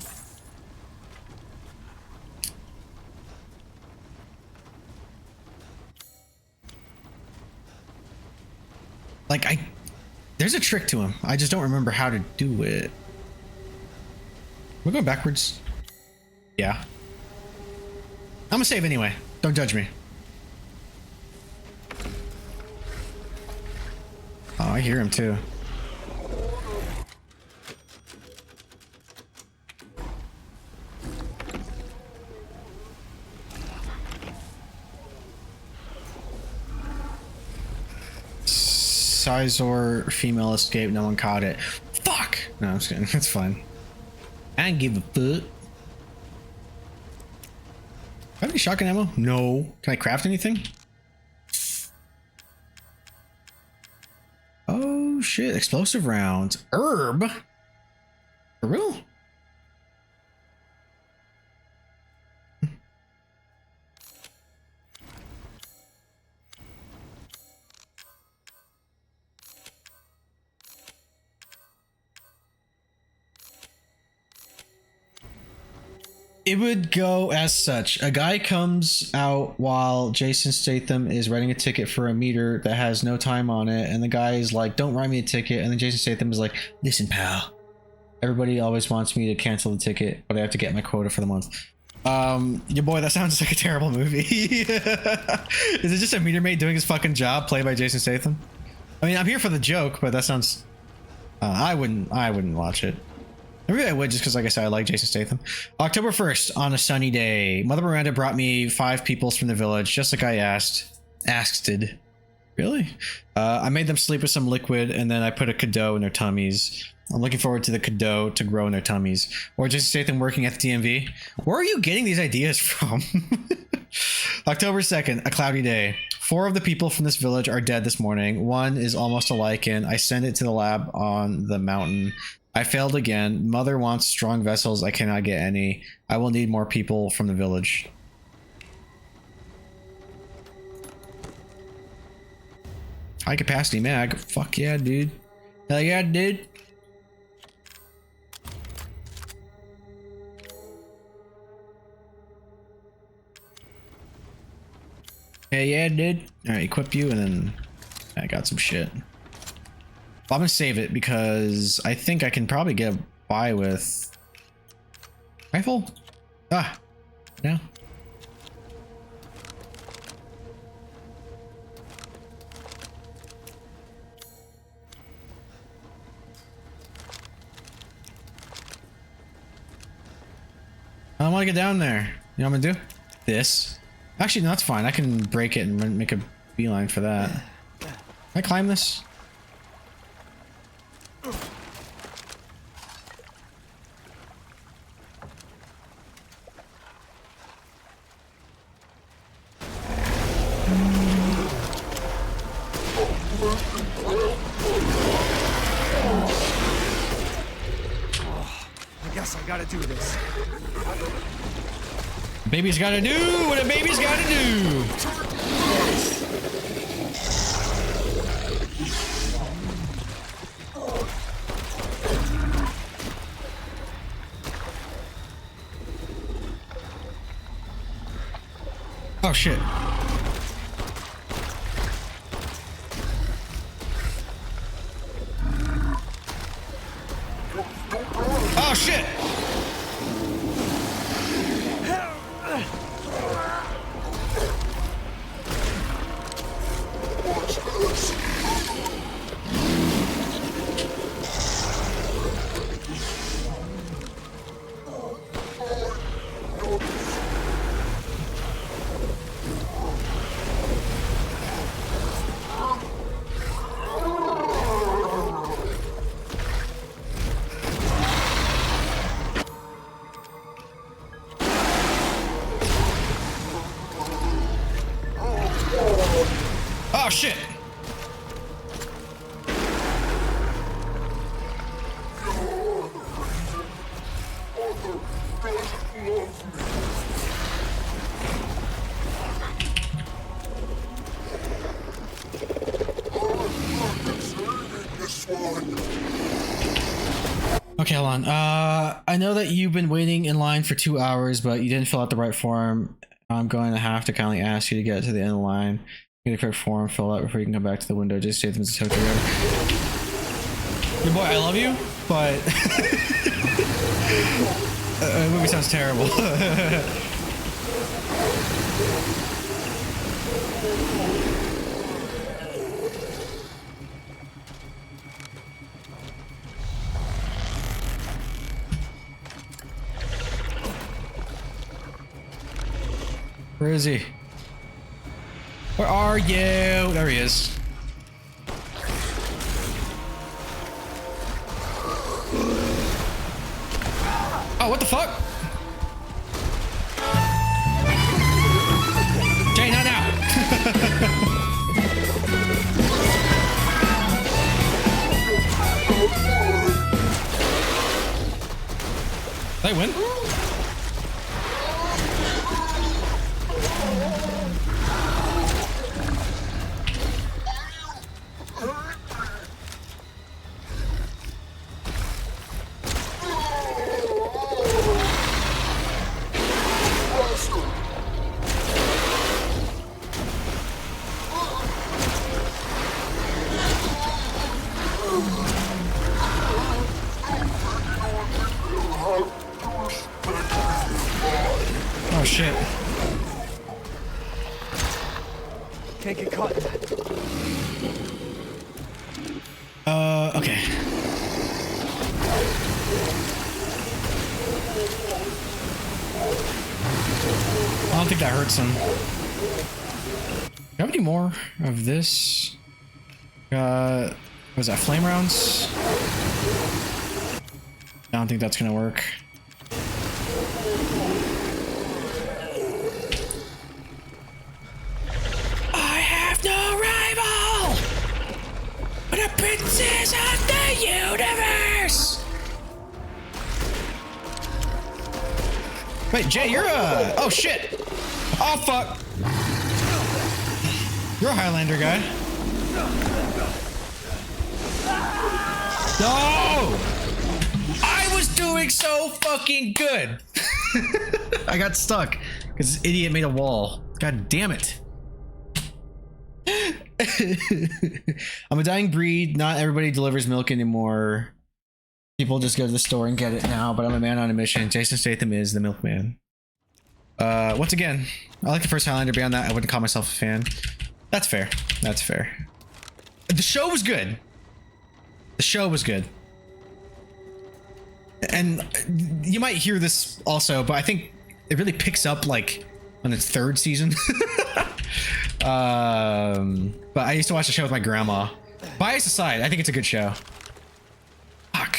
Like there's a trick to him. I just don't remember how to do it. We're going backwards. Yeah. I'm gonna save anyway. Don't judge me. Oh, I hear him too. Sizor female escape. No one caught it. Fuck. No, I'm just kidding. It's fine. I don't give a fuck. Do I have any shotgun ammo? No. Can I craft anything? Oh shit, explosive rounds. Herb? For real? It would go as such. A guy comes out while Jason Statham is writing a ticket for a meter that has no time on it, and the guy is like, don't write me a ticket, and then Jason Statham is like, listen, pal. Everybody always wants me to cancel the ticket, but I have to get my quota for the month. Your boy, that sounds like a terrible movie. Is it just a meter maid doing his fucking job, played by Jason Statham? I mean, I'm here for the joke, but that sounds... I wouldn't watch it. Maybe I would, just because, like I said, I like Jason Statham. October 1st, on a sunny day, Mother Miranda brought me 5 peoples from the village, just like I asked. Really? I made them sleep with some liquid, and then I put a cadeau in their tummies. I'm looking forward to the cadeau to grow in their tummies. Or Jason Statham working at the DMV. Where are you getting these ideas from? October 2nd, a cloudy day. 4 of the people from this village are dead this morning. 1 is almost a lichen. I sent it to the lab on the mountain. I failed again. Mother wants strong vessels. I cannot get any. I will need more people from the village. High capacity mag. Fuck yeah, dude. Hell yeah, dude. Hey, yeah, dude. Alright, equip you, and then I got some shit. Well, I'm gonna save it because I think I can probably get by with rifle. Ah, no. I don't want to get down there. You know what I'm gonna do? This. Actually, no, that's fine. I can break it and make a beeline for that. Can I climb this? I guess I gotta do this. Baby's gotta do what a baby's gotta do. Oh shit. Oh shit. Oh shit! Okay, hold on. I know that you've been waiting in line for 2 hours, but you didn't fill out the right form. I'm going to have to kindly ask you to get to the end of the line. Get a correct form, fill out before you can come back to the window. Just say things to your boy, I love you, but the movie sounds terrible. Where is he? Where are you? There he is. Oh, what the fuck? Jay, not now. They win. can't get caught in that. Okay. I don't think that hurts him. Do you have any more of this? Was that flame rounds? I don't think that's gonna work. I have no rival, but a princess of the universe. Wait, Jay, you're a... Oh, shit. Oh, fuck. You're a Highlander guy. No! I was doing so fucking good. I got stuck because this idiot made a wall. God damn it. I'm a dying breed. Not everybody delivers milk anymore. People just go to the store and get it now, but I'm a man on a mission. Jason Statham is the milkman. Once again, I like the first Highlander. Beyond that, I wouldn't call myself a fan. That's fair. That's fair. The show was good. The show was good. And you might hear this also, but I think it really picks up like on its third season. But I used to watch the show with my grandma. Bias aside, I think it's a good show. Fuck.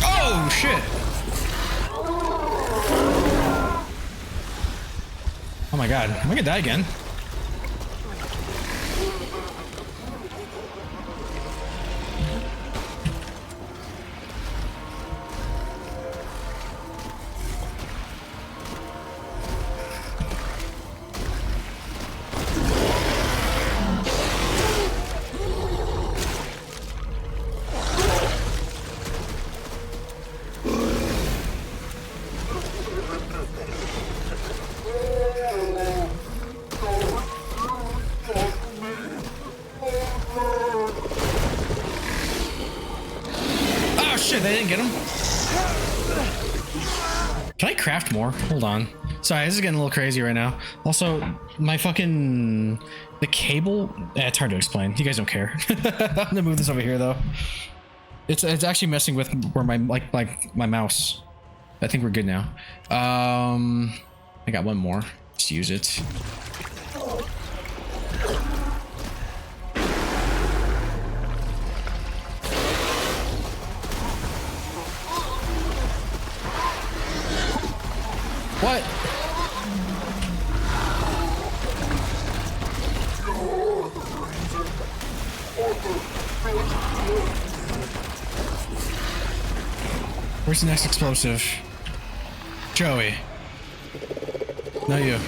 Oh shit! Oh my god, am I gonna die again? Shit, they didn't get him. Can I craft more? Hold on. Sorry, this is getting a little crazy right now. Also, my fucking... the cable... it's hard to explain. You guys don't care. I'm gonna move this over here, though. It's actually messing with where my mouse. I think we're good now. I got one more. Just use it. What? Where's the next explosive? Joey. Not you.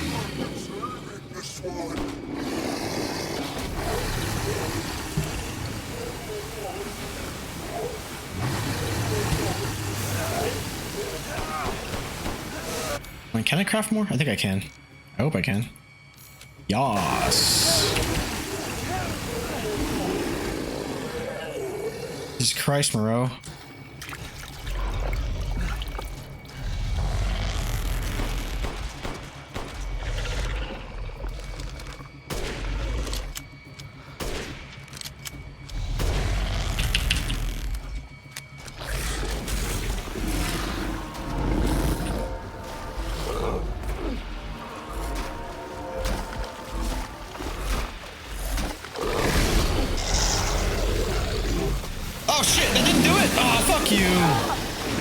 Can I craft more? I think I can. I hope I can. Yas. Jesus Christ, Moreau.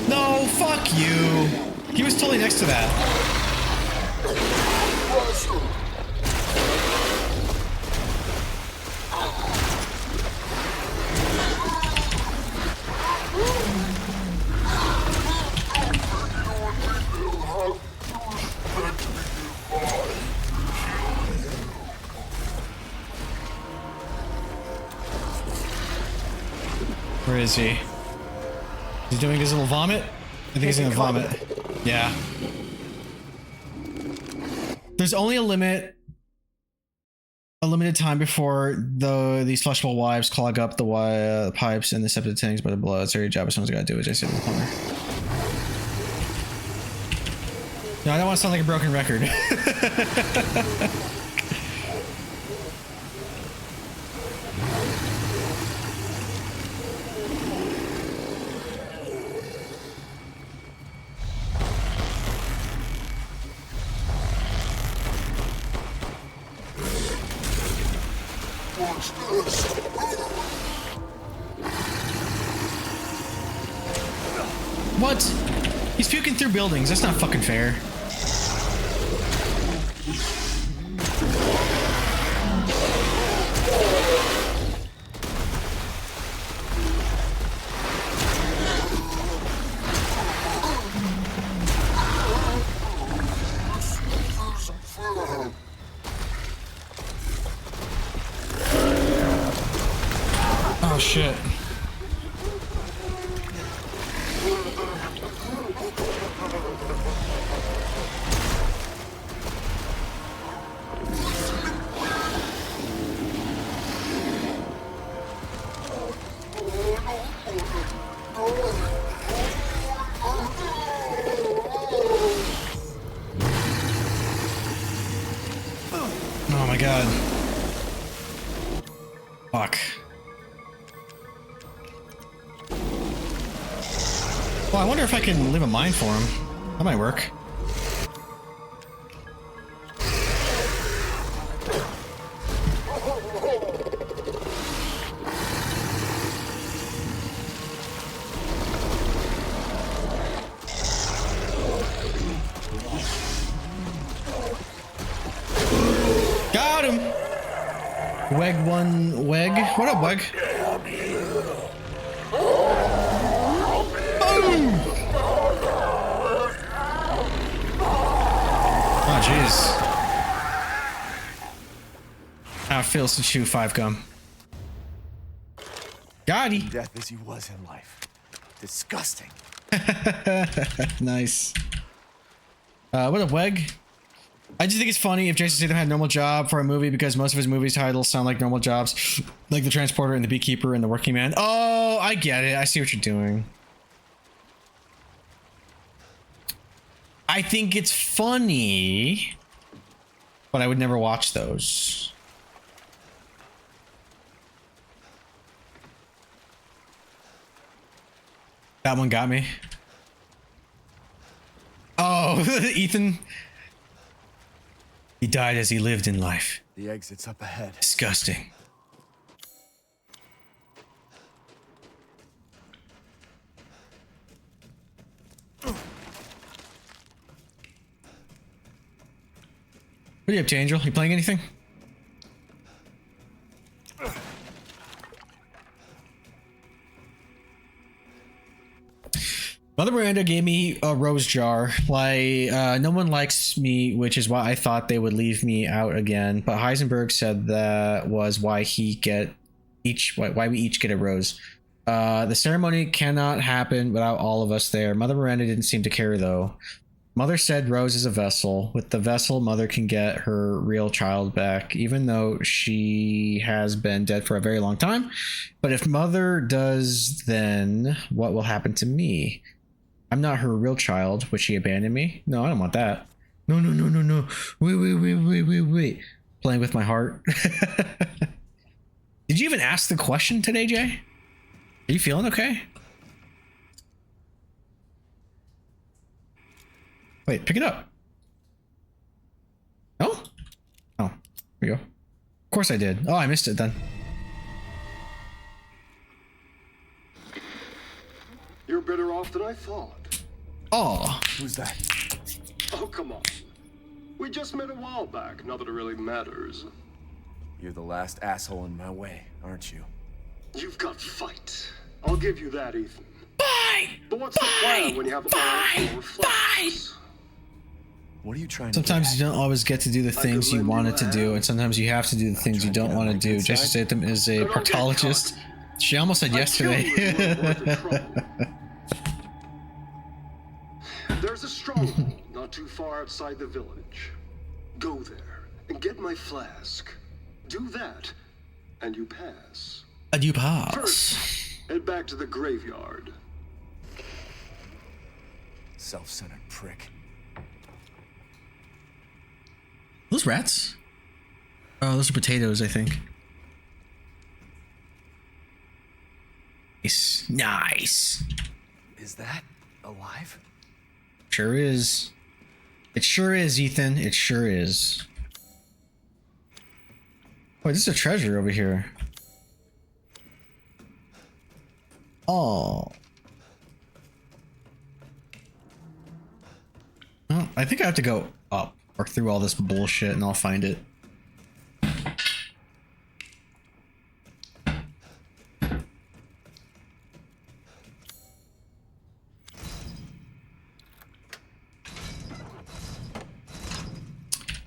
No, fuck you. He was totally next to that. is he? Is he doing his little vomit? I think he's gonna vomit. Yeah. There's only a limited time before these flushable wipes clog up the pipes and the septic tanks by the blood. It's your job. Someone's gotta do it. Just sit in the corner. No, I don't want to sound like a broken record. What? He's puking through buildings. That's not fucking fair. Oh shit. Oh my god. Fuck. Well, I wonder if I can leave a mine for him. That might work. Got him! Weg one, Weg. What up, Weg? Oh, jeez. How it feels to chew 5 gum. Got he. Death as he was in life. Disgusting. Nice. What up, Weg? I just think it's funny if Jason Statham had a normal job for a movie because most of his movies titles sound like normal jobs, like The Transporter and The Beekeeper and The Working Man. Oh, I get it. I see what you're doing. I think it's funny, but I would never watch those. That one got me. Oh, Ethan. He died as he lived in life. The exit's up ahead. Disgusting. What are you up to, Angel? You playing anything? Mother Miranda gave me a rose jar. Like, no one likes me, which is why I thought they would leave me out again. But Heisenberg said that was why why we each get a rose. The ceremony cannot happen without all of us there. Mother Miranda didn't seem to care though. Mother said Rose is a vessel. With the vessel, Mother can get her real child back, even though she has been dead for a very long time. But if Mother does, then what will happen to me? I'm not her real child. Would she abandon me? No, I don't want that. No, no, no, no, no. Wait. Playing with my heart. Did you even ask the question today, Jay? Are you feeling okay? Wait, pick it up. Oh? Oh, here we go. Of course I did. Oh, I missed it then. You're better off than I thought. Oh. Who's that? Oh, come on. We just met a while back, not that it really matters. You're the last asshole in my way, aren't you? You've got fight. I'll give you that, Ethan. Bye! But what's the plan when you have all 4 flags? What are you trying Sometimes to you don't always get to do the things you wanted to do, and sometimes you have to do the things you don't want to do. Jason Statham is a proctologist. She almost said yes today. There's a stronghold not too far outside the village. Go there and get my flask. Do that, and you pass. And you pass. First, head back to the graveyard. Self-centered prick. Those rats? Oh, those are potatoes, I think. Nice. Nice. Is that alive? Sure is. It sure is, Ethan. It sure is. Wait, this is a treasure over here. Oh. Well, I think I have to go up or through all this bullshit and I'll find it.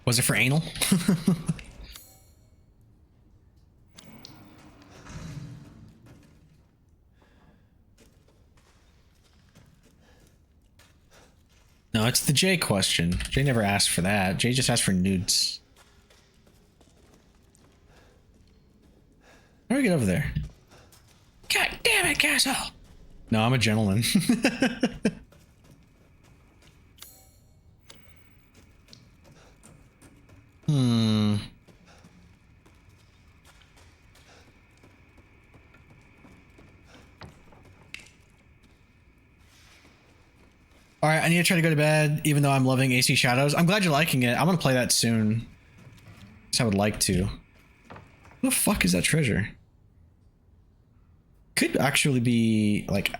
Was it for anal? No, it's the Jay question. Jay never asked for that. Jay just asked for nudes. How do I get over there? God damn it, Castle! No, I'm a gentleman. All right, I need to try to go to bed, even though I'm loving AC Shadows. I'm glad you're liking it. I'm gonna play that soon. I would like to. What the fuck is that treasure? Could actually be like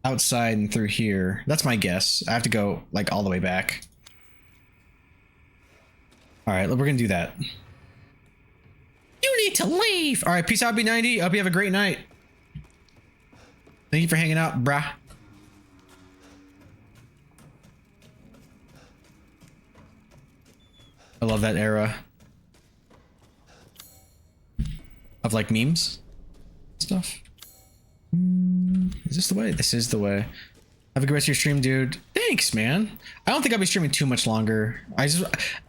outside and through here. That's my guess. I have to go like all the way back. All right, we're gonna do that. You need to leave. All right, peace out, B90. Hope you have a great night. Thank you for hanging out, brah. I love that era of like memes stuff. Is this the way? This is the way. Have a good rest of your stream, dude. Thanks, man. I don't think I'll be streaming too much longer.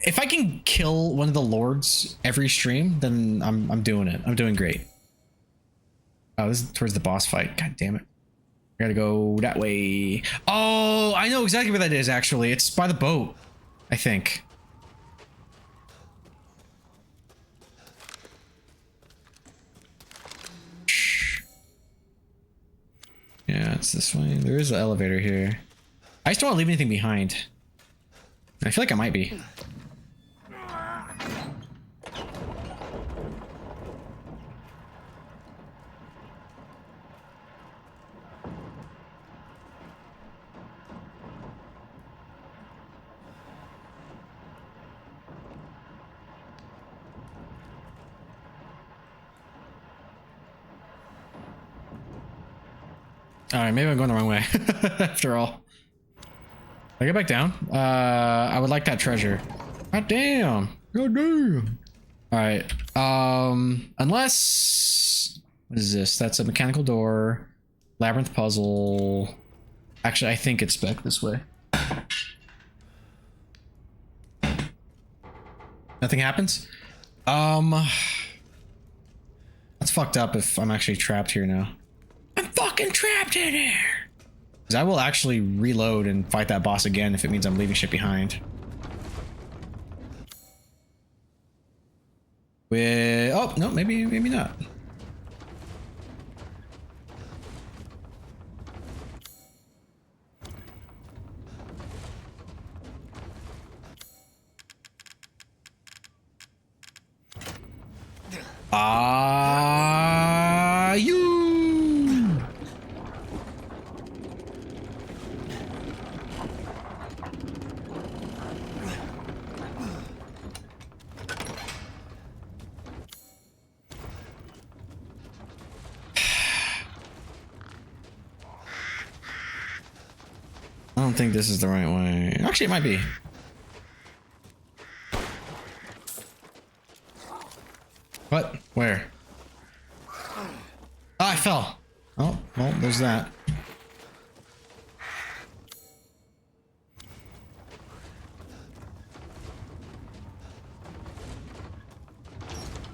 If I can kill one of the lords every stream, then I'm doing it. I'm doing great. Oh, this is towards the boss fight. God damn it. I gotta go that way. Oh, I know exactly where that is, actually. It's by the boat, I think. Yeah, it's this way. There is an elevator here. I just don't want to leave anything behind. I feel like I might be. All right, maybe I'm going the wrong way after all. I get back down. I would like that treasure. God damn. God damn. All right. Unless, what is this? That's a mechanical door. Labyrinth puzzle. Actually, I think it's back this way. Nothing happens. That's fucked up if I'm actually trapped here now. I'm fucking trapped in here. Because I will actually reload and fight that boss again if it means I'm leaving shit behind. Oh, no, maybe not. You. I don't think this is the right way. Actually, it might be. What? Where? fell. Oh, well, there's that.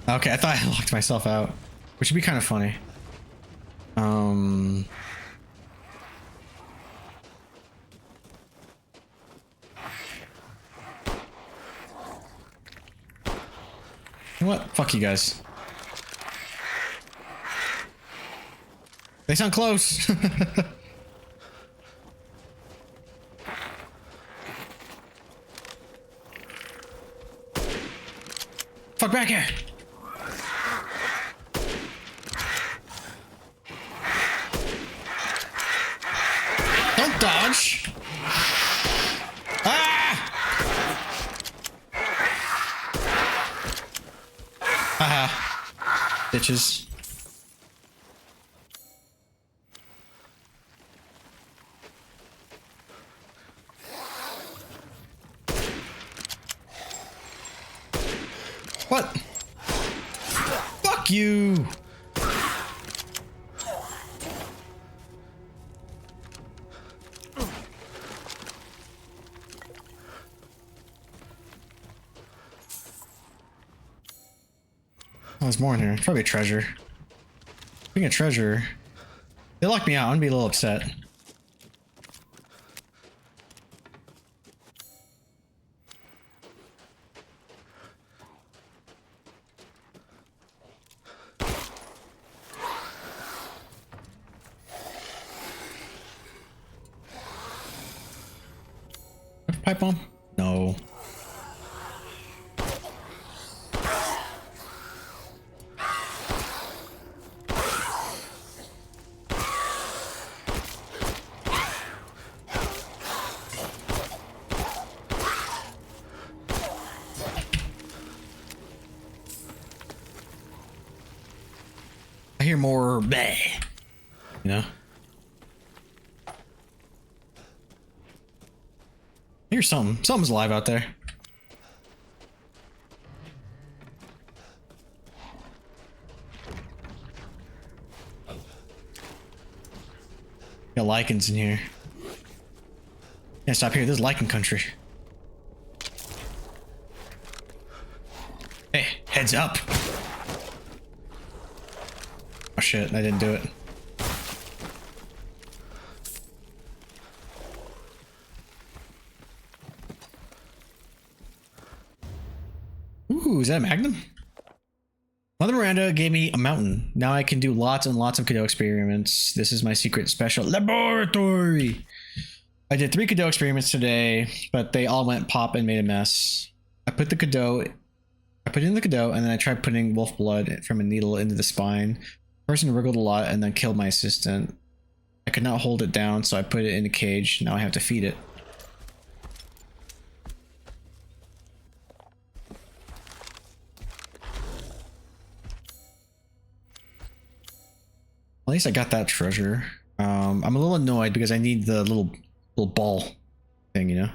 Okay, I thought I locked myself out, which would be kind of funny. You know what? Fuck you guys. They sound close. Fuck back here. Don't dodge. Ah! Haha. Bitches. What? Fuck you! Oh, there's more in here. Probably a treasure. Being a treasure. They locked me out. I'm gonna be a little upset. Pipe bomb? No. I hear more bleh, you know? Here's something. Something's alive out there. Got lichens in here. Can't stop here. This is lichen country. Hey, heads up. Oh shit, I didn't do it. Ooh, is that a magnum? Mother Miranda gave me a mountain. Now I can do lots and lots of Cadeau experiments. This is my secret special laboratory. I did 3 Cadeau experiments today, but they all went pop and made a mess. I put it in the Cadeau, and then I tried putting wolf blood from a needle into the spine. The person wriggled a lot and then killed my assistant. I could not hold it down, so I put it in a cage. Now I have to feed it. At least I got that treasure. I'm a little annoyed because I need the little ball thing, you know?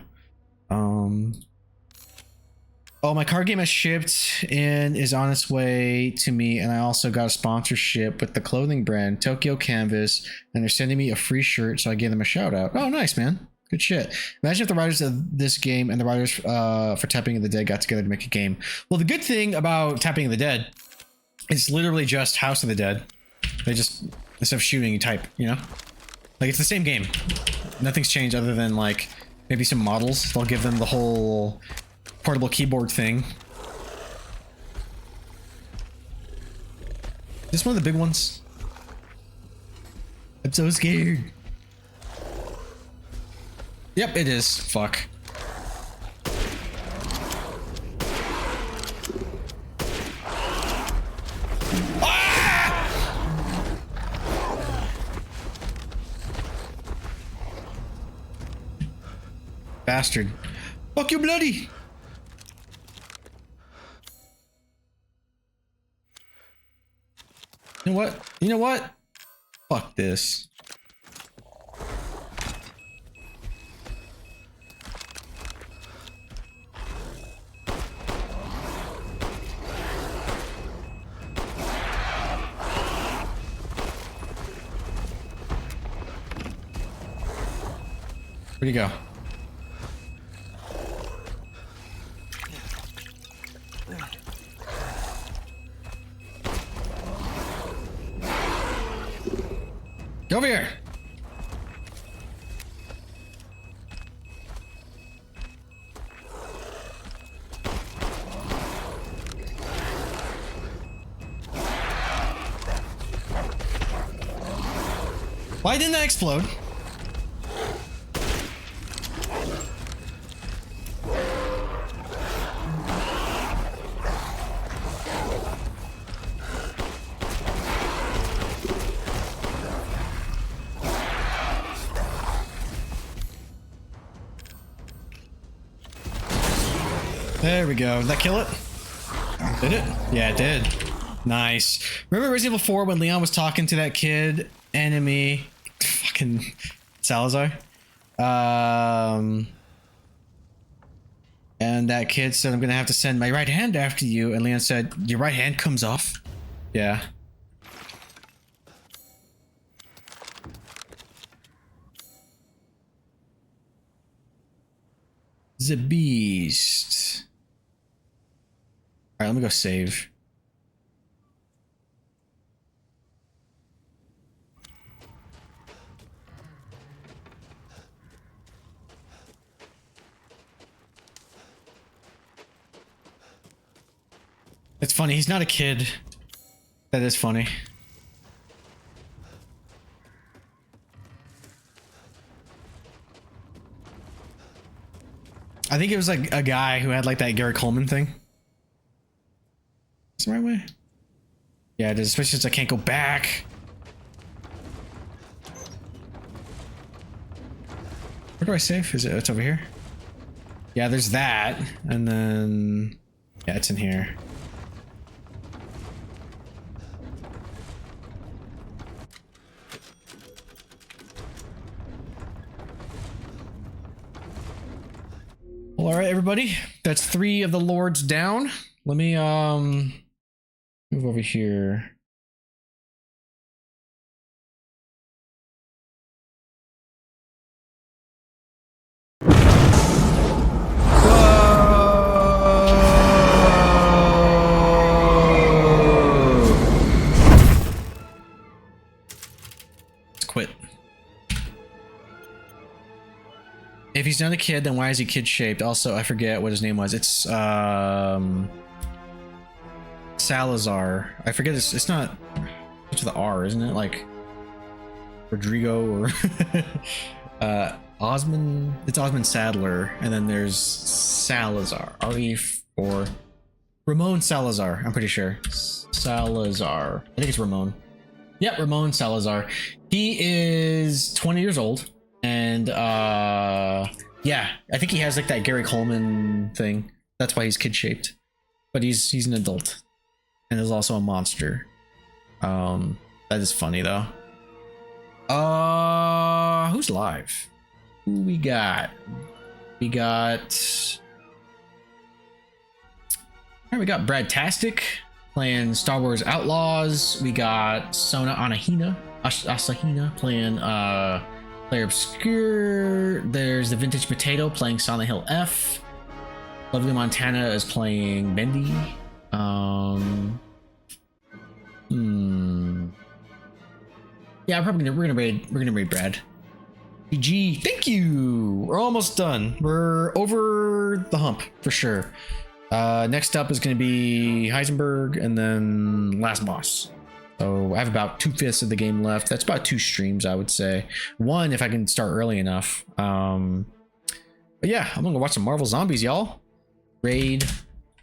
Oh, my card game has shipped and is on its way to me, and I also got a sponsorship with the clothing brand Tokyo Canvas, and they're sending me a free shirt, so I gave them a shout out. Oh, nice, man. Good shit. Imagine if the writers of this game and the writers for Tapping of the Dead got together to make a game. Well, the good thing about Tapping of the Dead is literally just House of the Dead. They just, instead of shooting, you type, you know? Like, it's the same game. Nothing's changed other than, like, maybe some models. They'll give them the whole portable keyboard thing. Is this one of the big ones? I'm so scared. Yep, it is. Fuck. Bastard. Fuck you, bloody! You know what? You know what? Fuck this. Where'd he go? Get over here. Why didn't that explode? There we go. Did that kill it? Did it? Yeah, it did. Nice. Remember Resident Evil 4 when Leon was talking to that kid, enemy, fucking Salazar? And that kid said, I'm gonna have to send my right hand after you. And Leon said, your right hand comes off? Yeah. The beast. All right, let me go save. It's funny, he's not a kid. That is funny. I think it was like a guy who had like that Gary Coleman thing. Is the right way? Yeah, it is, especially since I can't go back. Where do I save? Is it? It's over here. Yeah, there's that, and then yeah, it's in here. Well, all right, everybody. That's 3 of the lords down. Let me move over here. Let's quit. If he's not a kid, then why is he kid-shaped? Also, I forget what his name was. It's Salazar. I forget. It's not. It's with the R, isn't it? Like Rodrigo or Osmond. It's Osmond Sadler, and then there's Salazar. or Ramon Salazar. I'm pretty sure. Salazar. I think it's Ramon. Yep, Ramon Salazar. He is 20 years old. And yeah, I think he has like that Gary Coleman thing. That's why he's kid shaped. But he's an adult. And there's also a monster. That is funny though. Who's live? Who we got? We got Brad Tastic playing Star Wars Outlaws. We got Sona Asahina playing Player Obscure. There's the Vintage Potato playing Silent Hill F. Lovely Montana is playing Bendy. Yeah, we're gonna raid Brad. GG. Thank you. We're almost done. We're over the hump for sure. Next up is gonna be Heisenberg and then Last Boss. So I have about 2/5 of the game left. That's about 2 streams, I would say. 1 if I can start early enough. But yeah, I'm gonna watch some Marvel Zombies, y'all. Raid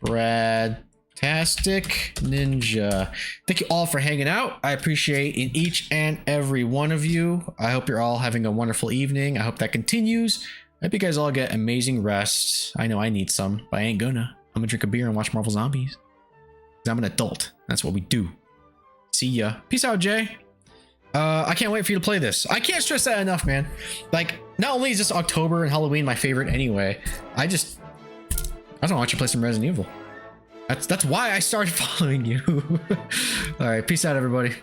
Brad Tastic Ninja. Thank you all for hanging out. I appreciate each and every one of you. I hope you're all having a wonderful evening. I hope that continues. I hope you guys all get amazing rest. I know I need some, but I ain't gonna. I'm gonna drink a beer and watch Marvel Zombies. 'Cause I'm an adult. That's what we do. See ya. Peace out, Jay. I can't wait for you to play this. I can't stress that enough, man. Like, not only is this October and Halloween my favorite anyway, I just want you to play some Resident Evil. That's why I started following you. All right, peace out, everybody.